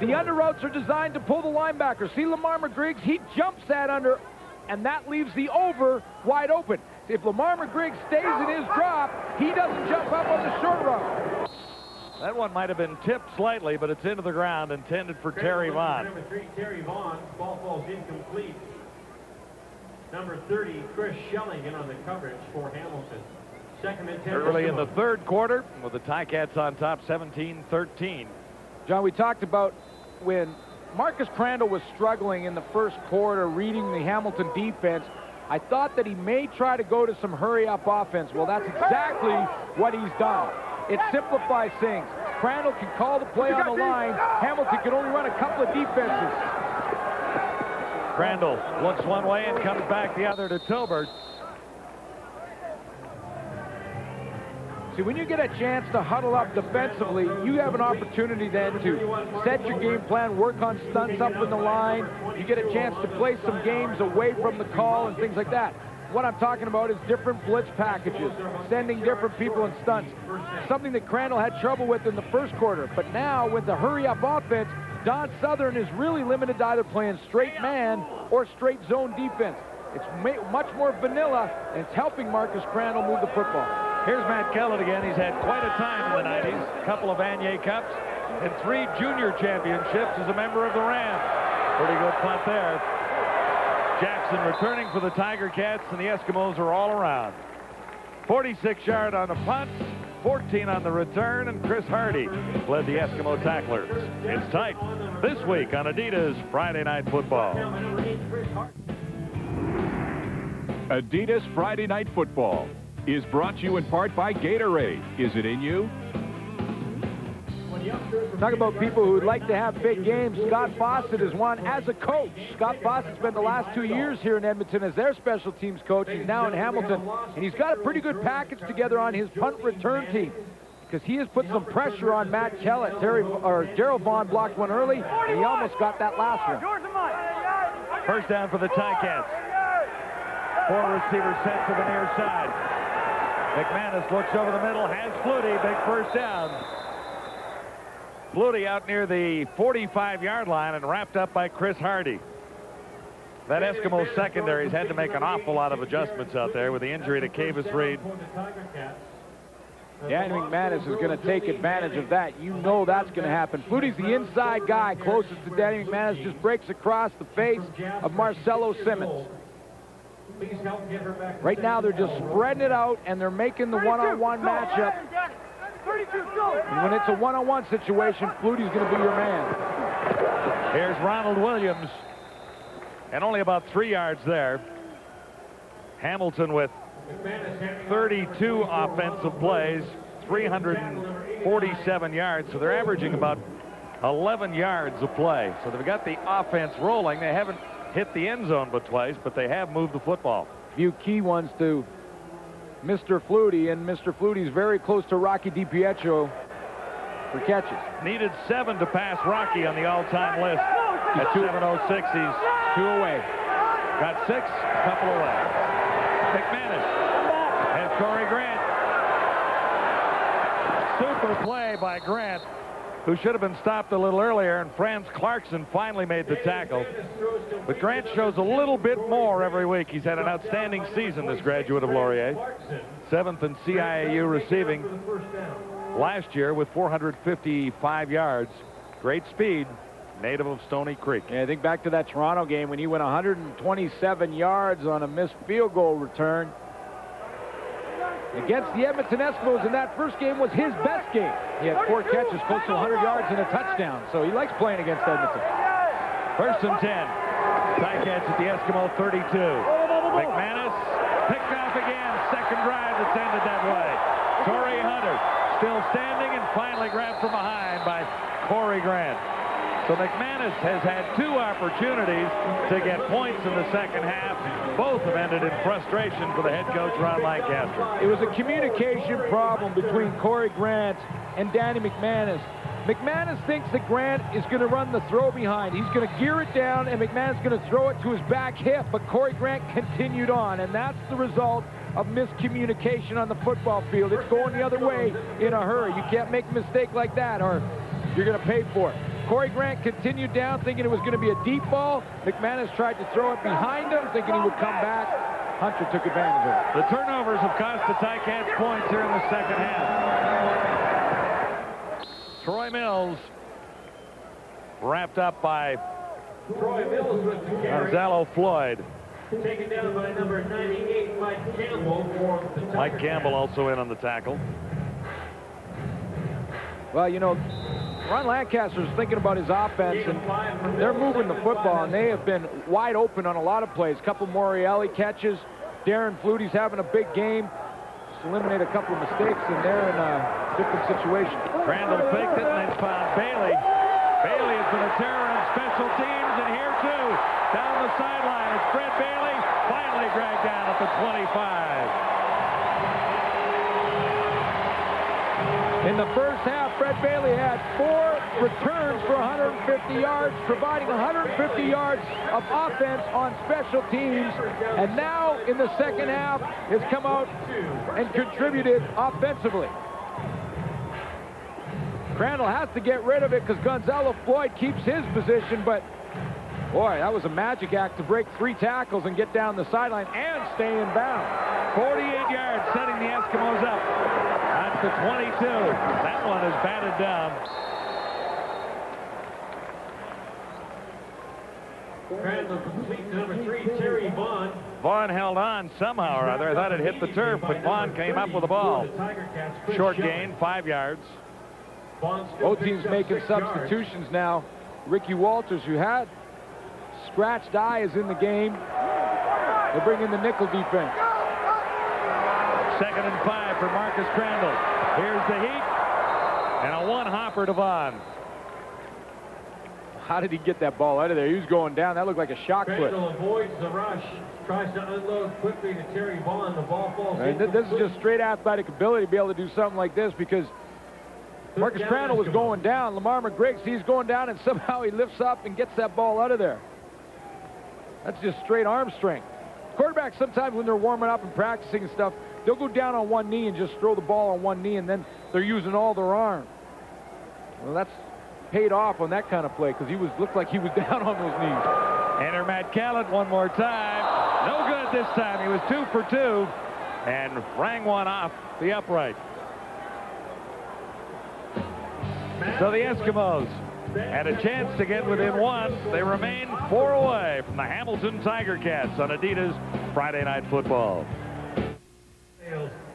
The under routes are designed to pull the linebacker. See Lamar McGriggs? He jumps that under, and that leaves the over wide open. If Lamar McGriggs stays in his drop, he doesn't jump up on the short route. That one might have been tipped slightly, but it's into the ground, intended for Terry Vaughn. Number 3, Terry Vaughn. Ball falls incomplete. Number 30, Chris Schelling in on the coverage for Hamilton. Second and 10. Early in the third quarter, with the Ticats on top, 17-13. John, we talked about when Marcus Crandall was struggling in the first quarter reading the Hamilton defense. I thought that he may try to go to some hurry-up offense. Well, that's exactly what he's done. It simplifies things. Crandall can call the play on the line. Hamilton can only run a couple of defenses. Crandall looks one way and comes back the other to Tilbert. See, when you get a chance to huddle up defensively, you have an opportunity then to set your game plan, work on stunts up in the line. You get a chance to play some games away from the call and things like that. What I'm talking about is different blitz packages, sending different people in stunts. Something that Crandall had trouble with in the first quarter. But now, with the hurry-up offense, Don Southern is really limited to either playing straight man or straight zone defense. It's much more vanilla, and it's helping Marcus Crandall move the football. Here's Matt Kellett again. He's had quite a time in the 90s. A couple of Vanier Cups and 3 junior championships as a member of the Rams. Pretty good punt there. Jackson returning for the Tiger Cats, and the Eskimos are all around. 46-yard on the punt, 14 on the return, and Chris Hardy led the Eskimo tacklers. It's tight this week on Adidas Friday Night Football. Adidas Friday Night Football is brought to you in part by Gatorade. Is it in you? Talk about people who'd like to have big games. Scott Fawcett is one as a coach. Scott Fawcett's been the last 2 years here in Edmonton as their special teams coach. He's now in Hamilton, and he's got a pretty good package together on his punt return team because he has put some pressure on Matt Kellett. Gerald Vaughn blocked one early, and he almost got that last one. First down for the Ticats. 4 receivers set to the near side. McManus looks over the middle, has Flutie, big first down. Flutie out near the 45-yard line and wrapped up by Chris Hardy. That Eskimo secondary's had to make an awful lot of adjustments out there with the injury to Kavis Reed. Danny McManus is going to take advantage of that. You know that's going to happen. Flutie's the inside guy closest to Danny McManus, just breaks across the face of Marcelo Simmons. Right now they're just spreading it out and they're making the one-on-one matchup. And when it's a one-on-one situation, Flutie's going to be your man. Here's Ronald Williams, and only about 3 yards there. Hamilton with 32 offensive plays, 347 yards, so they're averaging about 11 yards a play. So they've got the offense rolling. They haven't hit the end zone but twice, but they have moved the football. Few key ones to Mr. Flutie, and Mr. Flutie's very close to Rocky DiPietro for catches. Needed 7 to pass Rocky on the all-time list. At 7:06, he's 2 away. Got 6, a couple away. McManus and Corey Grant. Super play by Grant, who should have been stopped a little earlier, and Franz Clarkson finally made the tackle. But Grant shows a little bit more every week. He's had an outstanding season, this graduate of Laurier. 7th in CIAU receiving last year with 455 yards. Great speed, native of Stony Creek. Yeah, I think back to that Toronto game when he went 127 yards on a missed field goal return. Against the Edmonton Eskimos, and that first game was his best game. He had 4 catches, close to 100 yards and a touchdown, so he likes playing against Edmonton. 1st and 10. Ticats at the Eskimo 32. McManus picked off again. Second drive that's ended that way. Torrey Hunter still standing and finally grabbed from behind by Corey Grant. So McManus has had 2 opportunities to get points in the second half. Both have ended in frustration for the head coach, Ron Lancaster. It was a communication problem between Corey Grant and Danny McManus. McManus thinks that Grant is going to run the throw behind. He's going to gear it down, and McManus is going to throw it to his back hip, but Corey Grant continued on, and that's the result of miscommunication on the football field. It's going the other way in a hurry. You can't make a mistake like that, or you're going to pay for it. Corey Grant continued down, thinking it was going to be a deep ball. McManus tried to throw it behind him, thinking he would come back. Hunter took advantage of it. The turnovers have cost the Ticats points here in the second half. Troy Mills wrapped up by Gonzalo Floyd. Taken down by number 98, Mike Campbell. Mike Campbell also in on the tackle. Well, you know, Ron Lancaster's thinking about his offense, and they're moving the football, and they have been wide open on a lot of plays. A couple Morreale catches. Darren Flutie's having a big game. Just eliminate a couple of mistakes, and they're in a different situation. Crandall faked it and then found Bailey. Bailey has been a terror on special teams, and here too, down the sideline, it's Fred Bailey, finally dragged down at the 25. In the first half, Fred Bailey had 4 returns for 150 yards, providing 150 yards of offense on special teams. And now, in the second half, has come out and contributed offensively. Crandall has to get rid of it because Gonzalo Floyd keeps his position, but boy, that was a magic act to break 3 tackles and get down the sideline and stay in bounds. 48 yards, setting the Eskimos up. That's the 22. That one is batted down. Crandall complete to number 3, Terry Vaughn. Vaughn held on somehow or other. I thought it hit the turf, but Vaughn came up with the ball. Short gain, 5 yards. Both teams making substitutions now. Ricky Walters, who had scratched eye, is in the game. They bring in the nickel defense. 2nd and 5 for Marcus Crandall. Here's the heat. And a one-hopper to Vaughn. How did he get that ball out of there? He was going down. That looked like a shock put. Crandall avoids the rush. Tries to unload quickly to Terry Vaughn. The ball falls. This is just straight athletic ability to be able to do something like this, because Marcus Crandall was going down. Lamar McGriggs, he's going down, and somehow he lifts up and gets that ball out of there. That's just straight arm strength. Quarterbacks, sometimes when they're warming up and practicing and stuff, they'll go down on one knee and just throw the ball on one knee, and then they're using all their arm. Well, that's paid off on that kind of play, because looked like he was down on those knees. Enter Matt Callett one more time. No good this time. He was 2 for 2 and rang one off the upright. So the Eskimos had a chance to get within 1. They remain 4 away from the Hamilton Tiger Cats on Adidas Friday Night Football.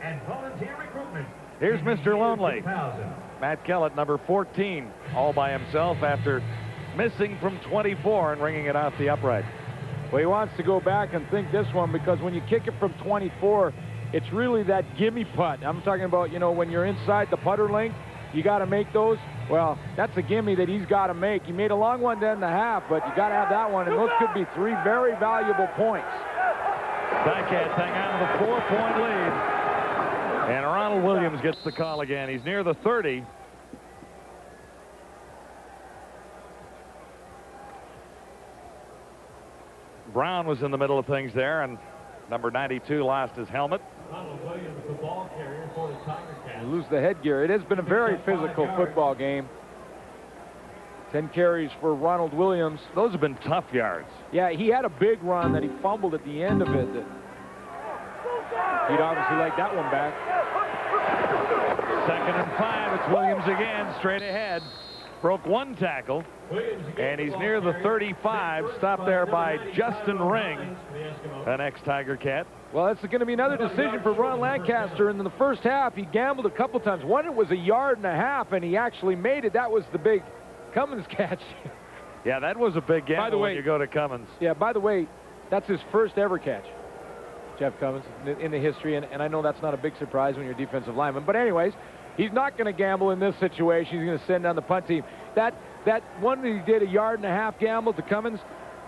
And volunteer recruitment. Here's Mr. Lonely. Matt Kellett, number 14, all by himself after missing from 24 and ringing it off the upright. Well, he wants to go back and think this one, because when you kick it from 24, it's really that gimme putt. I'm talking about, when you're inside the putter length, you got to make those. Well, that's a gimme that he's got to make. He made a long one then and a half, but you got to have that one, and those could be 3 very valuable points. Ticats hang on to the 4-point lead. And Ronald Williams gets the call again. He's near the 30. Brown was in the middle of things there, and number 92 lost his helmet. Ronald Williams, the ball carrier for the Tiger Cats. Lose the headgear. It has been a very physical football game. 10 carries for Ronald Williams. Those have been tough yards. Yeah, he had a big run that he fumbled at the end of it. He'd obviously like that one back. 2nd and 5. It's Williams again, straight ahead. Broke 1 tackle, and he's near the 35. Stopped there by Justin Ring, an ex-Tiger Cat. Well, it's going to be another decision for Ron Lancaster. And in the first half, he gambled a couple times. One, it was 1.5 yards, and he actually made it. That was the big Cummins catch. Yeah, that was a big gamble. By the way, when you go to Cummins. Yeah, by the way, that's his first ever catch, Jeff Cummins, in the history. And I know that's not a big surprise when you're a defensive lineman. But anyways, he's not going to gamble in this situation. He's going to send down the punt team. That one that he did, 1.5 yards gamble to Cummins,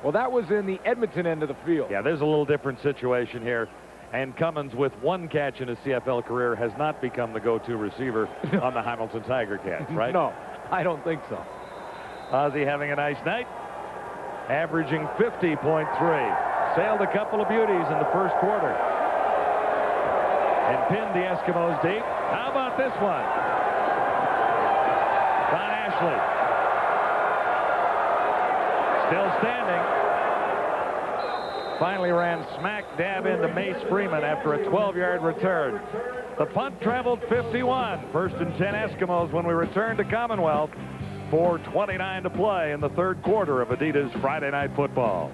well, that was in the Edmonton end of the field. Yeah, there's a little different situation here. And Cummins, with 1 catch in his CFL career, has not become the go-to receiver on the Hamilton Tiger Cats, right? No, I don't think so. Ozzie having a nice night, averaging 50.3. Sailed a couple of beauties in the first quarter. And pinned the Eskimos deep. How about this one? Don Ashley. Still standing. Finally ran smack dab into Mace Freeman after a 12-yard return. The punt traveled 51. 1st and 10 Eskimos when we return to Commonwealth. 4:29 to play in the 3rd quarter of Adidas Friday Night Football.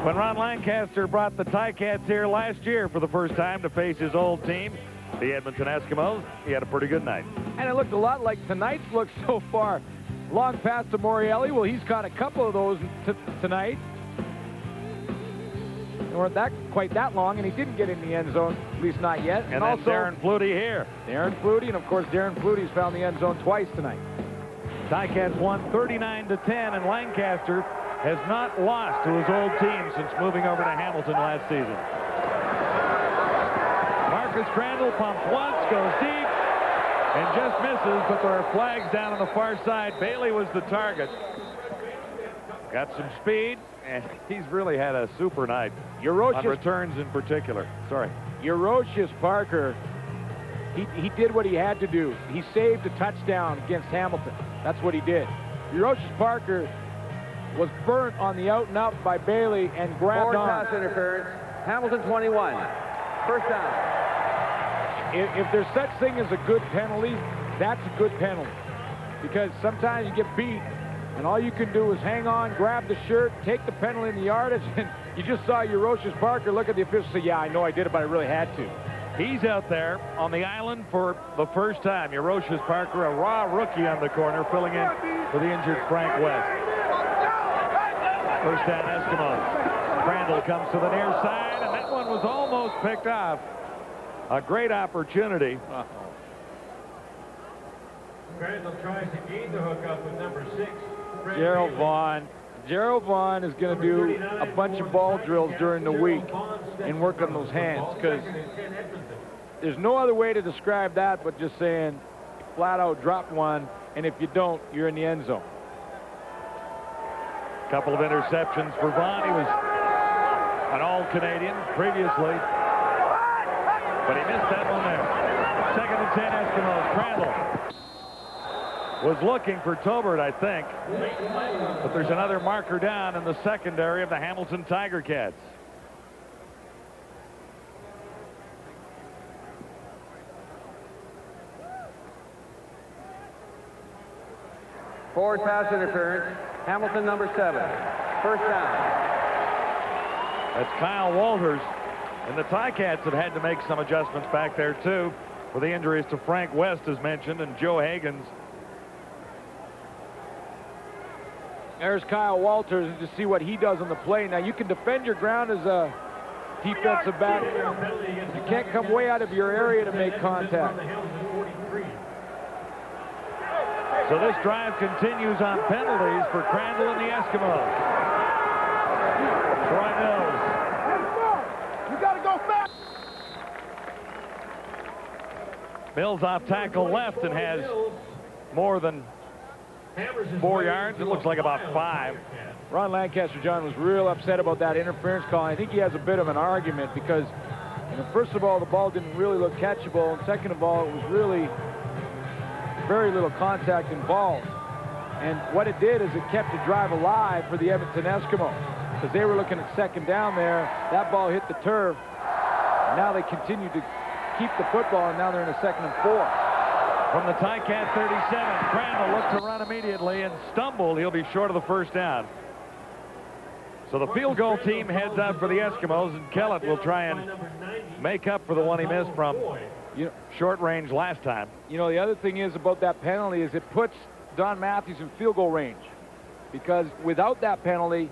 When Ron Lancaster brought the Ticats here last year for the first time to face his old team, the Edmonton Eskimos, he had a pretty good night. And it looked a lot like tonight's look so far. Long pass to Morelli. Well, he's caught a couple of those tonight. They weren't quite that long, and he didn't get in the end zone, at least not yet. And also Darren Flutie here. Darren Flutie, and of course Darren Flutie's found the end zone twice tonight. Ticats won 39-10, and Lancaster has not lost to his old team since moving over to Hamilton last season. Marcus Crandall pumps once, goes deep, and just misses, but there are flags down on the far side. Bailey was the target. Got some speed, and he's really had a super night on returns in particular. Sorry. Eurocius Parker, he did what he had to do. He saved a touchdown against Hamilton. That's what he did. Eurocius Parker was burnt on the out and out by Bailey and grabbed on. Pass interference. Hamilton 21. First down. If there's such thing as a good penalty, that's a good penalty. Because sometimes you get beat and all you can do is hang on, grab the shirt, take the penalty in the yardage, and you just saw Eurocius Parker look at the official and say, yeah, I know I did it, but I really had to. He's out there on the island for the first time. Eurocius Parker, a raw rookie on the corner, filling in for the injured Frank West. First down, Eskimos. Crandall comes to the near side, and that one was almost picked off. A great opportunity. Crandall tries to gain the hookup with number 6. Gerald Vaughn. Gerald Vaughn is going to do a bunch of ball drills during the week and work on those hands, because there's no other way to describe that but just saying flat out drop one, and if you don't, you're in the end zone. Couple of interceptions for Vaughn. He was an All-Canadian previously, but he missed that one there. 2nd and 10 Eskimos. Crandall was looking for Tobert, I think, but there's another marker down in the secondary of the Hamilton Tiger Cats. Forward pass interference. Hamilton, number 7. First down. That's Kyle Walters. And the Ticats have had to make some adjustments back there, too, for the injuries to Frank West, as mentioned, and Joe Hagens. There's Kyle Walters, and to see what he does on the play. Now, you can defend your ground as a defensive back. You can't come way out of your area to make contact. So this drive continues on penalties for Crandall and the Eskimos. Troy Mills. You got to go fast. Mills off tackle left and has more than 4 yards. It looks like about 5. Ron Lancaster, John, was real upset about that interference call. I think he has a bit of an argument because, first of all, the ball didn't really look catchable, and second of all, it was really very little contact involved. And what it did is it kept the drive alive for the Edmonton Eskimos, because they were looking at second down there. That ball hit the turf. Now they continue to keep the football, and now they're in a 2nd and 4. From the Ticat 37, Crandall looks to run immediately and stumbled. He'll be short of the first down. So the field goal team heads out for the Eskimos, and Kellett will try and make up for the one he missed from short range last time. The other thing is about that penalty is it puts Don Matthews in field goal range, because without that penalty,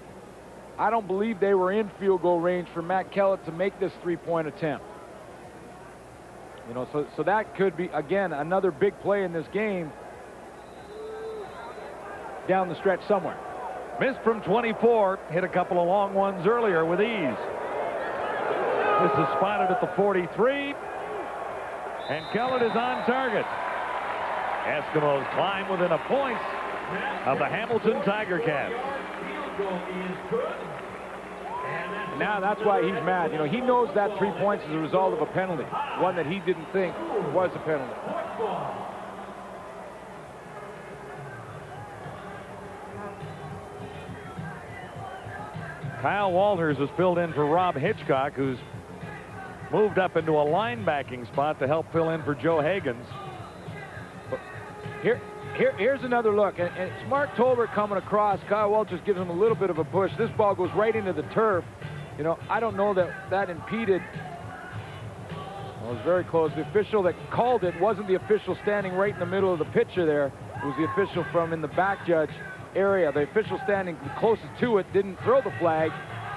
I don't believe they were in field goal range for Matt Kellett to make this 3-point attempt. So that could be, again, another big play in this game down the stretch somewhere. Missed from 24, hit a couple of long ones earlier with ease. This is spotted at the 43, and Kellett is on target. Eskimos climb within a point of the Hamilton Tiger Cats. Now that's why he's mad. He knows that 3 points is a result of a penalty, one that he didn't think was a penalty. Kyle Walters has filled in for Rob Hitchcock, who's moved up into a linebacking spot to help fill in for Joe Hagens. Here's another look, and it's Mark Tolbert coming across. Kyle Walters gives him a little bit of a push. This ball goes right into the turf. I don't know that impeded. Well, it was very close. The official that called it wasn't the official standing right in the middle of the picture there. It was the official from in the back judge area. The official standing closest to it didn't throw the flag,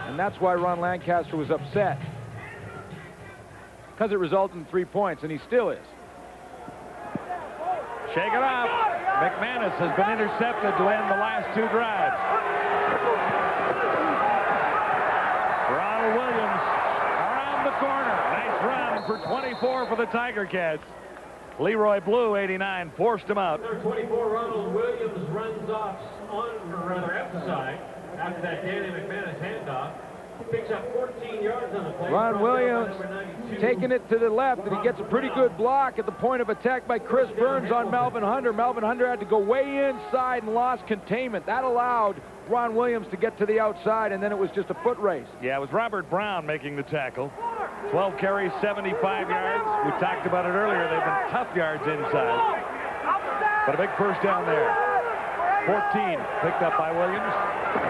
and that's why Ron Lancaster was upset, because it resulted in 3 points, and he still is. Shake it off. McManus has been intercepted to end the last 2 drives. Ronald Williams around the corner. Nice run for 24 for the Tiger Cats. Leroy Blue, 89, forced him out. Number 24, Ronald Williams runs off on, or rather outside, after that Danny McManus handoff. Picks up 14 yards on the play. Ron Williams taking it to the left, and he gets a pretty good block at the point of attack by Chris Burns on Melvin Hunter. Melvin Hunter had to go way inside and lost containment. That allowed Ron Williams to get to the outside, and then it was just a foot race. Yeah, it was Robert Brown making the tackle. 12 carries, 75 yards. We talked about it earlier. They've been tough yards inside. But a big first down there. 14, picked up by Williams.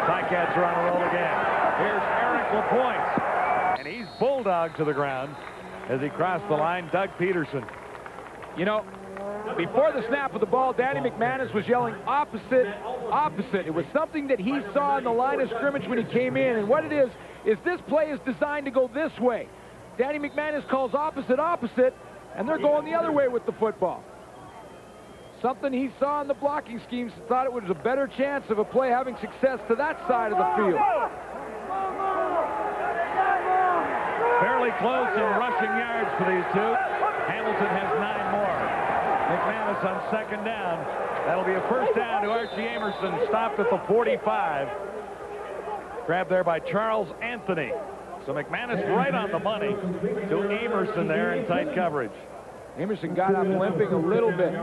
Ticats are on a roll again. Here's Eric LaPointe, and he's bulldogged to the ground as he crossed the line. Doug Peterson. You know, before the snap of the ball, Danny McManus was yelling opposite, opposite. It was something that he saw in the line of scrimmage when he came in. And what it is this play is designed to go this way. Danny McManus calls opposite, opposite, and they're going the other way with the football. Something he saw in the blocking schemes, thought it was a better chance of a play having success to that side of the field. Fairly close in rushing yards for these two. Hamilton has 9 more. McManus on second down. That'll be a first down to Archie Amerson, stopped at the 45. Grabbed there by Charles Anthony. So McManus right on the money to Amerson there in tight coverage. Amerson got up limping a little bit.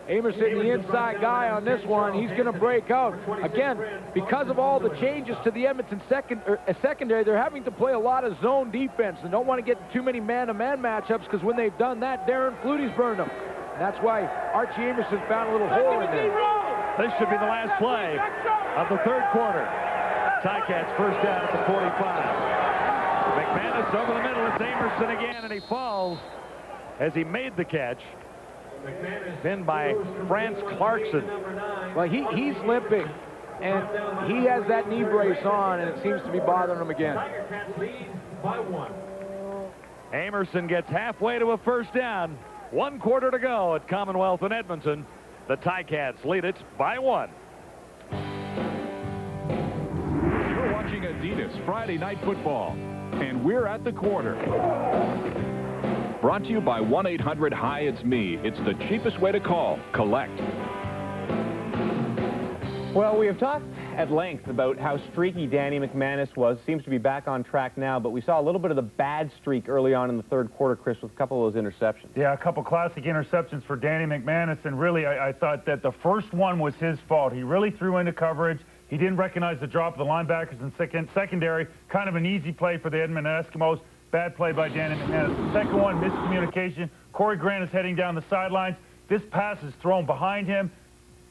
Amerson, the inside guy on this one, he's going to break out. Again, because of all the changes to the Edmonton secondary, they're having to play a lot of zone defense and don't want to get too many man-to-man matchups because when they've done that, Darren Flutie's burned them. And that's why Archie Amerson found a little hole in there. This should be the last play of the third quarter. Ticats first down at the 45. McManus over the middle. It's Amerson again, and he falls as he made the catch. Pinned by France Clarkson. Well, he's limping, and he has that knee brace on, and it seems to be bothering him again. Amerson gets halfway to a first down. 1 quarter to go at Commonwealth in Edmonton. The Ticats lead it by 1. You're watching Adidas Friday Night Football, and we're at the quarter. Brought to you by 1-800-HI-IT'S-ME. It's the cheapest way to call. Collect. Well, we have talked at length about how streaky Danny McManus was. Seems to be back on track now, but we saw a little bit of the bad streak early on in the third quarter, Chris, with a couple of those interceptions. Yeah, a couple classic interceptions for Danny McManus, and really I thought that the first one was his fault. He really threw into coverage. He didn't recognize the drop of the linebackers in secondary. Kind of an easy play for the Edmonton Eskimos. Bad play by Danny McManus. The second one, miscommunication. Corey Grant is heading down the sidelines. This pass is thrown behind him.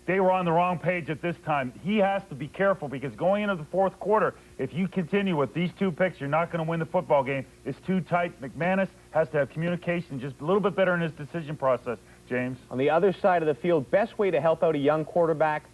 They were on the wrong page at this time. He has to be careful because going into the fourth quarter, if you continue with these 2 picks, you're not going to win the football game. It's too tight. McManus has to have communication just a little bit better in his decision process, James. On the other side of the field, best way to help out a young quarterback,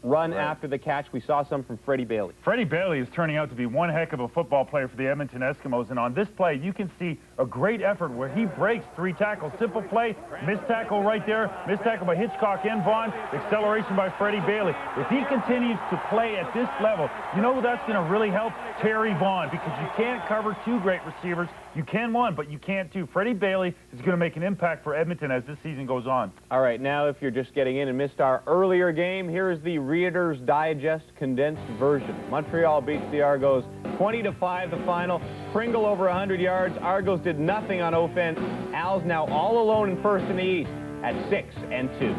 run after the catch. We saw some from Freddie Bailey. Freddie Bailey is turning out to be one heck of a football player for the Edmonton Eskimos, and on this play, you can see a great effort where he breaks 3 tackles. Simple play, missed tackle right there, missed tackle by Hitchcock and Vaughn, acceleration by Freddie Bailey. If he continues to play at this level, you know that's going to really help Terry Vaughn because you can't cover 2 great receivers. You can 1, but you can't 2. Freddie Bailey is going to make an impact for Edmonton as this season goes on. All right, now if you're just getting in and missed our earlier game, here is the Reader's Digest condensed version. Montreal beats the Argos 20-5 the final. Pringle over 100 yards. Argos did nothing on offense. Al's now all alone in first in the East at 6-2.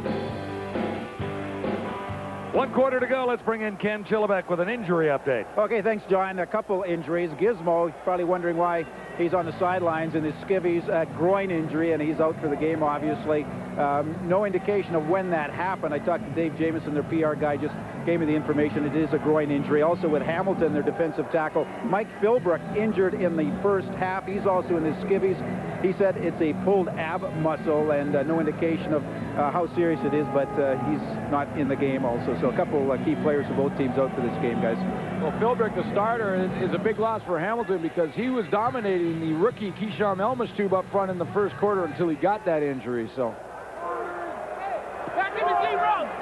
1 quarter to go. Let's bring in Ken Chillibeck with an injury update. Okay, thanks, John. A couple injuries. Gizmo, probably wondering why he's on the sidelines in his skivvies, groin injury, and he's out for the game, obviously. No indication of when that happened. I talked to Dave Jamieson, their PR guy, just gave me the information. It is a groin injury. Also with Hamilton, their defensive tackle, Mike Philbrook, injured in the first half. He's also in his skivvies. He said it's a pulled ab muscle, and no indication of how serious it is, but he's not in the game also. So a couple key players for both teams out for this game, guys. Well, Philbrook, the starter, is a big loss for Hamilton because he was dominating the rookie Keyshawn Elmastube up front in the first quarter until he got that injury. So.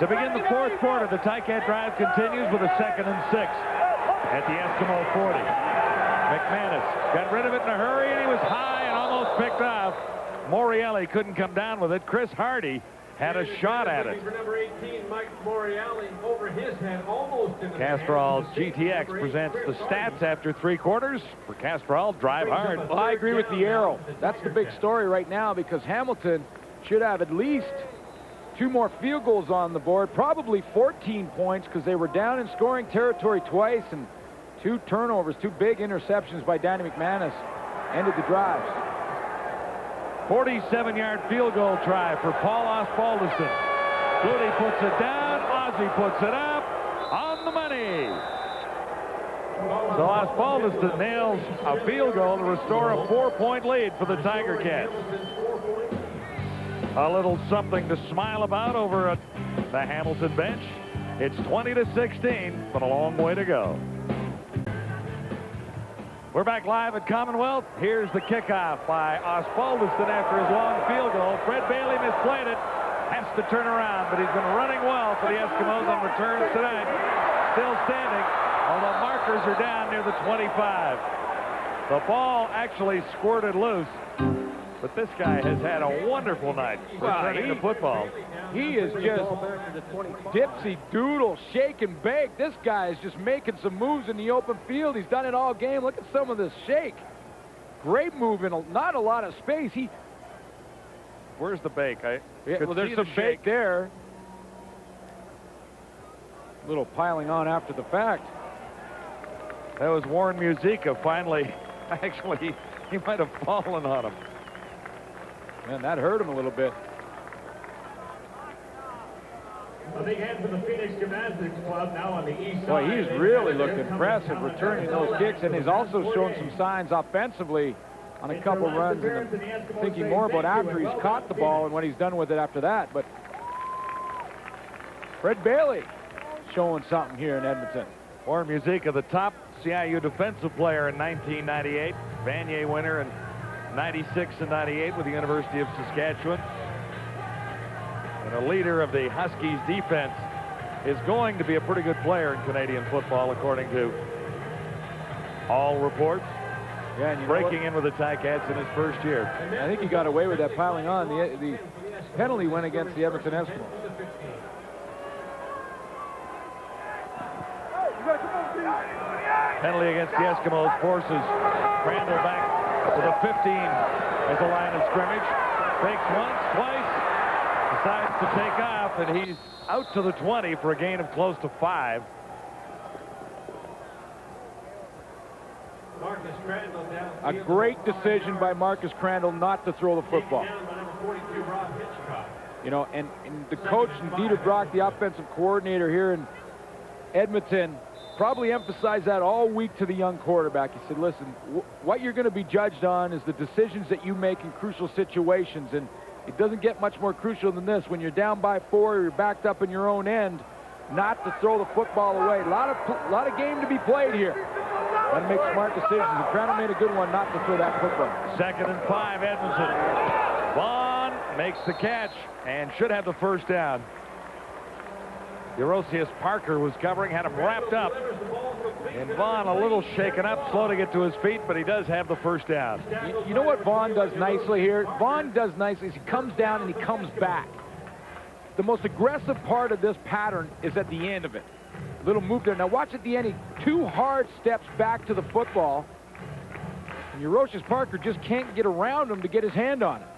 To begin the fourth quarter, the Ticat drive continues with a 2nd and 6 at the Eskimo 40. McManus got rid of it in a hurry, and he was high and almost picked off. Morielli couldn't come down with it. Chris Hardy had a shot at it. For number 18, Mike Morielli over his head, almost in the Castrol's GTX presents the stats after 3 quarters. For Castrol, drive hard. Well, I agree with the arrow. That's the big story right now because Hamilton should have at least 2 more field goals on the board, probably 14 points because they were down in scoring territory twice, and 2 turnovers, 2 big interceptions by Danny McManus ended the drives. 47-yard field goal try for Paul Osbaldiston. Flutie puts it down. Ozzie puts it up. On the money. So Osbaldiston nails a field goal to restore a 4-point lead for the Tiger Cats. A little something to smile about over at the Hamilton bench. It's 20-16, but a long way to go. We're back live at Commonwealth. Here's the kickoff by Osbaldiston after his long field goal. Fred Bailey misplayed it. Has to turn around, but he's been running well for the Eskimos on returns tonight. Still standing, although markers are down near the 25. The ball actually squirted loose, but this guy has had a wonderful night returning the football. He is just dipsy doodle, shake and bake. This guy is just making some moves in the open field. He's done it all game. Look at some of this shake. Great move in not a lot of space. Where's the bake? Well, there's some bake there. A little piling on after the fact. That was Warren Musica finally. Actually, he might have fallen on him. Man, that hurt him a little bit. A big hand for the Phoenix Gymnastics Club now on the east side. Boy, he's really looked impressive returning those kicks, and he's also shown some signs offensively on a couple runs. And I'm thinking more about after he's caught the ball and what he's done with it after that. But Fred Bailey showing something here in Edmonton. Warren Musica, the top CIU defensive player in 1998, Vanier winner in 96 and 98 with the University of Saskatchewan. And a leader of the Huskies defense, is going to be a pretty good player in Canadian football, according to all reports. Yeah, and breaking in with the Ticats in his first year. I think he got away with that piling on. The penalty went against the Edmonton Eskimos. Penalty against the Eskimos forces Crandall back to the 15 as a line of scrimmage. Fakes once, twice, decides to take off, and he's out to the 20 for a gain of close to 5. A great decision by Marcus Crandall not to throw the football. You know, and the coach, and Dieter Brock, the offensive coordinator here in Edmonton, probably emphasized that all week to the young quarterback. He said, listen, what you're going to be judged on is the decisions that you make in crucial situations, and it doesn't get much more crucial than this. When you're down by 4 or you're backed up in your own end, not to throw the football away. A lot of game to be played here. Got to make smart decisions, and Crandall made a good one not to throw that football. 2nd and 5, Edmonton. Vaughn makes the catch and should have the first down. Eurosius Parker was covering, had him wrapped up. And Vaughn a little shaken up, slow to get to his feet, but he does have the first down. You know what Vaughn does nicely here? Vaughn does nicely is he comes down and he comes back. The most aggressive part of this pattern is at the end of it. Little move there. Now watch at the end, 2 hard steps back to the football. And Eurosius Parker just can't get around him to get his hand on it.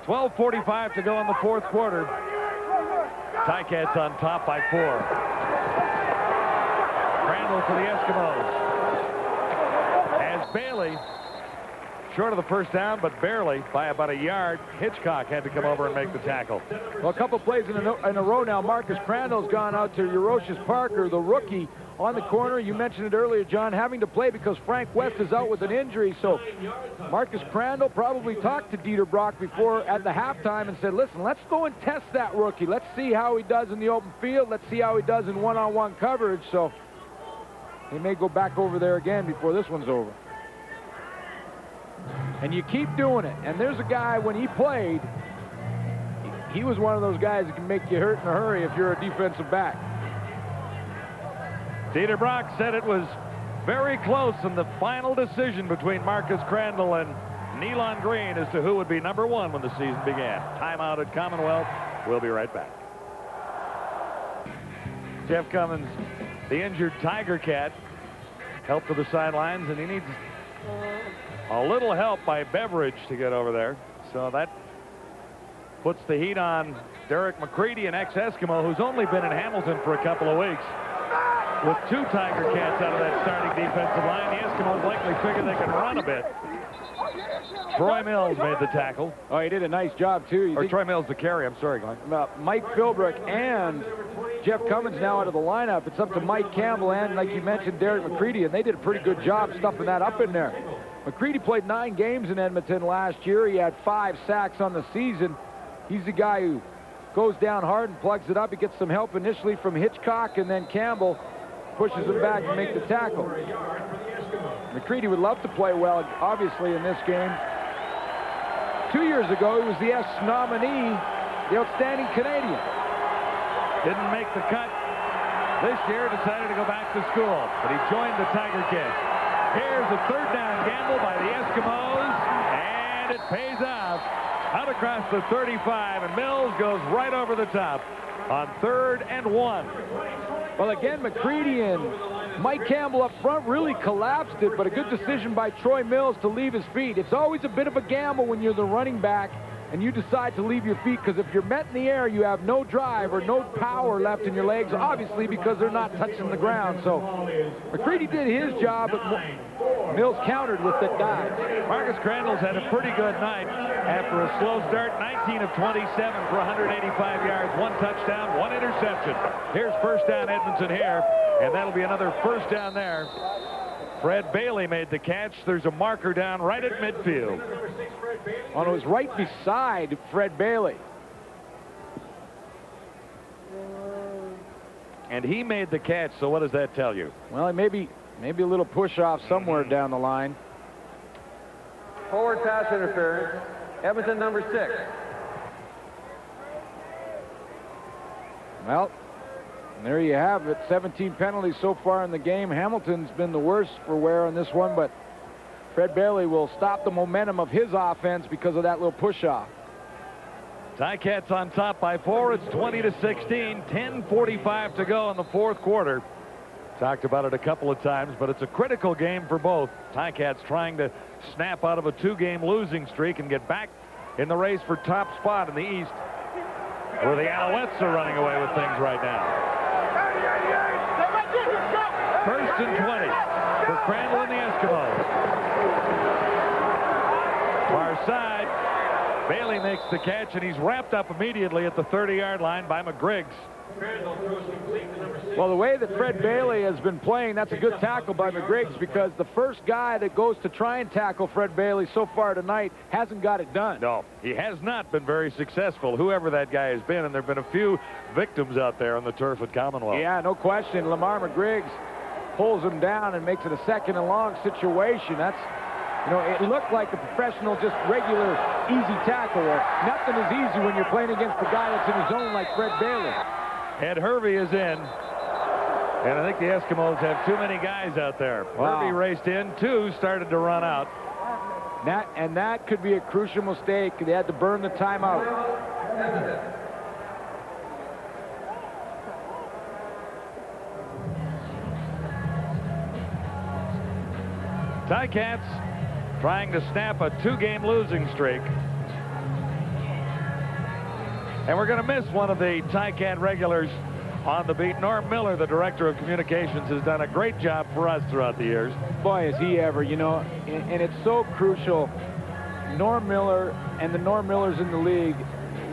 12:45 to go in the 4th quarter. Ticats on top by 4. Crandall for the Eskimos. As Bailey, short of the first down, but barely by about a yard. Hitchcock had to come over and make the tackle. Well, a couple plays in a row now. Marcus Crandall's gone out to Eurosius Parker, the rookie, on the corner. You mentioned it earlier, John, having to play because Frank West is out with an injury. So Marcus Crandall probably talked to Dieter Brock before at the halftime and said, listen, let's go and test that rookie. Let's see how he does in the open field. Let's see how he does in one-on-one coverage. So he may go back over there again before this one's over. And you keep doing it. And there's a guy, when he played, he was one of those guys that can make you hurt in a hurry if you're a defensive back. Dieter Brock said it was very close in the final decision between Marcus Crandall and Nealon Green as to who would be number 1 when the season began. Timeout at Commonwealth. We'll be right back. Jeff Cummins, the injured Tiger Cat, helped to the sidelines, and he needs a little help by Beveridge to get over there. So that puts the heat on Derek McCready, an ex-Eskimo who's only been in Hamilton for a couple of weeks. With 2 Tiger Cats out of that starting defensive line, the Eskimos likely figure they can run a bit. Troy Mills made the tackle. Oh, he did a nice job, too. Or Troy Mills the carry. I'm sorry, Glenn. Mike Philbrook and Jeff Cummins now out of the lineup. It's up to Mike Campbell and, like you mentioned, Derek McCready, and they did a pretty good job stuffing that up in there. McCready played 9 games in Edmonton last year. He had 5 sacks on the season. He's the guy who goes down hard and plugs it up. He gets some help initially from Hitchcock, and then Campbell pushes him back to make the tackle. McCready would love to play well, obviously, in this game. 2 years ago, he was the S nominee, the Outstanding Canadian. Didn't make the cut this year, decided to go back to school, but he joined the Tiger Kids. Here's a 3rd down gamble by the Eskimos, and it pays off. Out across the 35, and Mills goes right over the top on 3rd and 1. Well, again, McCready and Mike Campbell up front really collapsed it, but a good decision by Troy Mills to leave his feet. It's always a bit of a gamble when you're the running back and you decide to leave your feet, because if you're met in the air, you have no drive or no power left in your legs, obviously, because they're not touching the ground. So McCready did his job, but Mills countered with the dive. Marcus Crandall's had a pretty good night after a slow start. 19 of 27 for 185 yards, 1 touchdown, 1 interception. Here's 1st down Edmonton here, and that'll be another 1st down there. Fred Bailey made the catch. There's a marker down right at midfield. Oh, it was right beside Fred Bailey. And he made the catch, so what does that tell you? Well, maybe a little push-off somewhere down the line. Forward pass interference. Edmonton number 6. Well, there you have it. 17 penalties so far in the game. Hamilton's been the worst for wear on this one, but Fred Bailey will stop the momentum of his offense because of that little push-off. Ticats on top by 4. It's 20-16. 10:45 to go in the 4th quarter. Talked about it a couple of times, but it's a critical game for both. Ticats trying to snap out of a 2-game losing streak and get back in the race for top spot in the East, where the Alouettes are running away with things right now. 1st and 20 for Crandall and the Eskimos. Far side, Bailey makes the catch, and he's wrapped up immediately at the 30-yard line by McGriggs. Well, the way that Fred Bailey has been playing, that's a good tackle by McGriggs, because the first guy that goes to try and tackle Fred Bailey so far tonight hasn't got it done. No, he has not been very successful, whoever that guy has been, and there have been a few victims out there on the turf at Commonwealth. Yeah, no question. Lamar McGriggs pulls him down and makes it a 2nd and long situation. That's, you know, it looked like a professional, just regular, easy tackle. Nothing is easy when you're playing against the guy that's in his zone like Fred Bailey. Ed Hervey is in, and I think the Eskimos have too many guys out there. Wow. Hervey raced in, 2 started to run out. That could be a crucial mistake. They had to burn the timeout. Ticats trying to snap a 2-game losing streak. And we're going to miss one of the Ticat regulars on the beat. Norm Miller, the director of communications, has done a great job for us throughout the years. Boy, is he ever, you know, and it's so crucial. Norm Miller and the Norm Millers in the league,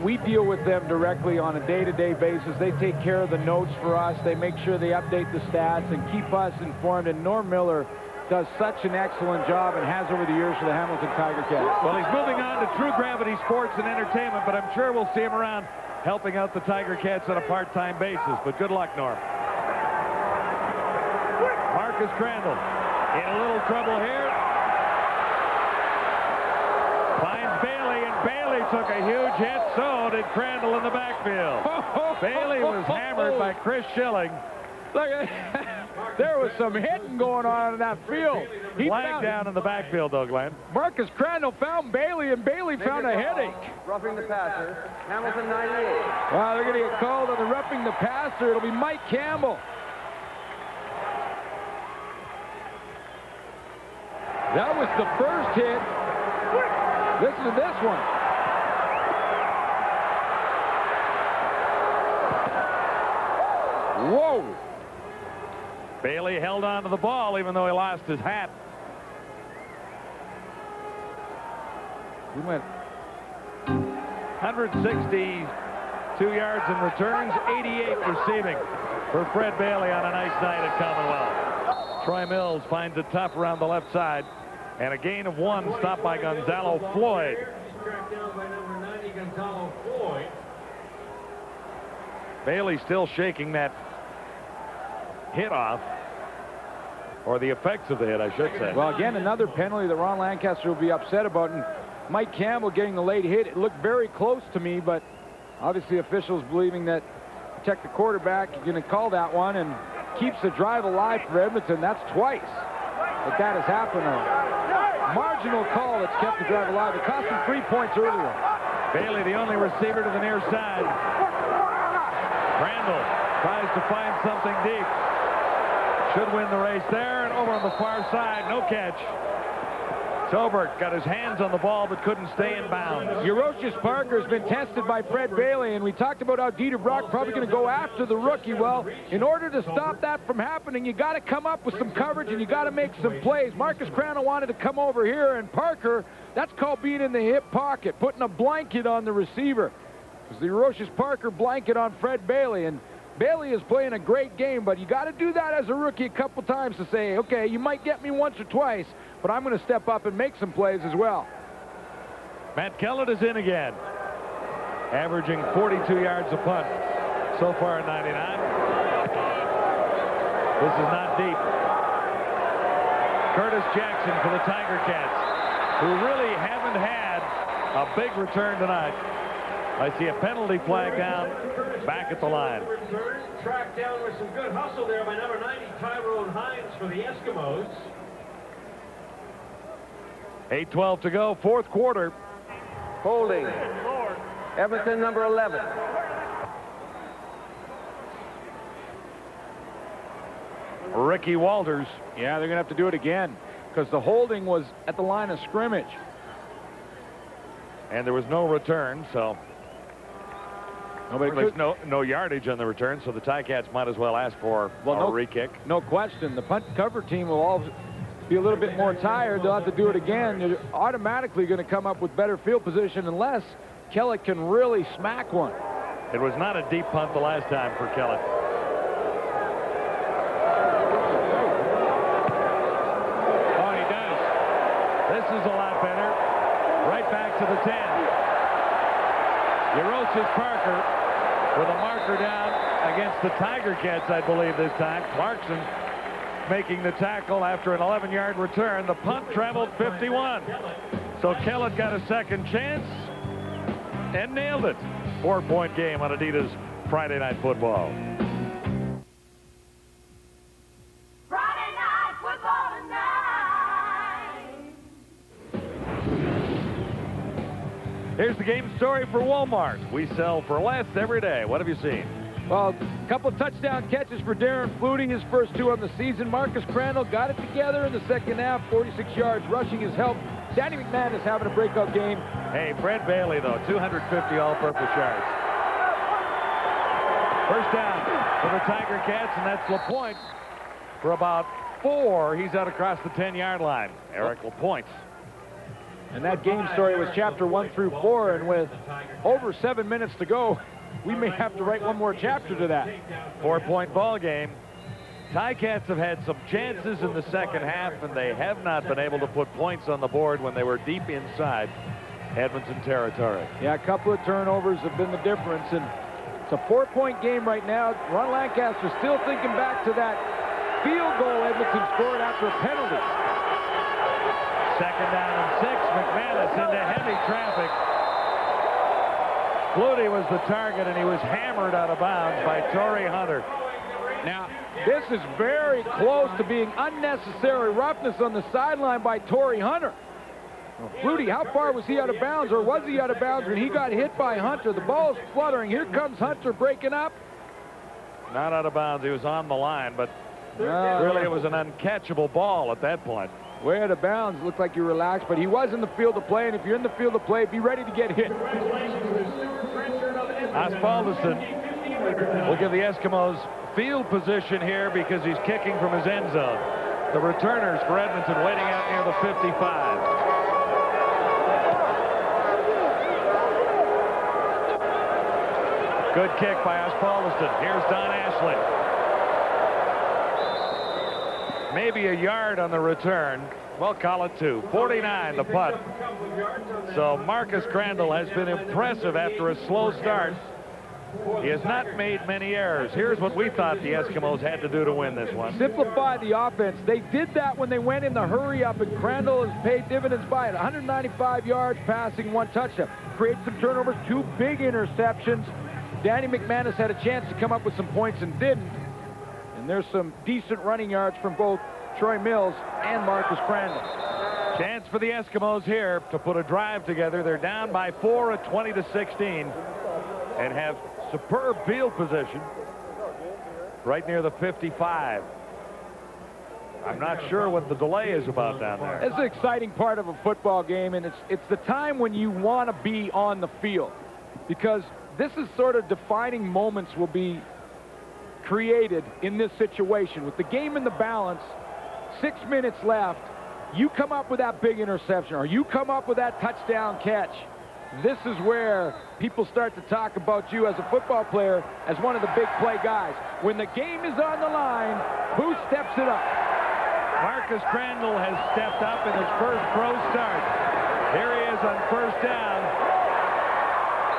we deal with them directly on a day-to-day basis. They take care of the notes for us. They make sure they update the stats and keep us informed. And Norm Miller does such an excellent job and has over the years for the Hamilton Tiger Cats. Well, he's moving on to True Gravity Sports and Entertainment, but I'm sure we'll see him around helping out the Tiger Cats on a part-time basis. But good luck, Norm. Marcus Crandall in a little trouble here. Finds Bailey, and Bailey took a huge hit. So did Crandall in the backfield. Bailey was hammered by Chris Schilling. Look at there was some hitting going on in that field. He flagged down in the backfield, though, Glenn. Marcus Crandall found Bailey, and Bailey found a headache. Roughing the passer, Hamilton 98. Wow, they're going to get called on the roughing the passer. It'll be Mike Campbell. That was the first hit. Listen to this one. Whoa. Bailey held on to the ball even though he lost his hat. We went 162 yards in returns, 88 receiving for Fred Bailey on a nice night at Commonwealth. Troy Mills finds it tough around the left side, and a gain of 1 stopped by Gonzalo Floyd. Tracked down by number 90, Gonzalo Floyd. Bailey still shaking that hit off, or the effects of the hit, I should say. Well, again, another penalty that Ron Lancaster will be upset about, and Mike Campbell getting the late hit. It looked very close to me, but obviously officials believing that protect the quarterback, you're going to call that one, and keeps the drive alive for Edmonton. That's twice that has happened. A marginal call that's kept the drive alive. It cost him 3 points earlier. Bailey, the only receiver to the near side. Randall tries to find something deep. Should win the race there, and over on the far side, no catch. Tolbert got his hands on the ball but couldn't stay in bounds. Eurocius Parker has been tested by Fred Bailey, and we talked about how Dieter Brock probably going to go after the rookie. Well, in order to stop that from happening, you got to come up with some coverage and you got to make some plays. Marcus Crandall wanted to come over here, and Parker, that's called being in the hip pocket, putting a blanket on the receiver. It was the Eurocius Parker blanket on Fred Bailey, and Bailey is playing a great game, but you got to do that as a rookie a couple times to say, okay, you might get me once or twice, but I'm going to step up and make some plays as well. Matt Kellett is in again, averaging 42 yards a punt so far in 99. This is not deep. Curtis Jackson for the Tiger Cats, who really haven't had a big return tonight. I see a penalty flag down back at the line. Tracked down with some good hustle there by number 90, Tyrone Hines for the Eskimos. 8:12 to go, fourth quarter. Holding. Edmonton, number 11. Ricky Walters. Yeah, they're going to have to do it again because the holding was at the line of scrimmage. And there was no return, so Nobody no yardage on the return, so the Ticats might as well ask for a re-kick. No question. The punt cover team will all be a little bit more tired. They'll have to do it again. They're automatically going to come up with better field position unless Kellett can really smack one. It was not a deep punt the last time for Kellett. Oh, he does. This is a lot better. Right back to the 10. Eurocius Parker with a marker down against the Tiger Cats, I believe, this time. Clarkson making the tackle after an 11-yard return. The punt traveled 51. So Kellett got a second chance and nailed it. 4-point game on Adidas Friday Night Football. Friday Night Football tonight. Here's the game story for Walmart. We sell for less every day. What have you seen? Well, a couple of touchdown catches for Darren Flutie, his first 2 on the season. Marcus Crandall got it together in the second half, 46 yards rushing his help. Danny McManus having a breakout game. Hey, Fred Bailey, though, 250 all-purpose yards. First down for the Tiger Cats, and that's LaPointe for about 4. He's out across the 10-yard line. Eric LaPointe. And that game story was chapter 1 through 4, and with over 7 minutes to go, we may have to write one more chapter to that. 4-point ball game. Ticats have had some chances in the second half, and they have not been able to put points on the board when they were deep inside Edmonton territory. Yeah, a couple of turnovers have been the difference, and it's a 4-point game right now. Ron Lancaster still thinking back to that field goal Edmonton scored after a penalty. Second down and 6. McManus into heavy traffic. Flutie was the target, and he was hammered out of bounds by Torrey Hunter. Now, this is very close to being unnecessary roughness on the sideline by Torrey Hunter. Well, Flutie, how far was he out of bounds, or was he out of bounds when he got hit by Hunter? The ball's fluttering. Here comes Hunter breaking up. Not out of bounds. He was on the line, but really it was an uncatchable ball at that point. Way out of bounds. Looked like you relaxed, but he was in the field of play, and if you're in the field of play, be ready to get hit. Osbaldiston will give the Eskimos field position here because he's kicking from his end zone. The returners for Edmonton waiting out near the 55. Good kick by Osbaldiston. Here's Don Ashley. Maybe a yard on the return. Well, call it 2. 49, the putt. So Marcus Crandall has been impressive after a slow start. He has not made many errors. Here's what we thought the Eskimos had to do to win this one. Simplify the offense. They did that when they went in the hurry-up, and Crandall has paid dividends by it. 195 yards passing, 1 touchdown. Create some turnovers, 2 big interceptions. Danny McManus had a chance to come up with some points and didn't. And there's some decent running yards from both Troy Mills and Marcus Crandall. Chance for the Eskimos here to put a drive together. They're down by 4 at 20-16 and have superb field position right near the 55. I'm not sure what the delay is about down there. It's an exciting part of a football game, and it's the time when you want to be on the field, because this is sort of defining moments will be created in this situation. With the game in the balance, 6 minutes left, you come up with that big interception or you come up with that touchdown catch. This is where people start to talk about you as a football player as one of the big play guys. When the game is on the line, who steps it up? Marcus Crandall has stepped up in his first pro start. Here he is on first down.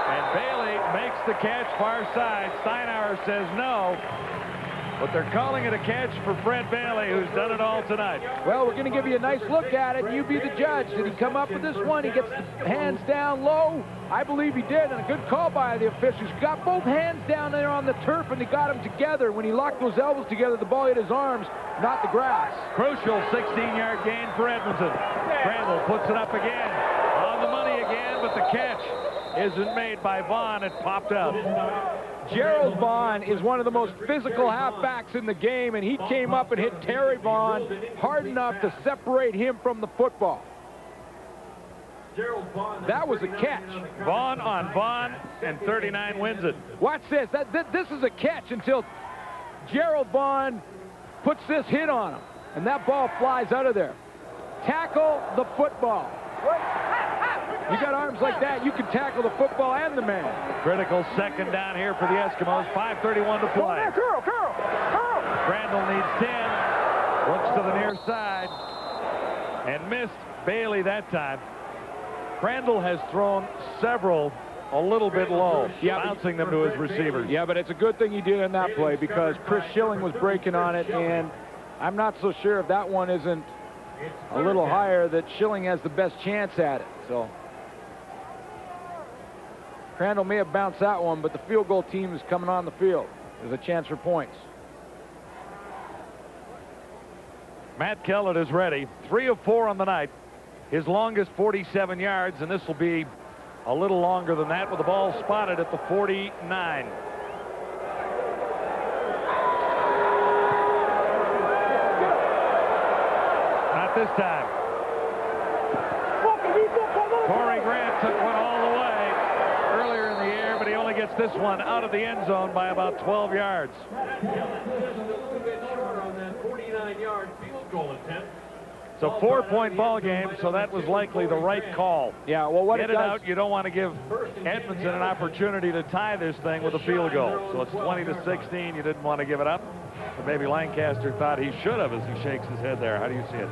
And Bailey makes the catch far side. Steinauer says no. But they're calling it a catch for Fred Bailey, who's done it all tonight. Well, we're going to give you a nice look at it, and you be the judge. Did he come up with this one? He gets the hands down low. I believe he did, and a good call by the officials. Got both hands down there on the turf, and they got them together. When he locked those elbows together, the ball hit his arms, not the grass. Crucial 16-yard gain for Edmonton. Crandall puts it up again. On the money again, but the catch isn't made by Vaughn. It popped out. Gerald Vaughn is one of the most physical halfbacks in the game, and he came up and hit Terry Vaughn hard enough to separate him from the football. That was a catch. Vaughn on Vaughn, and 39 wins it. Watch this. This is a catch until Gerald Vaughn puts this hit on him, and that ball flies out of there. Tackle the football. You got arms like that, you can tackle the football and the man. Critical second down here for the Eskimos. 5:31 to play. Crandall needs 10. Looks to the near side and missed Bailey that time. Crandall has thrown several a little bit low, bouncing them to his receivers. Yeah, but it's a good thing he did in that play, because Chris Schilling was breaking on it, and I'm not so sure if that one isn't a little higher, that Schilling has the best chance at it. So Crandall may have bounced that one, but the field goal team is coming on the field. There's a chance for points. Matt Kellett is ready. 3 of 4 on the night. His longest 47 yards, and this will be a little longer than that with the ball spotted at the 49. Not this time. Corey Grant took one all the way earlier in the air, but he only gets this one out of the end zone by about 12 yards. Just a little bit short on that 49-yard field goal attempt. It's a 4-point ball game, so that was likely the right call. Yeah, well, what Get it out. You don't want to give Edmonton an opportunity to tie this thing with a field goal. So it's 20-16. You didn't want to give it up. But maybe Lancaster thought he should have as he shakes his head there. How do you see it?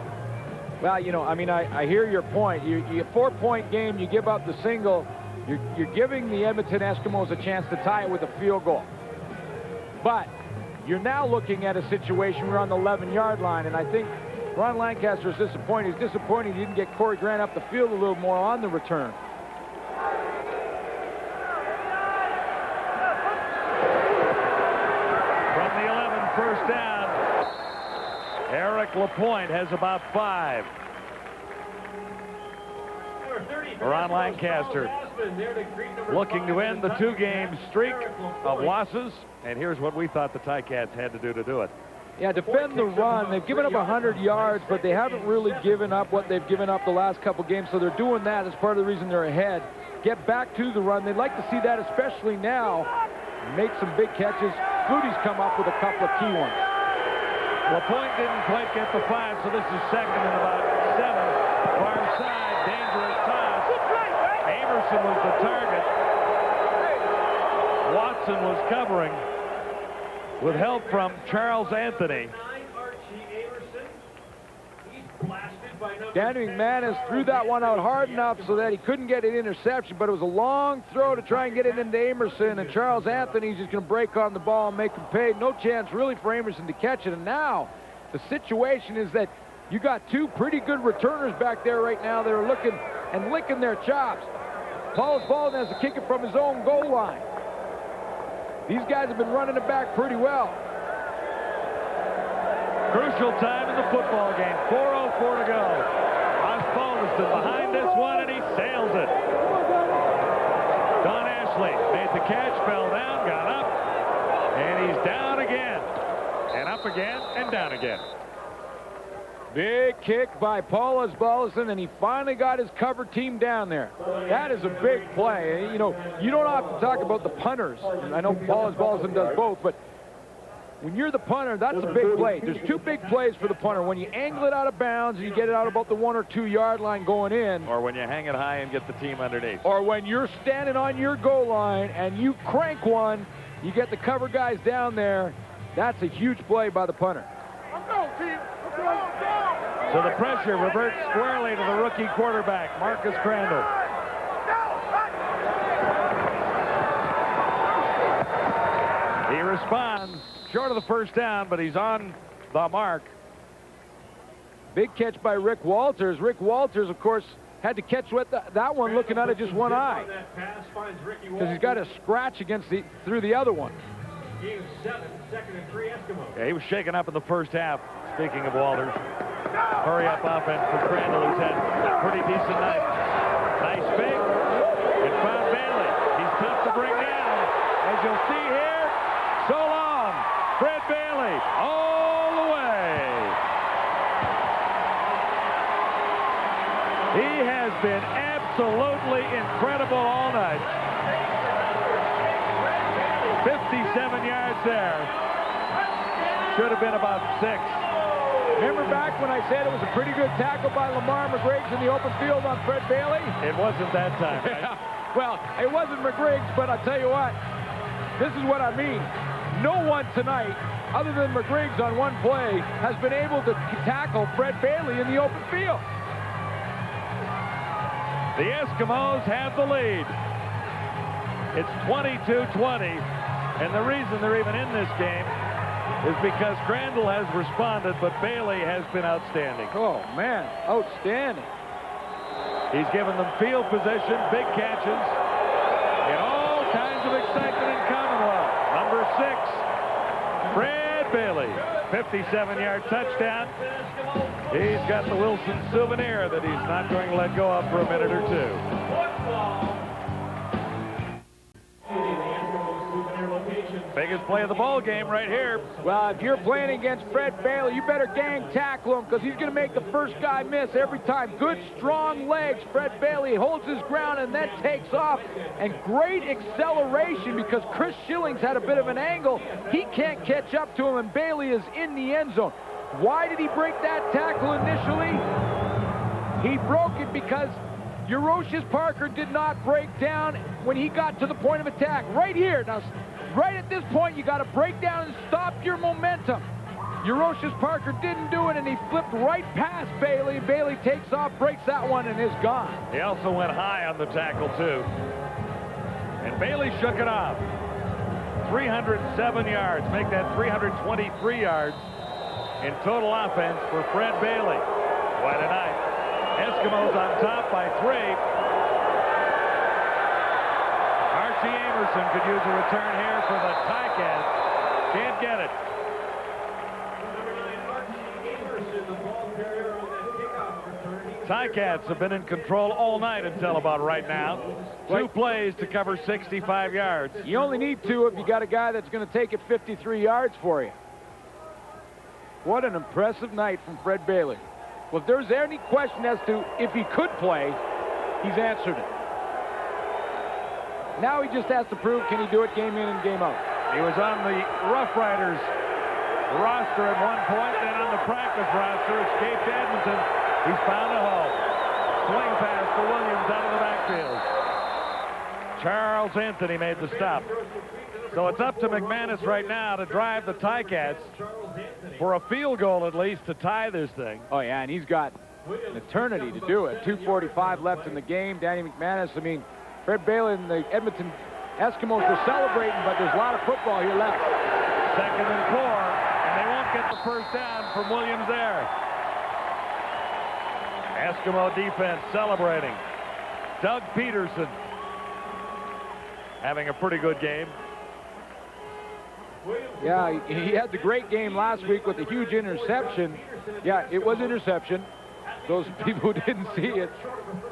Well, you know, I mean, I hear your point. You 4-point game, you give up the single. You're giving the Edmonton Eskimos a chance to tie it with a field goal. But you're now looking at a situation where on the 11-yard line, and I think Ron Lancaster is disappointed. He's disappointed he didn't get Corey Grant up the field a little more on the return. From the 11, first down. Eric Lapointe has about 5. Ron Lancaster looking to end the 2-game streak of losses. And here's what we thought the Ticats had to do it. Yeah, defend the run. They've given up 100 yards, but they haven't really given up what they've given up the last couple games, so they're doing that as part of the reason they're ahead. Get back to the run. They'd like to see that, especially now. Make some big catches. Flutie's come up with a couple of key ones. Lapointe didn't quite get the 5, so this is second and about 7. Far side, dangerous toss. Amerson was the target. Watson was covering with help from Charles Anthony. Danny McManus threw that one out hard enough so that he couldn't get an interception, but it was a long throw to try and get it into Amerson, and Charles Anthony's just going to break on the ball and make him pay. No chance really for Amerson to catch it, and now the situation is that you got two pretty good returners back there right now that are looking and licking their chops. Paul Osbaldon has to kick it from his own goal line. These guys have been running it back pretty well. Crucial time in the football game. 4:04 to go. Osbaldiston behind this one, and he sails it. Don Ashley made the catch, fell down, got up, and he's down again. And up again, and down again. Big kick by Paul Osbaldiston, and he finally got his cover team down there. That is a big play. You know, you don't often talk about the punters. I know Paul Osbaldiston does both, but when you're the punter, that's a big play. There's two big plays for the punter. When you angle it out of bounds and you get it out about the 1 or 2 yard line going in. Or when you hang it high and get the team underneath. Or when you're standing on your goal line and you crank one, you get the cover guys down there. That's a huge play by the punter. So the pressure reverts squarely to the rookie quarterback, Marcus Crandall. He responds, short of the first down, but he's on the mark. Big catch by Rick Walters. Rick Walters, of course, had to catch that one looking at it just one eye. Because he's got a scratch through the other one. Game 7, 2nd and 3 Eskimos. Yeah, he was shaken up in the first half, speaking of Walters. Hurry up offense for Crandall, who's had a pretty decent night. Nice fake, and found Bailey. He's tough to bring down. As you'll see here, so long, Fred Bailey, all the way. He has been absolutely incredible all night. 57 yards there. Should have been about 6. Remember back when I said it was a pretty good tackle by Lamar McGriggs in the open field on Fred Bailey? It wasn't that time, right? Well, it wasn't McGriggs, but I'll tell you what, this is what I mean. No one tonight, other than McGriggs on one play, has been able to tackle Fred Bailey in the open field. The Eskimos have the lead. It's 22-20, and the reason they're even in this game is because Crandall has responded, but Bailey has been outstanding. Oh, man, outstanding. He's given them field position, big catches, and all kinds of excitement in Commonwealth. Number 6, Fred Bailey, 57-yard touchdown. He's got the Wilson souvenir that he's not going to let go of for a minute or two. Biggest play of the ball game right here. Well, if you're playing against Fred Bailey, you better gang tackle him because he's going to make the first guy miss every time. Good, strong legs. Fred Bailey holds his ground and then takes off. And great acceleration because Chris Schillings had a bit of an angle. He can't catch up to him, and Bailey is in the end zone. Why did he break that tackle initially? He broke it because Eurocius Parker did not break down when he got to the point of attack. Right here. Now, right at this point, you got to break down and stop your momentum. Eurocius Parker didn't do it, and he flipped right past Bailey. Bailey takes off, breaks that one, and is gone. He also went high on the tackle, too. And Bailey shook it off. 307 yards. Make that 323 yards in total offense for Fred Bailey. What a night. Eskimos on top by 3. Archie Amerson could use a return here for the Ticats. Can't get it. Ticats have been in control all night until about right now. 2 plays to cover 65 yards. You only need 2 if you got a guy that's going to take it 53 yards for you. What an impressive night from Fred Bailey. Well, if there's any question as to if he could play, he's answered it. Now he just has to prove, can he do it game in and game out? He was on the Rough Riders roster at one point, then on the practice roster, escaped Edmonton. He's found a hole. Swing pass to Williams out of the backfield. Charles Anthony made the stop. So it's up to McManus right now to drive the Ticats for a field goal at least to tie this thing. Oh, yeah, and he's got an eternity to do it. 2:45 left in the game. Danny McManus, I mean, Fred Bailey and the Edmonton Eskimos were celebrating, but there's a lot of football here left. 2nd and 4, and they won't get the first down from Williams there. Eskimo defense celebrating. Doug Peterson having a pretty good game. Yeah, he had the great game last week with a huge interception. Yeah, it was interception. Those people who didn't see it.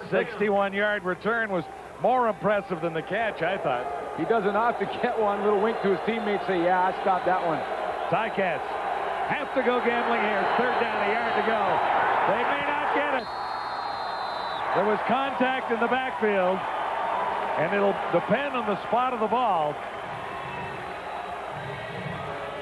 61-yard return was more impressive than the catch, I thought. He does enough to get one little wink to his teammates, say, yeah, I stopped that one. Ticats have to go gambling here. 3rd down, a yard to go. They may not get it. There was contact in the backfield, and it'll depend on the spot of the ball.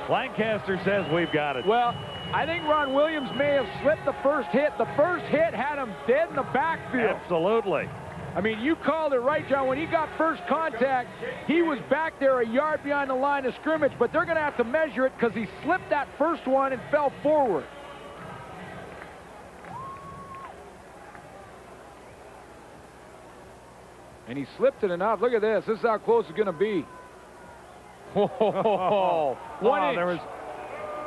Lancaster says we've got it. Well, I think Ron Williams may have slipped the first hit. The first hit had him dead in the backfield. Absolutely. I mean, you called it right, John. When he got first contact, he was back there a yard behind the line of scrimmage, but they're going to have to measure it because he slipped that first one and fell forward. And he slipped it enough. Look at this. This is how close it's going to be. Oh, 1 inch.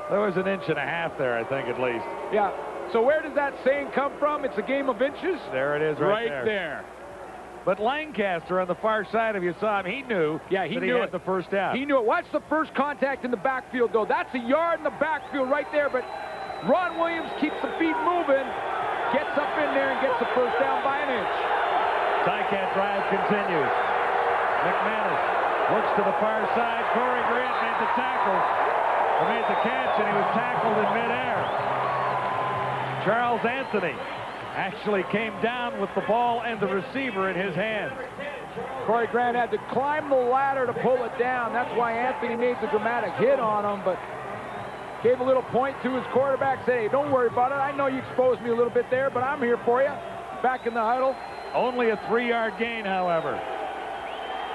There was an inch and a half there, I think, at least. Yeah. So where does that saying come from? It's a game of inches? There it is right there. there. But Lancaster on the far side, if you saw him, he knew he that knew he had the first down. He knew it. Watch the first contact in the backfield, though. That's a yard in the backfield right there, but Ron Williams keeps the feet moving, gets up in there, and gets the first down by an inch. Ticat drive continues. McManus looks to the far side. Corey Grant made the tackle, or made the catch, and he was tackled in midair. Charles Anthony actually came down with the ball and the receiver in his hands. Corey Grant had to climb the ladder to pull it down. That's why Anthony made the dramatic hit on him, but gave a little point to his quarterback, said, hey, don't worry about it. I know you exposed me a little bit there, but I'm here for you. Back in the huddle. Only a 3-yard gain, however.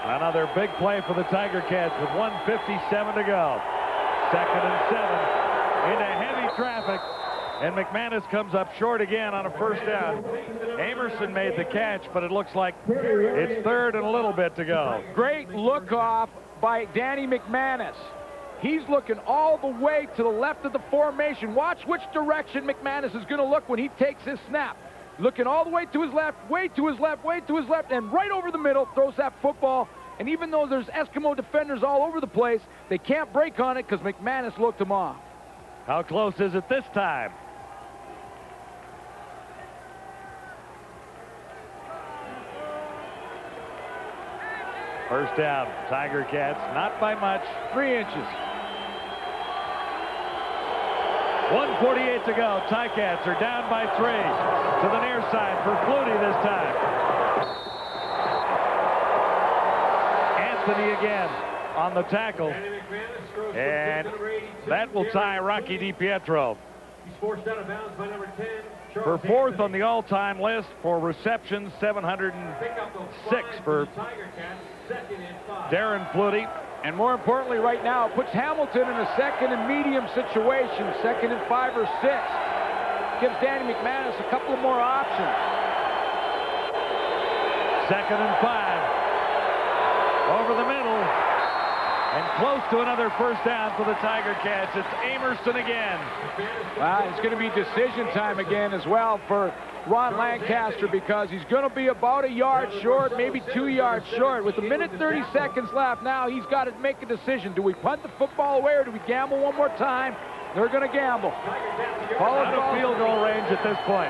Another big play for the Tiger Cats with 1:57 to go. 2nd and 7 into heavy traffic. And McManus comes up short again on a first down. Amerson made the catch, but it looks like it's 3rd and a little bit to go. Great look off by Danny McManus. He's looking all the way to the left of the formation. Watch which direction McManus is going to look when he takes his snap. Looking all the way to his left, way to his left, way to his left, and right over the middle, throws that football. And even though there's Eskimo defenders all over the place, they can't break on it because McManus looked him off. How close is it this time? First down, Tiger Cats, not by much. 3 inches. 1:48 to go. Ticats are down by 3 to the near side for Flutie this time. Anthony again on the tackle. And that will tie Rocky DiPietro He's forced out of bounds by number 10. for 4th on the all-time list for receptions, 706 for Darren Flutie. And more importantly right now, it puts Hamilton in a 2nd and medium situation, 2nd and 5 or 6. Gives Danny McManus a couple of more options. 2nd and 5. Over the middle. And close to another first down for the Tiger Cats. It's Amerson again. Well, it's going to be decision time again as well for Ron Lancaster because he's going to be about a yard short, maybe 2 yards short. With 1:30 seconds left, now he's got to make a decision. Do we punt the football away or do we gamble one more time? They're going to gamble. Out of field goal range at this point.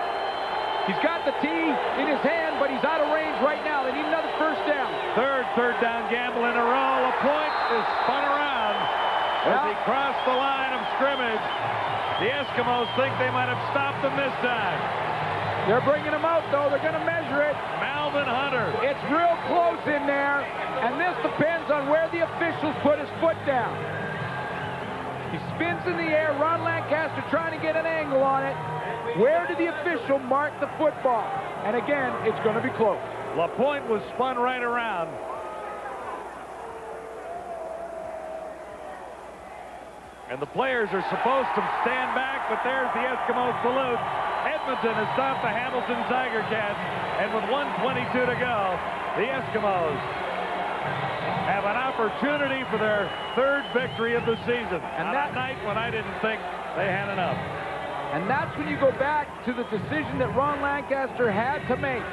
He's got the tee in his hand, but he's out of range right now. They need another first down. Third down gamble in a row. LaPointe is spun around as he crossed the line of scrimmage. The Eskimos think they might have stopped him this time. They're bringing him out, though. They're going to measure it. Malvin Hunter. It's real close in there, and this depends on where the officials put his foot down. He spins in the air. Ron Lancaster trying to get an angle on it. Where did the official mark the football? And again, it's going to be close. LaPointe was spun right around. And the players are supposed to stand back, but there's the Eskimo salute. Edmonton has stopped the Hamilton Tiger Cats, and with 1:22 to go, the Eskimos have an opportunity for their third victory of the season. And that night when I didn't think they had enough. And that's when you go back to the decision that Ron Lancaster had to make.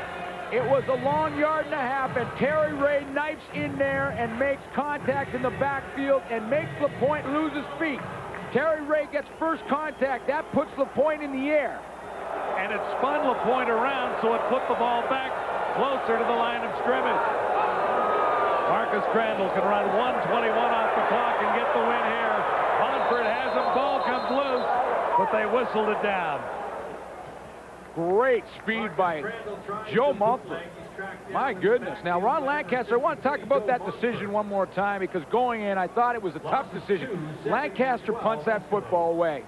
It was a long yard and a half, and Terry Ray knifes in there and makes contact in the backfield and makes LaPointe lose his feet. Terry Ray gets first contact. That puts LaPointe in the air. And it spun LaPointe around, so it put the ball back closer to the line of scrimmage. Marcus Crandall can run 1:21 off the clock and get the win here. Montford has him. Ball comes loose, but they whistled it down. Great speed by Joe Montford. My goodness. Now, Ron Lancaster, I want to talk about that decision one more time, because going in, I thought it was a tough decision. Lancaster punts that football away.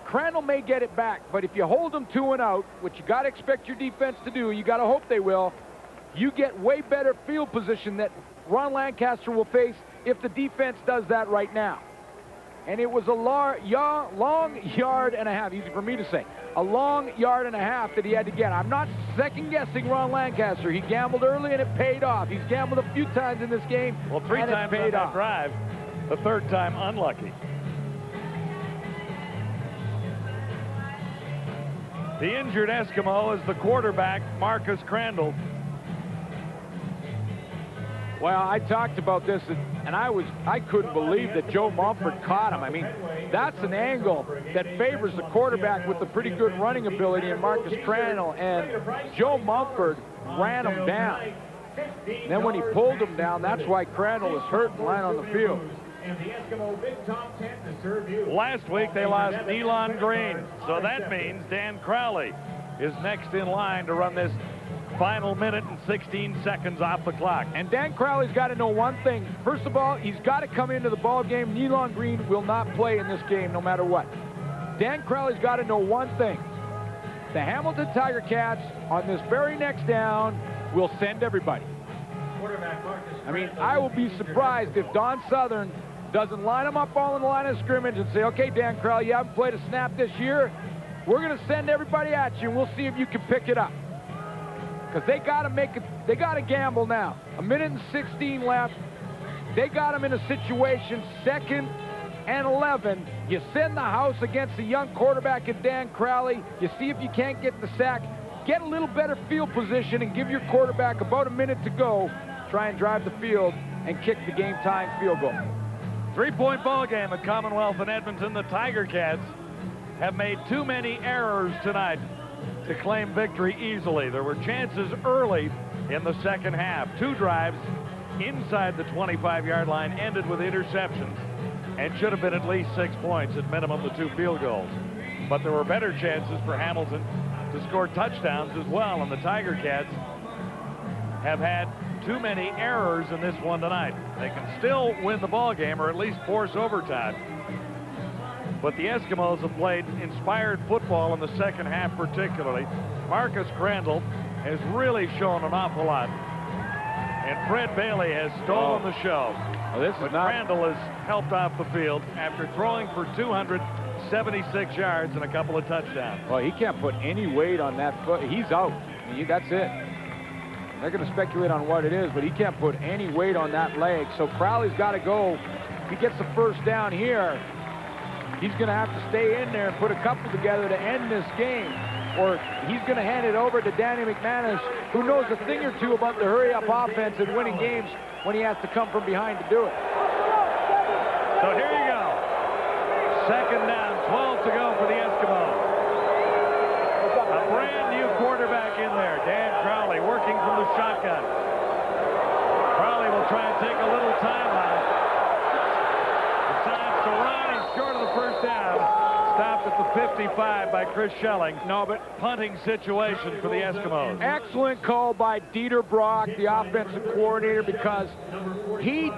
Crandall may get it back, but if you hold them 2 and out, which you got to expect your defense to do, you got to hope they will, you get way better field position that Ron Lancaster will face if the defense does that right now. And it was a long yard and a half, easy for me to say, a long yard and a half that he had to get. I'm not second-guessing Ron Lancaster. He gambled early and it paid off. He's gambled a few times in this game, well, 3 and times it paid on off. that drive, the 3rd time unlucky. The injured Eskimo is the quarterback, Marcus Crandall. Well, I talked about this, and I couldn't believe that Joe Mumford caught him. I mean, that's an angle that favors the quarterback with the pretty good running ability in Marcus Crandall, and Joe Mumford ran him down. And then when he pulled him down, that's why Crandall was hurt and lying on the field. Last week they lost Nealon Green, so that means Dan Crowley is next in line to run this final minute and 16 seconds off the clock. And Dan Crowley's got to know one thing. First of all, he's got to come into the ball game. Nealon Green will not play in this game no matter what. Dan Crowley's got to know one thing. The Hamilton Tiger Cats on this very next down will send everybody. I mean, I will be surprised if Don Southern doesn't line them up all in the line of scrimmage and say, okay, Dan Crowley, you haven't played a snap this year. We're going to send everybody at you, and we'll see if you can pick it up. Because they got to make it, they got to gamble now. 1:16 left. They got them in a situation, 2nd and 11. You send the house against a young quarterback in Dan Crowley. You see if you can't get the sack. Get a little better field position and give your quarterback about a minute to go. Try and drive the field and kick the game-tying field goal. 3-point ball game at Commonwealth in Edmonton. The Tiger Cats have made too many errors tonight to claim victory easily. There were chances early in the second half. 2 drives inside the 25-yard line ended with interceptions and should have been at least 6 points, at minimum the 2 field goals. But there were better chances for Hamilton to score touchdowns as well, and the Tiger Cats have had too many errors in this one tonight. They can still win the ball game, or at least force overtime. But the Eskimos have played inspired football in the second half particularly. Marcus Crandall has really shown an awful lot. And Fred Bailey has stolen the show. Well, but Crandall has helped off the field after throwing for 276 yards and a couple of touchdowns. Well, he can't put any weight on that foot. He's out. I mean, that's it. They're going to speculate on what it is, but he can't put any weight on that leg. So Crowley's got to go. If he gets the first down here, he's going to have to stay in there and put a couple together to end this game. Or he's going to hand it over to Danny McManus, who knows a thing or two about the hurry-up offense and winning games when he has to come from behind to do it. So here you go. 2nd down, 12 to go for the Eskimos. A brand new quarterback in there, Dan Crowley, working from the shotgun. Crowley will try and take a little timeout. Decides to run. He's short of the first down. Stopped at the 55 by Chris Schelling. No, but punting situation for the Eskimos. Excellent call by Dieter Brock, the offensive coordinator, because he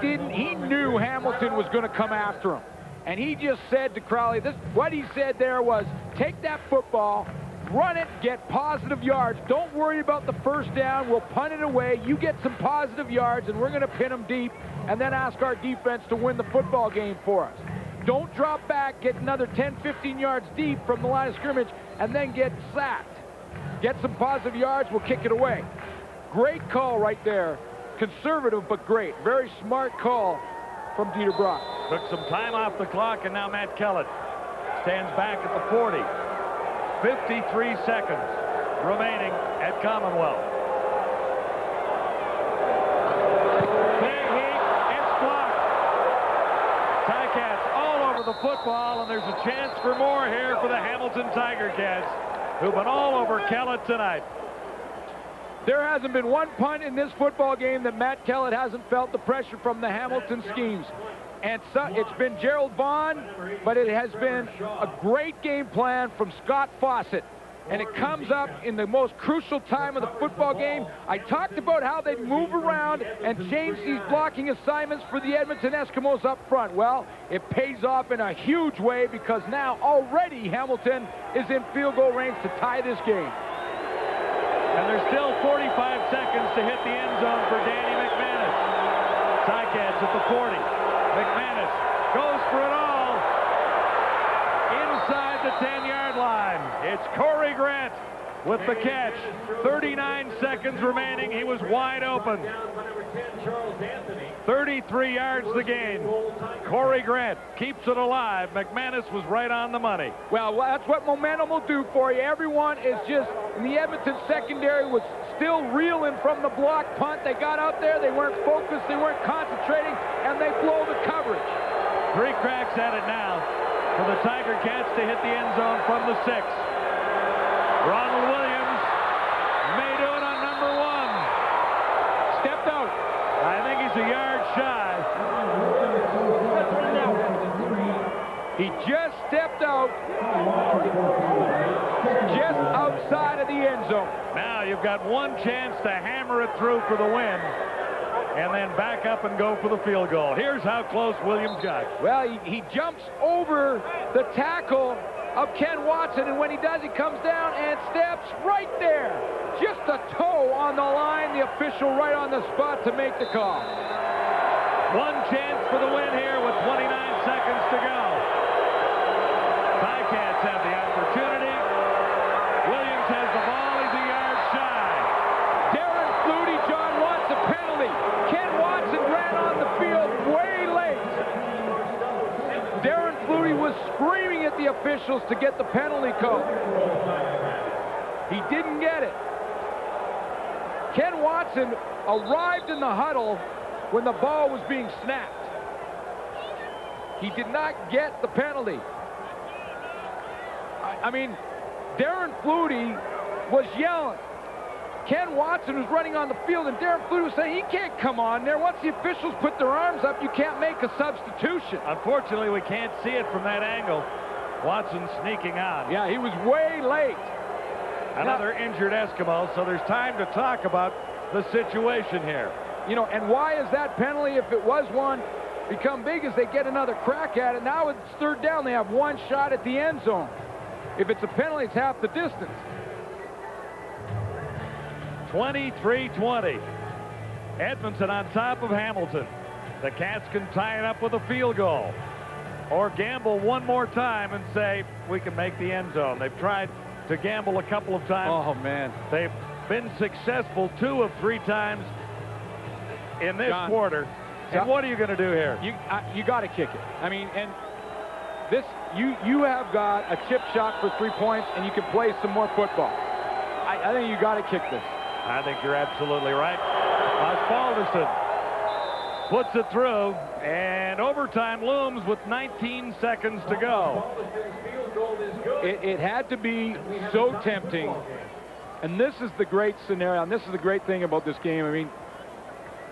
knew Hamilton was going to come after him. And he just said to Crowley, what he said there was, take that football, run it, get positive yards. Don't worry about the first down. We'll punt it away. You get some positive yards, and we're going to pin them deep, and then ask our defense to win the football game for us. Don't drop back, get another 10, 15 yards deep from the line of scrimmage, and then get sacked. Get some positive yards, we'll kick it away. Great call right there. Conservative, but great. Very smart call from Dieter Brock. Took some time off the clock, and now Matt Kellett stands back at the 40. 53 seconds remaining at Commonwealth. Big heat, it's blocked. Ticats all over the football, and there's a chance for more here for the Hamilton Tiger Cats, who've been all over Kellett tonight. There hasn't been one punt in this football game that Matt Kellett hasn't felt the pressure from the Hamilton schemes. And so it's been Gerald Vaughn, but it has been a great game plan from Scott Fawcett. And it comes up in the most crucial time of the football game. I talked about how they move around and change these blocking assignments for the Edmonton Eskimos up front. Well, it pays off in a huge way because now already Hamilton is in field goal range to tie this game. And there's still 45 seconds to hit the end zone for Danny McManus. Ticats at the 40. McManus goes for it all inside the 10-yard line. It's Corey Grant with the catch. 39 seconds remaining. He was wide open. 33 yards the gain. Corey Grant keeps it alive. McManus was right on the money. Well, that's what momentum will do for you. Everyone is just, in the Edmonton secondary was still reeling from the block punt. They got out there, they weren't focused, they weren't concentrating, and they blow the coverage. 3 cracks at it now for the Tiger Cats to hit the end zone from the 6. Ronald Williams may do it on number 1. Stepped out. I think he's a yard shy. He just stepped out, just outside of the end zone. Now you've got one chance to hammer it through for the win, and then back up and go for the field goal. Here's how close Williams got. Well, he jumps over the tackle of Ken Watson, and when he does, he comes down and steps right there. Just a toe on the line, the official right on the spot to make the call. One chance for the win here with 29 seconds to go. Ticats have the opportunity. Williams has the ball. He's a yard shy. Darren Flutie, John wants a penalty. Ken Watson ran on the field way late. Darren Flutie was screaming at the officials to get the penalty call. He didn't get it. Ken Watson arrived in the huddle when the ball was being snapped. He did not get the penalty. I mean, Darren Flutie was yelling. Ken Watson was running on the field, and Darren Flutie was saying he can't come on there. Once the officials put their arms up, you can't make a substitution. Unfortunately, we can't see it from that angle. Watson sneaking on. Yeah, he was way late. Another injured Eskimo, so there's time to talk about the situation here. You know, and why is that penalty, if it was one, become big as they get another crack at it? Now it's third down. They have one shot at the end zone. If it's a penalty, it's half the distance. 23-20. Edmonton on top of Hamilton. The Cats can tie it up with a field goal or gamble one more time and say we can make the end zone. They've tried to gamble a couple of times. Oh, man. They've been successful 2 of 3 times in this quarter. And what are you going to do here? You got to kick it. I mean, and this, you have got a chip shot for 3 points, and you can play some more football. I think you got to kick this. I think you're absolutely right. Osbaldiston puts it through, and overtime looms with 19 seconds to go. It had to be so tempting, and this is the great scenario, and this is the great thing about this game. I mean,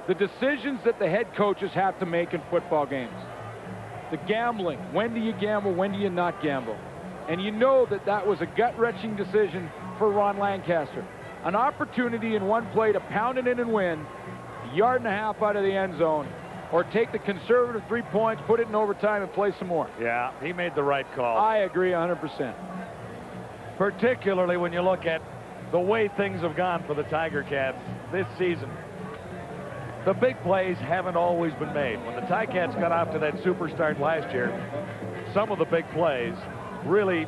the decisions that the head coaches have to make in football games. The gambling. When do you gamble? When do you not gamble? And you know that that was a gut-wrenching decision for Ron Lancaster. An opportunity in one play to pound it in and win, 1.5 yards out of the end zone, or take the conservative 3 points, put it in overtime, and play some more. Yeah, he made the right call. I agree 100%. Particularly when you look at the way things have gone for the Tiger Cats this season. the big plays haven't always been made. When the Ticats got off to that super start last year, some of the big plays really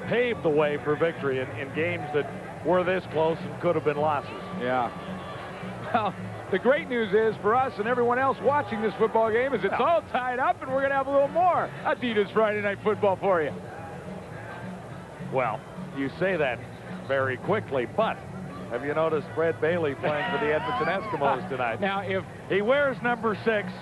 paved the way for victory in games that were this close and could have been losses. Yeah. Well, the great news is for us and everyone else watching this football game is it's all tied up, and we're going to have a little more Adidas Friday Night Football for you. Well, you say that very quickly, but have you noticed Fred Bailey playing for the Edmonton Eskimos tonight? Now, if he wears number 6,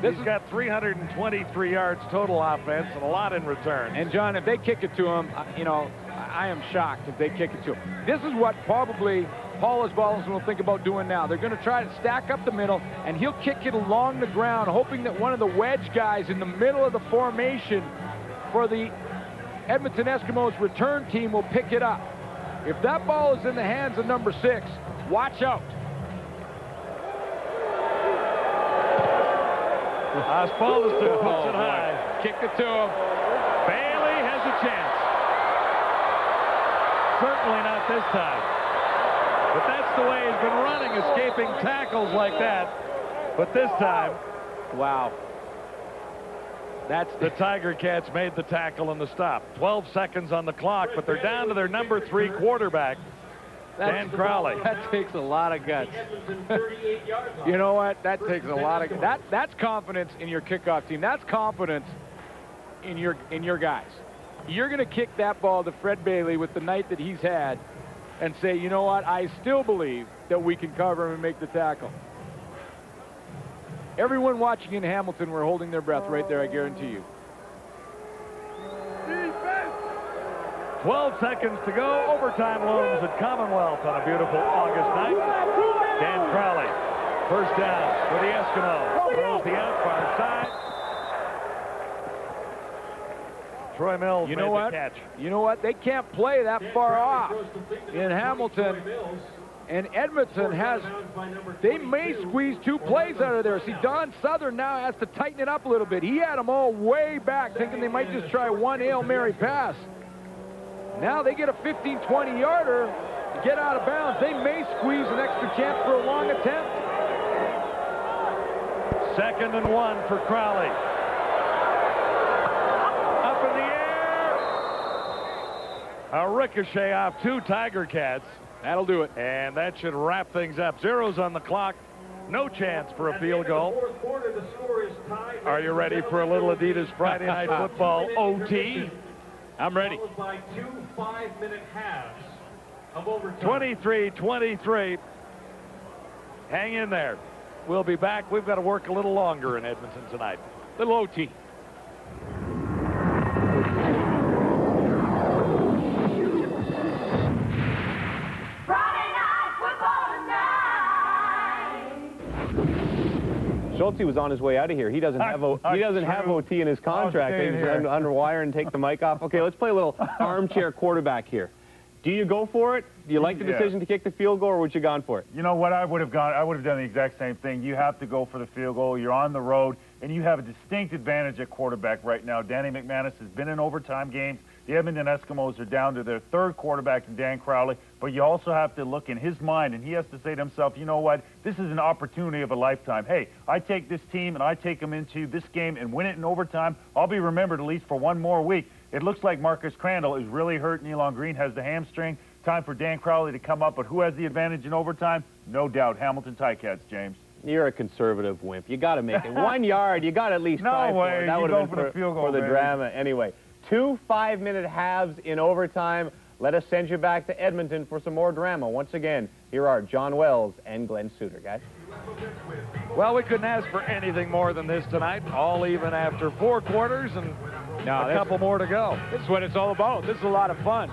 he's got 323 yards total offense and a lot in return. And, John, if they kick it to him, you know, I am shocked if they kick it to him. This is what probably Paul Oswaldson will think about doing now. They're going to try to stack up the middle, and he'll kick it along the ground, hoping that one of the wedge guys in the middle of the formation for the Edmonton Eskimos return team will pick it up. If that ball is in the hands of number 6, watch out. Oswaldson puts it high. Kicked it to him. Bailey has a chance. Certainly not this time. But that's the way he's been running, escaping tackles like that. But this time, wow. That's the Tiger Cats made the tackle and the stop. 12 seconds on the clock, but they're down to their number 3 quarterback, Dan Crowley. That takes a lot of guts. You know what? That takes a lot of that's confidence in your kickoff team. That's confidence in your guys. You're going to kick that ball to Fred Bailey with the night that he's had and say, you know what? I still believe that we can cover him and make the tackle. Everyone watching in Hamilton were holding their breath right there, I guarantee you. 12 seconds to go. Overtime looms at Commonwealth on a beautiful August night. Dan Crowley, first down for the Eskimos. Throws the out far side. Troy Mills made the catch. You know what? They can't play that far off in Hamilton. And Edmonton they may squeeze 2 plays out of there. See, Don Southern now has to tighten it up a little bit. He had them all way back, thinking they might just try one Hail Mary pass. Now they get a 15-20 yarder to get out of bounds. They may squeeze an extra chance for a long attempt. 2nd and 1 for Crowley. Up in the air. A ricochet off 2 Tiger Cats. That'll do it. And that should wrap things up. 0's on the clock. No chance for a field goal. Are you ready for a little Adidas Friday Night Football OT? I'm ready. 2 5-minute halves of overtime. 23-23. Hang in there. We'll be back. We've got to work a little longer in Edmonton tonight. Little OT. Schulte was on his way out of here. He doesn't have OT in his contract. They just underwire and take the mic off. Okay, let's play a little armchair quarterback here. Do you go for it? Do you like the decision to kick the field goal, or would you gone for it? You know what? I would have done the exact same thing. You have to go for the field goal. You're on the road, and you have a distinct advantage at quarterback right now. Danny McManus has been in overtime games. The Edmonton Eskimos are down to their 3rd quarterback in Dan Crowley, but you also have to look in his mind, and he has to say to himself, you know what, this is an opportunity of a lifetime. Hey, I take this team and I take them into this game and win it in overtime. I'll be remembered at least for 1 more week. It looks like Marcus Crandall is really hurt. Nealon Green has the hamstring. Time for Dan Crowley to come up, but who has the advantage in overtime? No doubt, Hamilton Ticats, James. You're a conservative wimp. You got to make it 1 yard. You got to at least try for it. That would have been for the field goal, for the drama. Anyway, 2 5-minute halves in overtime. Let us send you back to Edmonton for some more drama. Once again, here are John Wells and Glenn Suter, guys. Well, we couldn't ask for anything more than this tonight. All even after 4 quarters and a couple more to go. This is what it's all about. This is a lot of fun.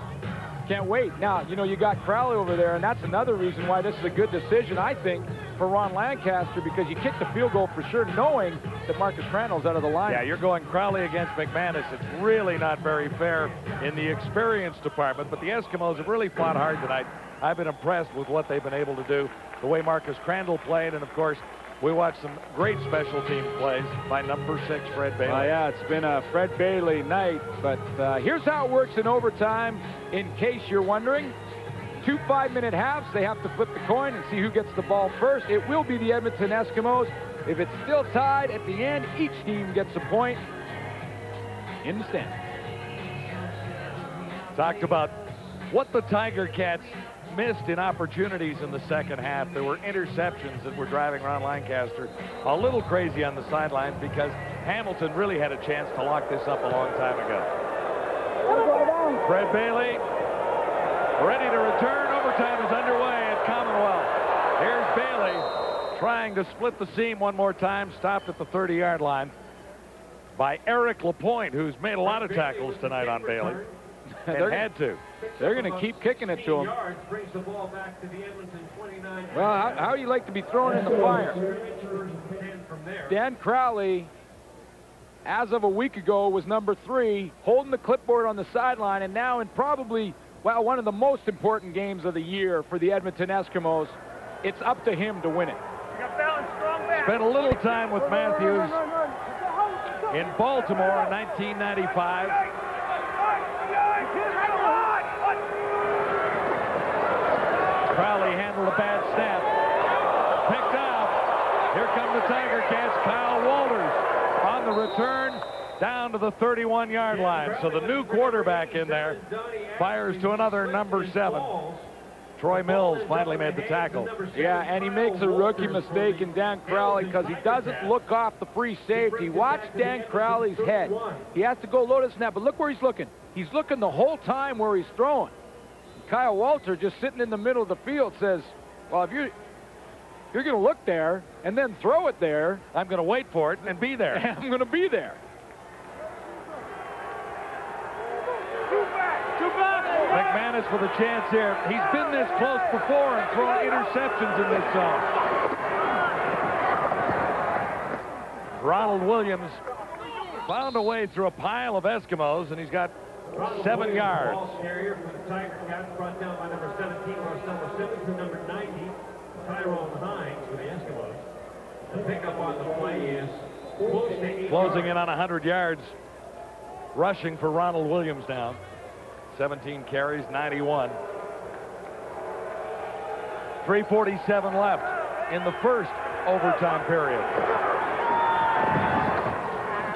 Can't wait. Now, you know, you got Crowley over there, and that's another reason why this is a good decision, I think, for Ron Lancaster, because you kick the field goal for sure, knowing that Marcus Crandall's out of the line. Yeah, you're going Crowley against McManus. It's really not very fair in the experience department, but the Eskimos have really fought hard tonight. I've been impressed with what they've been able to do, the way Marcus Crandall played, and, of course, we watched some great special team plays by number 6, Fred Bailey. Oh, yeah, it's been a Fred Bailey night, but here's how it works in overtime, in case you're wondering. 2 5-minute halves. They have to flip the coin and see who gets the ball first. It will be the Edmonton Eskimos. If it's still tied at the end, each team gets a point in the stand. Talked about what the Tiger Cats missed in opportunities in the second half. There were interceptions that were driving Ron Lancaster a little crazy on the sidelines because Hamilton really had a chance to lock this up a long time ago. Fred Bailey ready to return. Overtime is underway at Commonwealth. Here's Bailey trying to split the seam one more time, stopped at the 30-yard line by Eric Lapointe, who's made a lot of tackles tonight on Bailey. And had to. They're going to keep kicking it to him. Well, how do you like to be thrown in the fire? Dan Crowley, as of a week ago, was number 3, holding the clipboard on the sideline, and now in probably, well, one of the most important games of the year for the Edmonton Eskimos, it's up to him to win it. Spent a little time with Matthews in Baltimore in 1995. Crowley handled a bad snap. Picked up. Here come the Tiger Cats. Kyle Walters on the return down to the 31-yard line. So the new quarterback in there fires to another number 7. Troy Mills finally made the tackle. Yeah, and he makes a rookie mistake in Dan Crowley because he doesn't look off the free safety. Watch Dan Crowley's head. He has to go load a snap, but look where he's looking. He's looking the whole time where he's throwing. Kyle Walter, just sitting in the middle of the field, says, well, if you're going to look there and then throw it there, I'm going to wait for it and be there. I'm going to be there. McManus with a chance here. He's been this close before and thrown interceptions in this zone. Ronald Williams found a way through a pile of Eskimos, and he's got 7 yards. Carrier for the Tiger Cats, brought down by number 17, Marcelo Simmons, to number 90, Tyrone Hines for the Eskimos. The pickup on the play is close to 8 Closing in on 100 yards. Rushing for Ronald Williams now. 17 carries, 91. 3:47 left in the first overtime period.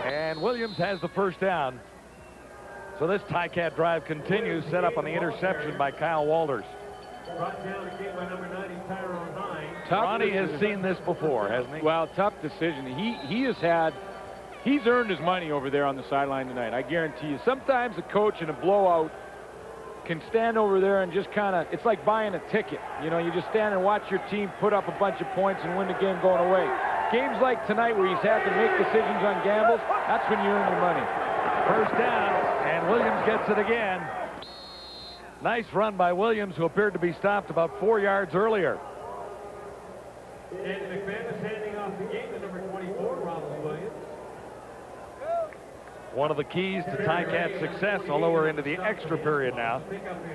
And Williams has the first down. So this Ticat drive continues, set up on the interception by Kyle Walters. Brought down again by number 90, Tyrone Hines. Ronnie has seen this before, hasn't he? Well, tough decision. He's earned his money over there on the sideline tonight. I guarantee you. Sometimes a coach in a blowout can stand over there and just kind of, it's like buying a ticket. You know, you just stand and watch your team put up a bunch of points and win the game going away. Games like tonight where he's had to make decisions on gambles, that's when you earn your money. First down, and Williams gets it again. Nice run by Williams, who appeared to be stopped about 4 yards earlier. And McManus handing off the game to number 24, Ronald Williams. One of the keys to Ticat's success, although we're into the extra period now.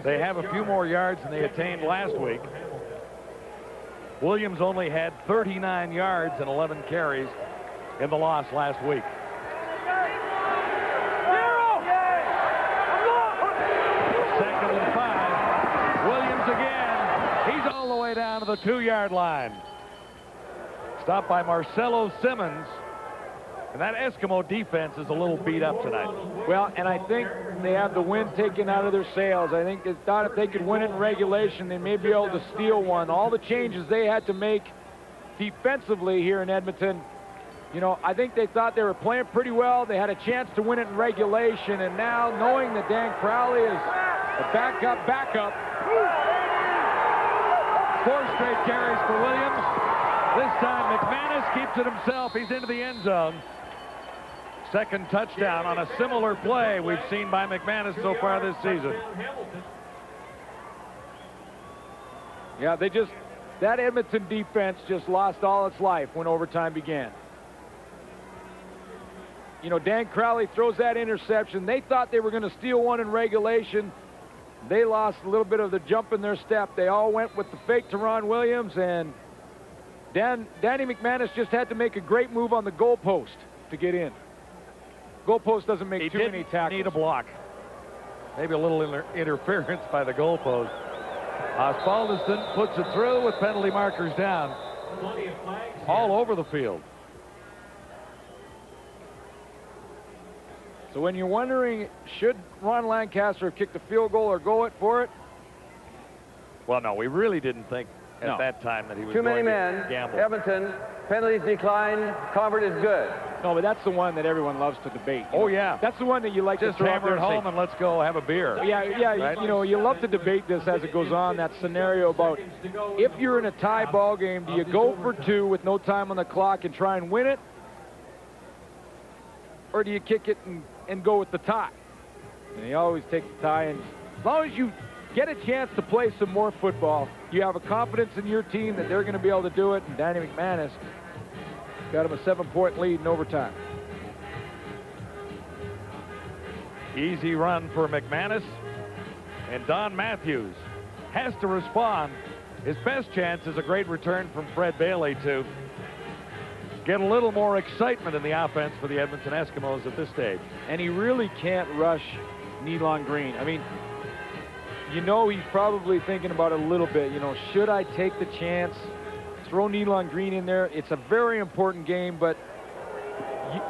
They have a few more yards than they attained last week. Williams only had 39 yards and 11 carries in the loss last week. Second and 5. Williams again. He's all the way down to the 2-yard line. Stopped by Marcelo Simmons. And that Eskimo defense is a little beat up tonight. Well, and I think they have the wind taken out of their sails. I think they thought if they could win it in regulation, they may be able to steal one. All the changes they had to make defensively here in Edmonton, you know, I think they thought they were playing pretty well. They had a chance to win it in regulation, and now knowing that Dan Crowley is a backup, 4 straight carries for Williams. This time McManus keeps it himself. He's into the end zone. Second touchdown on a similar play we've seen by McManus so far this season. Yeah, that Edmonton defense just lost all its life when overtime began. You know, Dan Crowley throws that interception. They thought they were going to steal one in regulation. They lost a little bit of the jump in their step. They all went with the fake to Ron Williams, and Danny McManus just had to make a great move on the goalpost to get in. Goalpost doesn't make too many tackles. Need a block. Maybe a little interference by the goalpost. Osbaldiston puts it through with penalty markers down all over the field. So when you're wondering, should Ron Lancaster have kicked the field goal or go for it? Well, no, we really didn't think at that time that he was Too many going to men. gamble. Edmonton, penalties decline. Convert is good. No, but that's the one that everyone loves to debate. Oh, yeah. That's the one that you like Just to throw out hammer there it home and let's go have a beer. Yeah, Right? you know, you love to debate this as it goes on, that scenario about if you're in a tie ball game, do you go for 2 with no time on the clock and try and win it? Or do you kick it and go with the tie? And you always take the tie, and as long as you get a chance to play some more football, you have a confidence in your team that they're going to be able to do it, and Danny McManus got him a 7-point lead in overtime. Easy run for McManus. And Don Matthews has to respond. His best chance is a great return from Fred Bailey to get a little more excitement in the offense for the Edmonton Eskimos at this stage. And he really can't rush Nealon Green. I mean, you know he's probably thinking about it a little bit. You know, should I take the chance, throw Nealon Green in there? It's a very important game, but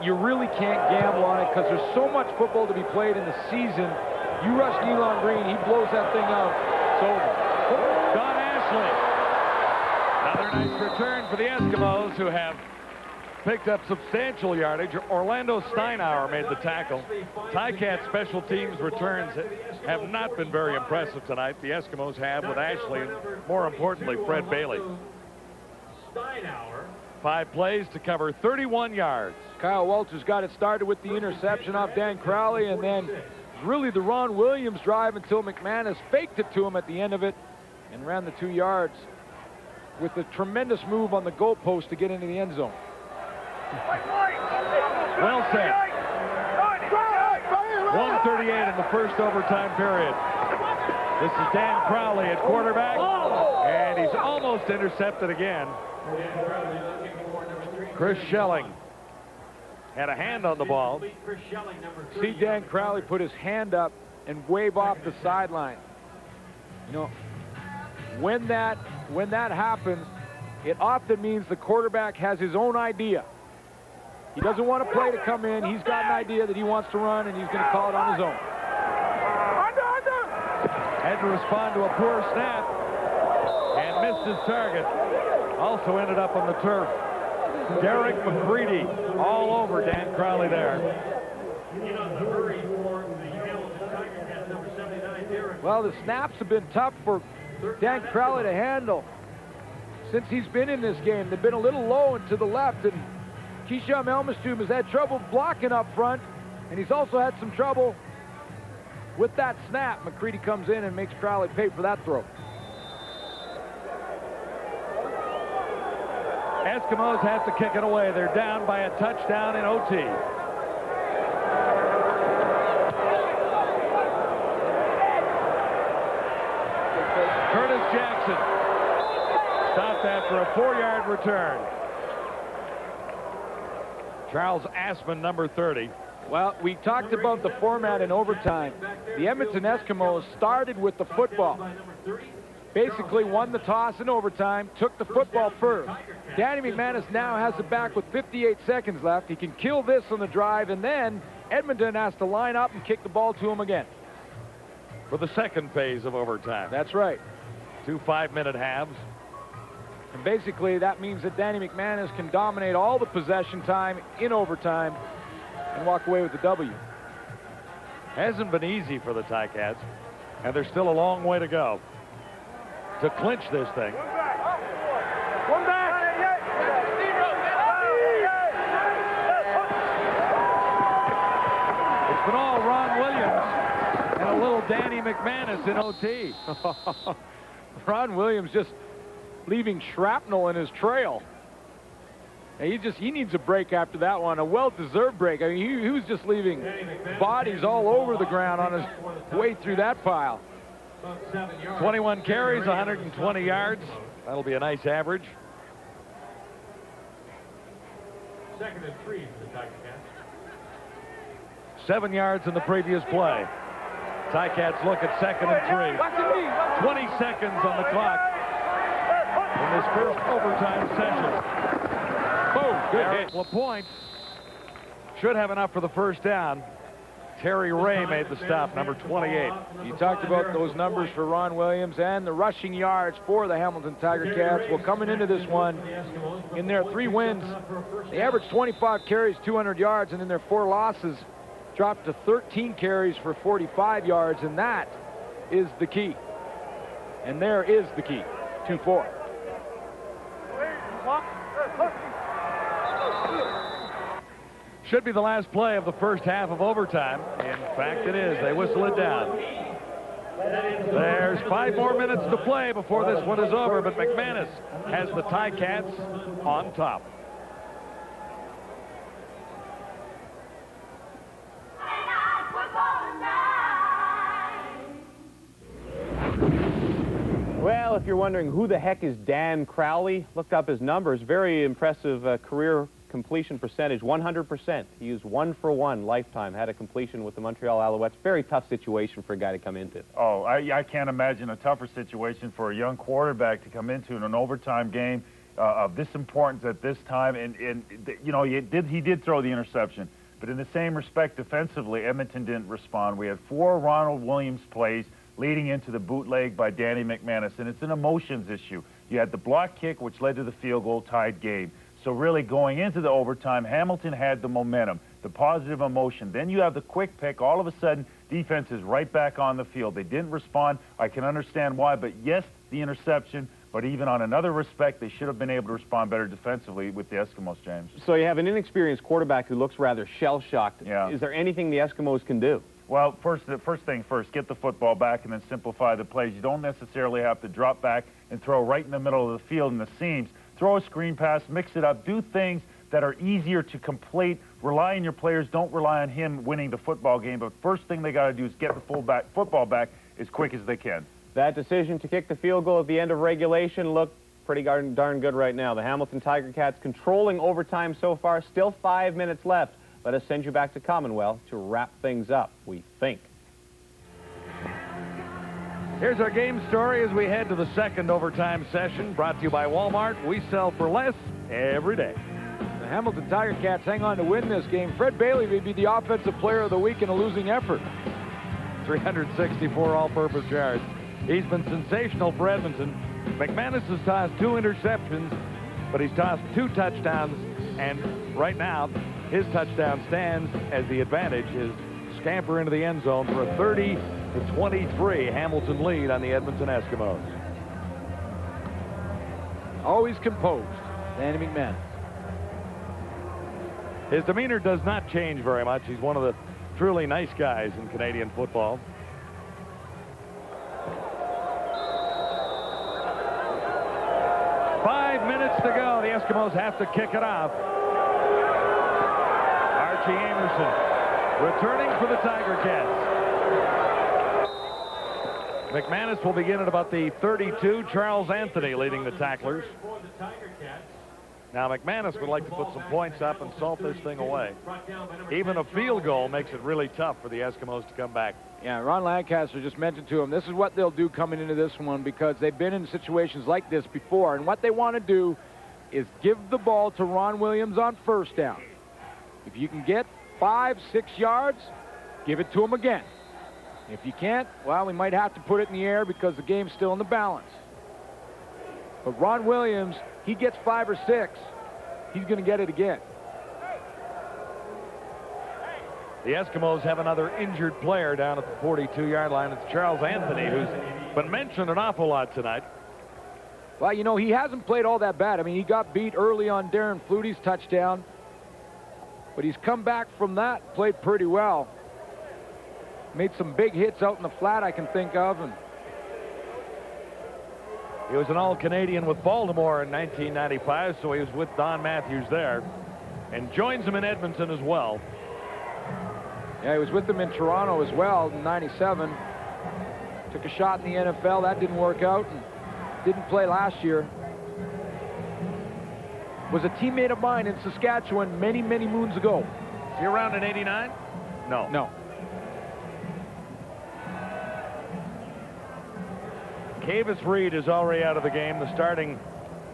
you really can't gamble on it because there's so much football to be played in the season. You rush Nealon Green, he blows that thing out. It's over. Don Ashley. Another nice return for the Eskimos, who have picked up substantial yardage. Orlando Steinauer made the tackle. Ticats special teams returns have not been very impressive tonight. The Eskimos have with Ashley and, more importantly, Fred Bailey. 5 plays to cover 31 yards. Kyle Walters got it started with the interception off Dan Crowley, and then really the Ron Williams drive until McManus faked it to him at the end of it and ran the 2 yards with a tremendous move on the goalpost to get into the end zone. Well said. 1:38 in the first overtime period. This is Dan Crowley at quarterback, and he's almost intercepted again. Chris Schelling had a hand on the ball. See Dan Crowley put his hand up and wave off the sideline. You know, when that happens, it often means the quarterback has his own idea. He doesn't want a play to come in. He's got an idea that he wants to run, and he's going to call it on his own. Had to respond to a poor snap and missed his target. Also ended up on the turf. Derek McCready all over Dan Crowley there. Well, the snaps have been tough for Dan Crowley to handle since he's been in this game. They've been a little low and to the left, and Keisham Elmastube has had trouble blocking up front, and he's also had some trouble with that snap. McCready comes in and makes Crowley pay for that throw. Eskimos have to kick it away. They're down by a touchdown in OT. Curtis Jackson stopped after a 4-yard return. Charles Asman, number 30. Well, we talked about the format in overtime. The Edmonton Eskimos started with the football. Basically won the toss in overtime, took the football first. Danny McManus now has it back with 58 seconds left. He can kill this on the drive, and then Edmonton has to line up and kick the ball to him again. For the second phase of overtime. That's right. 2 5-minute halves. And basically that means that Danny McManus can dominate all the possession time in overtime and walk away with the W. Hasn't been easy for the Ticats, and there's still a long way to go to clinch this thing. One back. It's been all Ron Williams and a little Danny McManus in OT. Ron Williams just leaving shrapnel in his trail. And he needs a break after that one, a well-deserved break. I mean, he was just leaving bodies all over the ground on his way through that pile. 21 carries, 120 yards. That'll be a nice average. 2nd and 3 for the Ticats. 7 yards in the previous play. Ticats look at 2nd and 3. 20 seconds on the clock in this first overtime session. Boom, good hit. LaPointe should have enough for the first down. Terry Ray made the stop, number 28. You talked about those numbers for Ron Williams and the rushing yards for the Hamilton Tiger Cats. Well, coming into this one, in their 3 wins, they averaged 25 carries, 200 yards, and in their 4 losses, dropped to 13 carries for 45 yards, and that is the key. And there is the key, 2-4. Should be the last play of the first half of overtime. In fact, it is. They whistle it down. There's 5 more minutes to play before this one is over, but McManus has the Ticats on top. Well, if you're wondering who the heck is Dan Crowley, looked up his numbers. Very impressive career completion percentage, 100%. He used 1 for 1 lifetime, had a completion with the Montreal Alouettes. Very tough situation for a guy to come into. Oh, I can't imagine a tougher situation for a young quarterback to come into in an overtime game of this importance at this time. And you know, he did throw the interception, but in the same respect, defensively, Edmonton didn't respond. We had 4 Ronald Williams plays leading into the bootleg by Danny McManus, and it's an emotions issue. You had the block kick, which led to the field goal, tied game. So really going into the overtime, Hamilton had the momentum, the positive emotion. Then you have the quick pick. All of a sudden, defense is right back on the field. They didn't respond. I can understand why, but yes, the interception, but even on another respect, they should have been able to respond better defensively with the Eskimos, James. So you have an inexperienced quarterback who looks rather shell-shocked. Yeah. Is there anything the Eskimos can do? Well, the first thing first, get the football back and then simplify the plays. You don't necessarily have to drop back and throw right in the middle of the field in the seams. Throw a screen pass, mix it up, do things that are easier to complete. Rely on your players. Don't rely on him winning the football game. But first thing they got to do is get the football back as quick as they can. That decision to kick the field goal at the end of regulation looked pretty darn good right now. The Hamilton Tiger Cats controlling overtime so far. Still 5 minutes left. Let us send you back to Commonwealth to wrap things up, we think. Here's our game story as we head to the second overtime session, brought to you by Walmart. We sell for less every day. The Hamilton Tiger Cats hang on to win this game. Fred Bailey may be the offensive player of the week in a losing effort. 364 all-purpose yards. He's been sensational for Edmonton. McManus has tossed 2 interceptions, but he's tossed 2 touchdowns, and right now, his touchdown stands as the advantage. His scamper into the end zone for a 30-23 Hamilton lead on the Edmonton Eskimos. Always composed, Danny McManus. His demeanor does not change very much. He's one of the truly nice guys in Canadian football. Five minutes to go. The Eskimos have to kick it off. Archie Amerson returning for the Tiger Cats. McManus will begin at about the 32. Charles Anthony leading the tacklers. Now McManus would like to put some points up and salt this thing away. Even a field goal makes it really tough for the Eskimos to come back. Yeah, Ron Lancaster just mentioned to him, this is what they'll do coming into this one because they've been in situations like this before. And what they want to do is give the ball to Ron Williams on first down. If you can get 5-6 yards, give it to him again. If you can't, well, we might have to put it in the air because the game's still in the balance. But Ron Williams, he gets 5 or 6, he's going to get it again. The Eskimos have another injured player down at the 42-yard line. It's Charles Anthony, who's been mentioned an awful lot tonight. Well, you know, he hasn't played all that bad. I mean, he got beat early on Darren Flutie's touchdown, but he's come back from that, played pretty well. Made some big hits out in the flat I can think of. And he was an All-Canadian with Baltimore in 1995, so he was with Don Matthews there, and joins him in Edmonton as well. Yeah, he was with them in Toronto as well in '97. Took a shot in the NFL. That didn't work out and didn't play last year. Was a teammate of mine in Saskatchewan many, many moons ago. Is he around in '89? No. No. Kavis Reed is already out of the game, the starting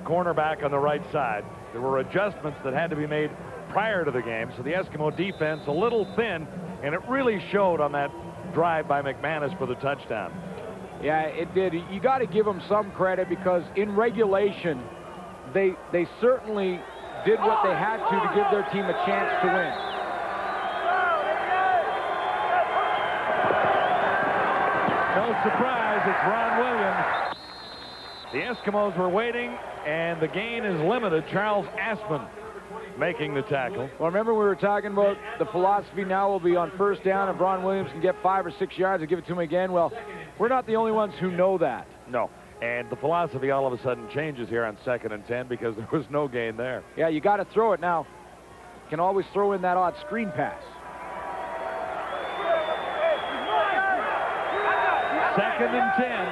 cornerback on the right side. There were adjustments that had to be made prior to the game, so the Eskimo defense a little thin, and it really showed on that drive by McManus for the touchdown. Yeah, it did. You got to give them some credit because in regulation, they certainly did what they had to give their team a chance to win. No surprise, it's Ron Williams. The Eskimos were waiting, and the gain is limited. Charles Asman making the tackle. Well, remember we were talking about the philosophy now will be on first down. If Ron Williams can get 5 or 6 yards and give it to him again, well, we're not the only ones who know that. No, and the philosophy all of a sudden changes here on 2nd and 10 because there was no gain there. Yeah, you got to throw it now. You can always throw in that odd screen pass. 2nd and 10.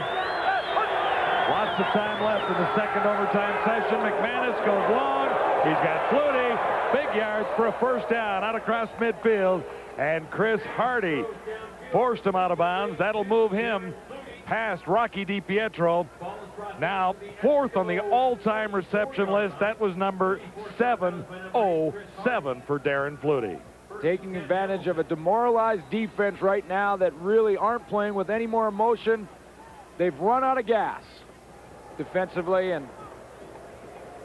Lots of time left in the second overtime session. McManus goes long. He's got Flutie. Big yards for a first down out across midfield. And Chris Hardy forced him out of bounds. That'll move him past Rocky DiPietro. Now 4th on the all-time reception list. That was number 707 for Darren Flutie. Taking advantage of a demoralized defense right now that really aren't playing with any more emotion. They've run out of gas defensively, and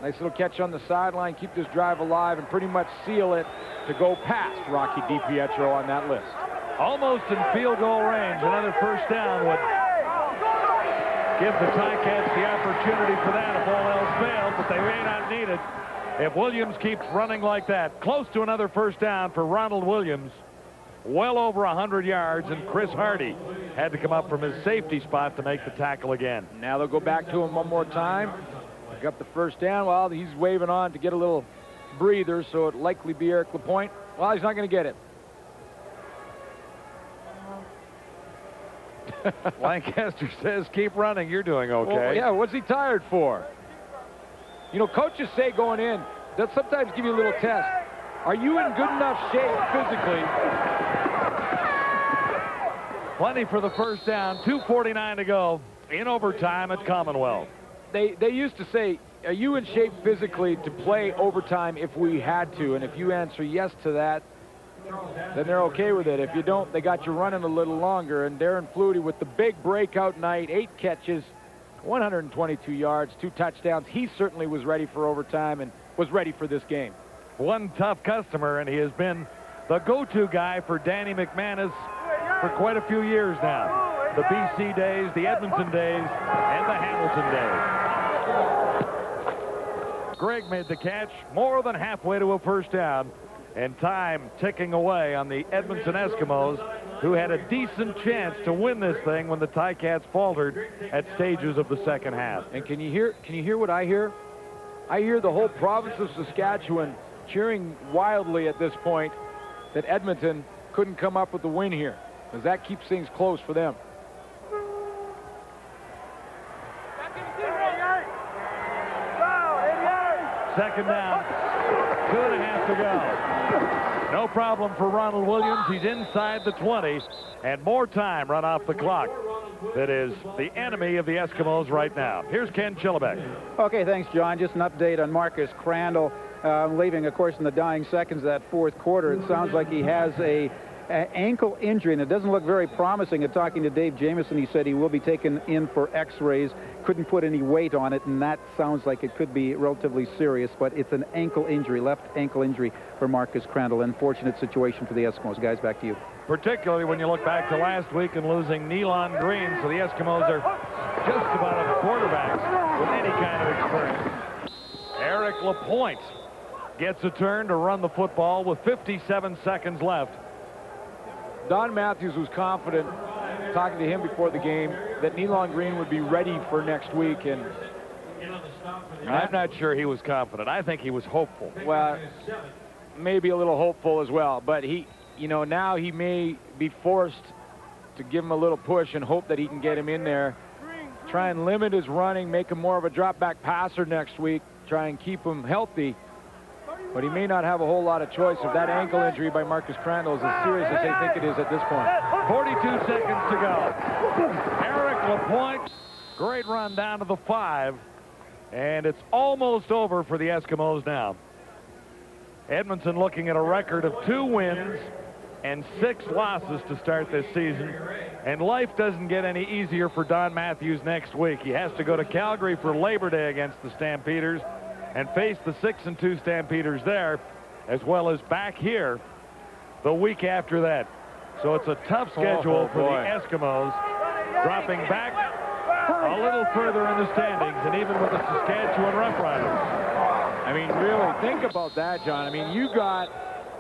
nice little catch on the sideline, keep this drive alive and pretty much seal it to go past Rocky DiPietro on that list. Almost in field goal range. Another first down would give the Ticats the opportunity for that if all else failed, but they may not need it if Williams keeps running like that. Close to another first down for Ronald Williams. Well over 100 yards, and Chris Hardy had to come up from his safety spot to make the tackle again. Now they'll go back to him one more time. Pick up the first down. Well, he's waving on to get a little breather, so it'll likely be Eric Lapointe. Well, he's not going to get it. Lancaster says, keep running. You're doing okay. Well, yeah, what's he tired for? You know, coaches say going in, they'll sometimes give you a little test. Are you in good enough shape physically? Plenty for the first down. 2:49 to go in overtime at Commonwealth. They used to say, are you in shape physically to play overtime if we had to? And if you answer yes to that, then they're okay with it. If you don't, they got you running a little longer. And Darren Flutie with the big breakout night, 8 catches, 122 yards, 2 touchdowns. He certainly was ready for overtime and was ready for this game. One tough customer, and he has been the go-to guy for Danny McManus for quite a few years now. The BC days, the Edmonton days, and the Hamilton days. Greg made the catch more than halfway to a first down, and time ticking away on the Edmonton Eskimos, who had a decent chance to win this thing when the Ticats faltered at stages of the second half. And can you hear what I hear? I hear the whole province of Saskatchewan cheering wildly at this point that Edmonton couldn't come up with the win here, because that keeps things close for them. Second down, 2.5 to go. No problem for Ronald Williams. He's inside the 20, and more time run off the clock. That is the enemy of the Eskimos right now. Here's Ken Chillibeck. Okay, thanks, John. Just an update on Marcus Crandall, leaving, of course, in the dying seconds of that fourth quarter. It sounds like he has a ankle injury, and it doesn't look very promising. In talking to Dave Jamieson, he said he will be taken in for x-rays. Couldn't put any weight on it, and that sounds like it could be relatively serious, but it's an ankle injury, left ankle injury for Marcus Crandall. Unfortunate situation for the Eskimos. Guys, back to you. Particularly when you look back to last week and losing Nealon Green, so the Eskimos are just about out of quarterbacks with any kind of experience. Eric Lapointe gets a turn to run the football with 57 seconds left. Don Matthews was confident, talking to him before the game, that Nealon Green would be ready for next week, and I'm not sure he was confident. I think he was hopeful. Well, maybe a little hopeful as well, but he, you know, now he may be forced to give him a little push and hope that he can get him in there, try and limit his running, make him more of a drop-back passer next week, try and keep him healthy. But he may not have a whole lot of choice if that ankle injury by Marcus Crandall is as serious as they think it is at this point. 42 seconds to go. Eric Lapointe Great run down to the 5. And it's almost over for the Eskimos now. Edmonton looking at a record of 2 wins and 6 losses to start this season. And life doesn't get any easier for Don Matthews next week. He has to go to Calgary for Labor Day against the Stampeders and face the 6-2 Stampeders there, as well as back here the week after that. So it's a tough schedule for the Eskimos, dropping back a little further in the standings, and even with the Saskatchewan Roughriders. I mean, really, think about that, John. I mean, you got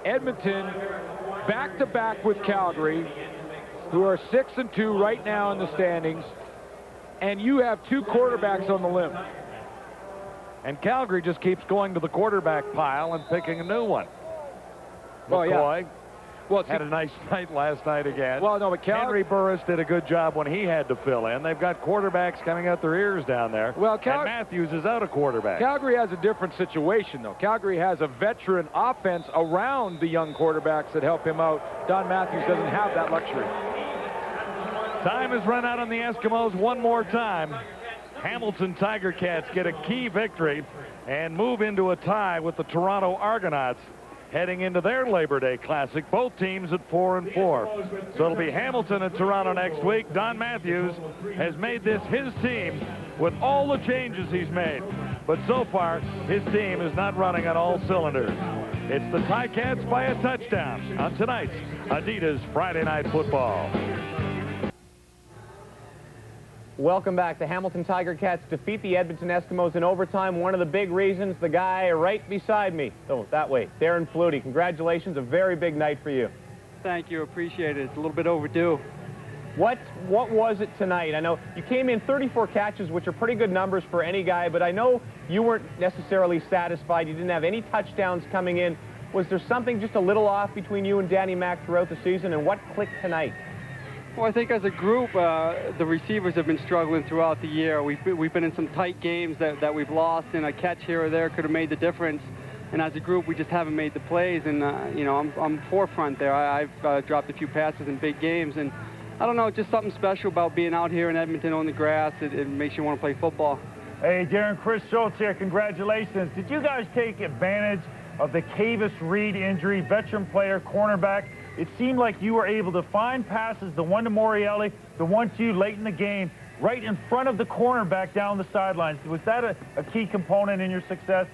Edmonton back-to-back with Calgary, who are 6-2 right now in the standings, and you have 2 quarterbacks on the limb. And Calgary just keeps going to the quarterback pile and picking a new one. Well, McCoy Well, had a nice night last night again. Well, no, but Henry Burris did a good job when he had to fill in. They've got quarterbacks coming out their ears down there. Well, and Matthews is out of quarterback. Calgary has a different situation, though. Calgary has a veteran offense around the young quarterbacks that help him out. Don Matthews doesn't have that luxury. Time has run out on the Eskimos one more time. Hamilton Tiger Cats get a key victory and move into a tie with the Toronto Argonauts heading into their Labor Day Classic. Both teams at 4-4. So it'll be Hamilton and Toronto next week. Don Matthews has made this his team with all the changes he's made. But so far, his team is not running on all cylinders. It's the Ticats by a touchdown on tonight's Adidas Friday Night Football. Welcome back. The Hamilton Tiger Cats defeat the Edmonton Eskimos in overtime. One of the big reasons, the guy right beside me, oh, that way, Darren Flutie. Congratulations, a very big night for you. Thank you, appreciate it. It's a little bit overdue. What was it tonight? I know you came in 34 catches, which are pretty good numbers for any guy, but I know you weren't necessarily satisfied. You didn't have any touchdowns coming in. Was there something just a little off between you and Danny Mac throughout the season, and what clicked tonight? Well, I think as a group, the receivers have been struggling throughout the year. We've been in some tight games that we've lost, and a catch here or there could have made the difference. And as a group, we just haven't made the plays. And you know, I'm forefront there. I've dropped a few passes in big games, and I don't know, just something special about being out here in Edmonton on the grass. It makes you want to play football. Hey, Darren, Chris Schultz here. Congratulations. Did you guys take advantage of the Kavis Reed injury, veteran player, cornerback? It seemed like you were able to find passes, the one to Morielli, the one to you late in the game, right in front of the cornerback down the sidelines. Was that a key component in your success?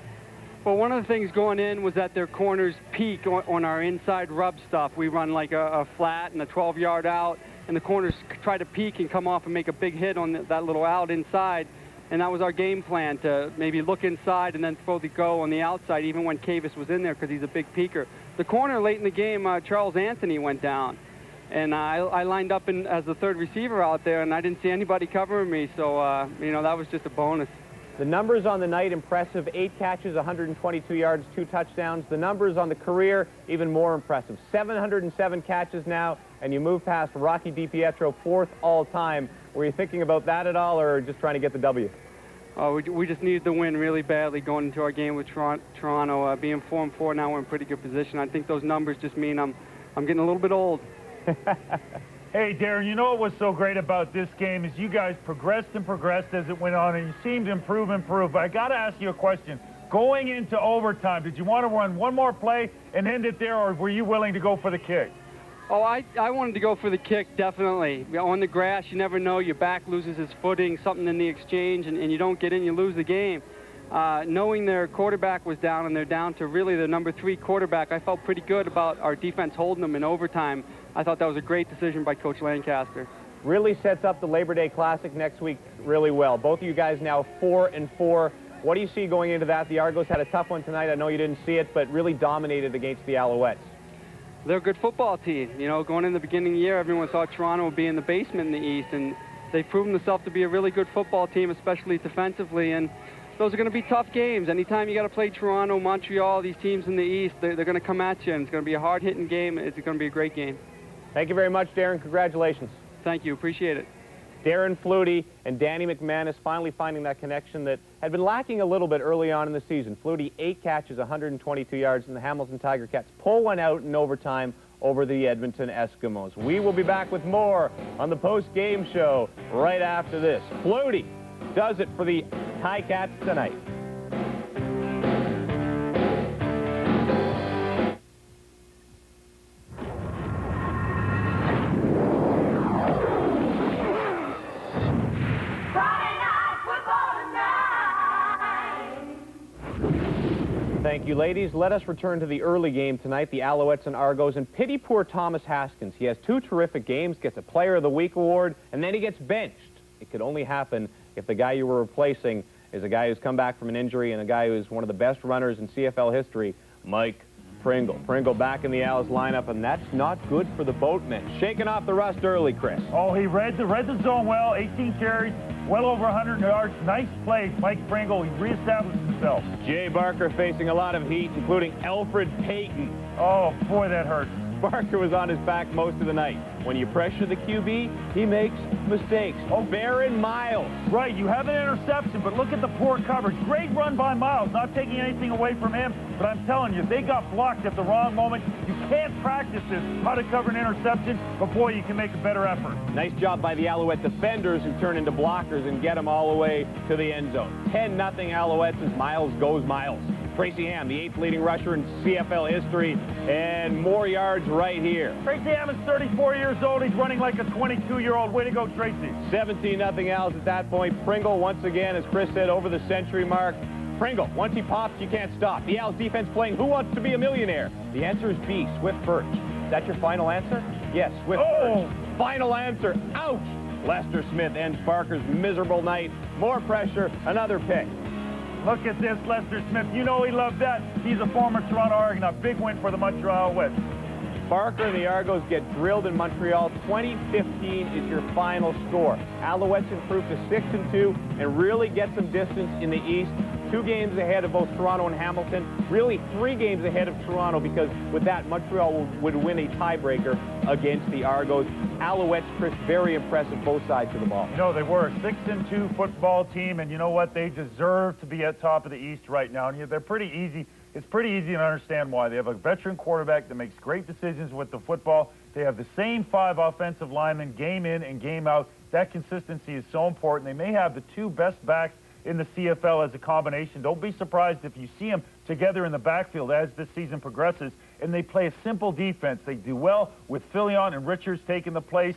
Well, one of the things going in was that their corners peak on our inside rub stuff. We run like a flat and a 12-yard out, and the corners try to peek and come off and make a big hit on that little out inside. And that was our game plan, to maybe look inside and then throw the go on the outside, even when Kavis was in there, because he's a big peeker. The corner late in the game, Charles Anthony went down. And I lined up as the third receiver out there, and I didn't see anybody covering me. So, you know, that was just a bonus. The numbers on the night, impressive. 8 catches, 122 yards, 2 touchdowns. The numbers on the career, even more impressive. 707 catches now, and you move past Rocky DiPietro, 4th all-time. Were you thinking about that at all, or just trying to get the W? We just needed the win really badly going into our game with Toronto. Being 4-4 now, we're in pretty good position. I think those numbers just mean I'm getting a little bit old. Hey, Darren, you know what was so great about this game is you guys progressed and progressed as it went on, and you seemed to improve. But I got to ask you a question. Going into overtime, did you want to run one more play and end it there, or were you willing to go for the kick? Oh, I wanted to go for the kick, definitely. On the grass, you never know. Your back loses its footing, something in the exchange, and you don't get in, you lose the game. Knowing their quarterback was down, and they're down to really the number 3 quarterback, I felt pretty good about our defense holding them in overtime. I thought that was a great decision by Coach Lancaster. Really sets up the Labor Day Classic next week really well. Both of you guys now 4-4. What do you see going into that? The Argos had a tough one tonight. I know you didn't see it, but really dominated against the Alouettes. They're a good football team. You know, going in the beginning of the year, everyone thought Toronto would be in the basement in the East, and they've proven themselves to be a really good football team, especially defensively, and those are going to be tough games. Anytime you got to play Toronto, Montreal, these teams in the East, they're going to come at you, and it's going to be a hard-hitting game. It's going to be a great game. Thank you very much, Darren. Congratulations. Thank you. Appreciate it. Darren Flutie and Danny McManus finally finding that connection that had been lacking a little bit early on in the season. Flutie, 8 catches, 122 yards, and the Hamilton Tiger Cats pull one out in overtime over the Edmonton Eskimos. We will be back with more on the post-game show right after this. Flutie does it for the Ticats tonight. Thank you, ladies. Let us return to the early game tonight, the Alouettes and Argos. And pity poor Thomas Haskins. He has 2 terrific games, gets a Player of the Week award, and then he gets benched. It could only happen if the guy you were replacing is a guy who's come back from an injury and a guy who's one of the best runners in CFL history, Mike Pringle. Pringle back in the Owls lineup, and that's not good for the Boatmen. Shaking off the rust early, Chris. Oh, he read the zone well, 18 carries, well over 100 yards. Nice play, Mike Pringle. He reestablished himself. Jay Barker facing a lot of heat, including Alfred Payton. Oh, boy, that hurt. Barker was on his back most of the night. When you pressure the QB, he makes mistakes. Oh, Baron Miles. Right, you have an interception, but look at the poor coverage. Great run by Miles, not taking anything away from him, but I'm telling you, they got blocked at the wrong moment. You can't practice this, how to cover an interception, but boy, you can make a better effort. Nice job by the Alouette defenders who turn into blockers and get them all the way to the end zone. 10-0 Alouettes as Miles goes Miles. Tracy Ham, the 8th leading rusher in CFL history, and more yards right here. Tracy Ham is 34 years old. He's running like a 22-year-old. Way to go, Tracy. 17-0 Owls at that point. Pringle, once again, as Chris said, over the century mark. Pringle, once he pops, you can't stop. The Owls defense playing Who Wants to Be a Millionaire? The answer is B, Swift Birch. Is that your final answer? Yes, Swift Birch. Final answer. Ouch! Lester Smith ends Barker's miserable night. More pressure, another pick. Look at this, Lester Smith. You know he loved that. He's a former Toronto Argonaut. Big win for the Montreal Alouettes. Barker and the Argos get drilled in Montreal. 20-15 is your final score. Alouettes improve to 6-2 and really get some distance in the East. 2 games ahead of both Toronto and Hamilton. Really 3 games ahead of Toronto because with that, Montreal would win a tiebreaker against the Argos. Alouettes, Chris, very impressive both sides of the ball. You know, they were a 6-2 football team, and you know what? They deserve to be at top of the East right now. And they're pretty easy. It's pretty easy to understand why. They have a veteran quarterback that makes great decisions with the football. They have the same 5 offensive linemen game in and game out. That consistency is so important. They may have the 2 best backs in the CFL as a combination. Don't be surprised if you see them together in the backfield as this season progresses, and they play a simple defense. They do well with Filion and Richards taking the place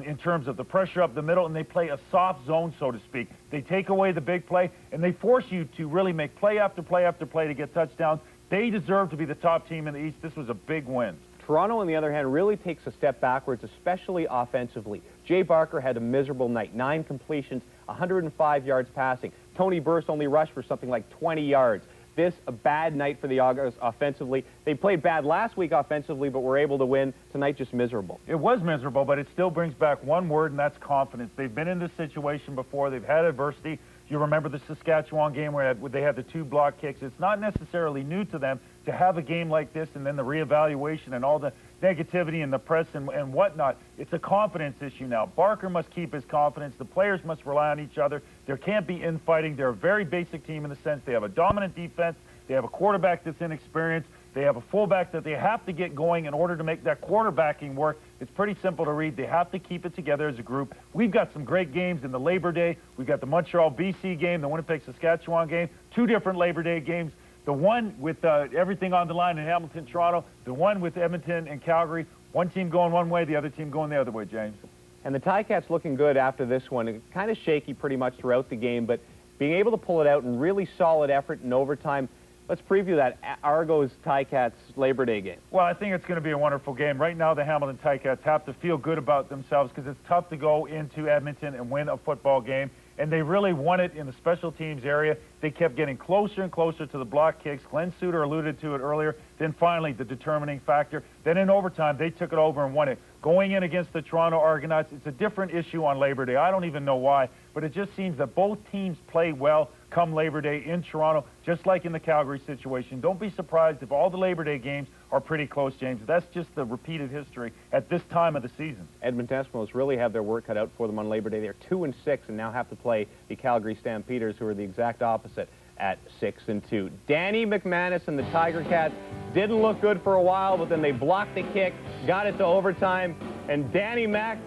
in terms of the pressure up the middle, and they play a soft zone, so to speak. They take away the big play, and they force you to really make play after play after play to get touchdowns. They deserve to be the top team in the East. This was a big win. Toronto, on the other hand, really takes a step backwards, especially offensively. Jay Barker had a miserable night. 9 completions, 105 yards passing. Tony Burse only rushed for something like 20 yards. This, a bad night for the Argos offensively. They played bad last week offensively, but were able to win. Tonight, just miserable. It was miserable, but it still brings back one word, and that's confidence. They've been in this situation before. They've had adversity. You remember the Saskatchewan game where they had the 2 block kicks. It's not necessarily new to them to have a game like this and then the reevaluation and all the negativity in the press and whatnot. It's a confidence issue now. Barker must keep his confidence. The players must rely on each other. There can't be infighting. They're a very basic team in the sense they have a dominant defense. They have a quarterback that's inexperienced. They have a fullback that they have to get going in order to make that quarterbacking work. It's pretty simple to read. They have to keep it together as a group. We've got some great games in the Labor Day. We've got the Montreal BC game, the Winnipeg Saskatchewan game, 2 different Labor Day games. The one with everything on the line in Hamilton, Toronto, the one with Edmonton and Calgary. One team going one way, the other team going the other way, James. And the Ticats looking good after this one. Kind of shaky pretty much throughout the game, but being able to pull it out in really solid effort in overtime. Let's preview that Argos-Ticats Labor Day game. Well, I think it's going to be a wonderful game. Right now, the Hamilton Ticats have to feel good about themselves because it's tough to go into Edmonton and win a football game. And they really won it in the special teams area. They kept getting closer and closer to the block kicks. Glenn Suter alluded to it earlier. Then finally, the determining factor. Then in overtime, they took it over and won it. Going in against the Toronto Argonauts, it's a different issue on Labor Day. I don't even know why, but it just seems that both teams play well come Labor Day in Toronto, just like in the Calgary situation. Don't be surprised if all the Labor Day games are pretty close, James. That's just the repeated history at this time of the season. Edmonton Eskimos really have their work cut out for them on Labor Day. They're 2-6 and now have to play the Calgary Stampeders, who are the exact opposite at 6-2. Danny McManus and the Tiger Cats Didn't look good for a while, but then they blocked the kick, got it to overtime, and Danny Mac,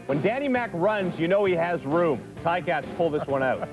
when Danny Mac runs, you know he has room. Ticats pull this one out.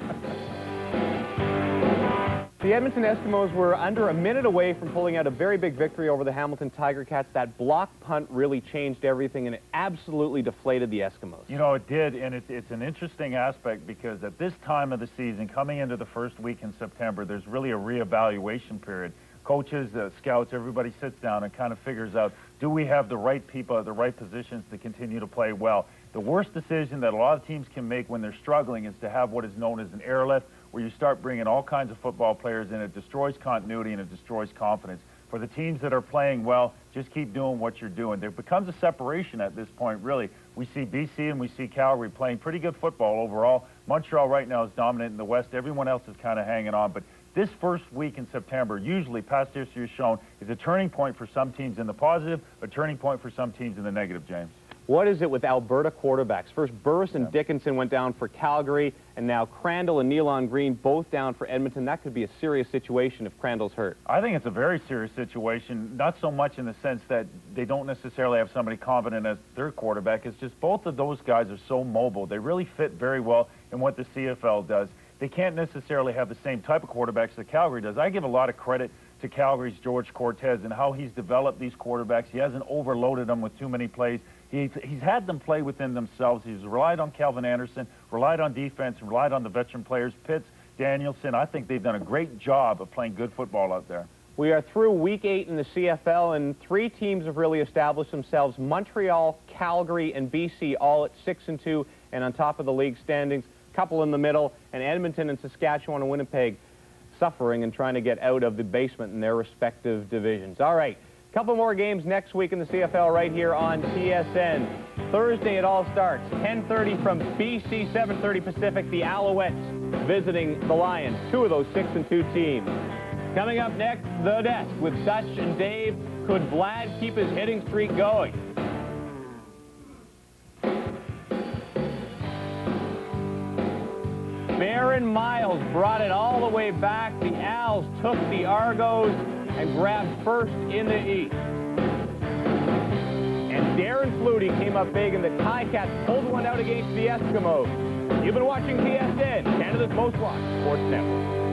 The Edmonton Eskimos were under a minute away from pulling out a very big victory over the Hamilton Tiger Cats. That block punt really changed everything, and it absolutely deflated the Eskimos. You know, it did, and it's an interesting aspect because at this time of the season, coming into the first week in September, there's really a reevaluation period. Coaches, scouts, everybody sits down and kind of figures out, do we have the right people at the right positions to continue to play well? The worst decision that a lot of teams can make when they're struggling is to have what is known as an airlift, where you start bringing all kinds of football players in. It destroys continuity and it destroys confidence. For the teams that are playing well, just keep doing what you're doing. There becomes a separation at this point, really. We see BC and we see Calgary playing pretty good football overall. Montreal right now is dominant in the West. Everyone else is kind of hanging on. But this first week in September, usually past history has shown, is a turning point for some teams in the positive, a turning point for some teams in the negative, James. What is it with Alberta quarterbacks? First, Burris and Dickinson went down for Calgary, and now Crandall and Nealon Green both down for Edmonton. That could be a serious situation if Crandall's hurt. I think it's a very serious situation, not so much in the sense that they don't necessarily have somebody confident as their quarterback. It's just both of those guys are so mobile. They really fit very well in what the CFL does. They can't necessarily have the same type of quarterbacks that Calgary does. I give a lot of credit to Calgary's George Cortez and how he's developed these quarterbacks. He hasn't overloaded them with too many plays. He's had them play within themselves. He's relied on Calvin Anderson, relied on defense, relied on the veteran players, Pitts, Danielson. I think they've done a great job of playing good football out there. We are through Week 8 in the CFL, and 3 teams have really established themselves. Montreal, Calgary, and BC all at 6-2 and on top of the league standings. A couple in the middle, and Edmonton and Saskatchewan and Winnipeg suffering and trying to get out of the basement in their respective divisions. All right. Couple more games next week in the CFL right here on TSN. Thursday it all starts, 10:30 from BC, 7:30 Pacific, the Alouettes visiting the Lions, 2 of those 6-2 teams. Coming up next, The Desk with Dutch and Dave. Could Vlad keep his hitting streak going? Baron Miles brought it all the way back. The Owls took the Argos and grabbed first in the East. And Darren Flutie came up big, and the Ticats pulled one out against the Eskimos. You've been watching TSN, Canada's most watched sports network.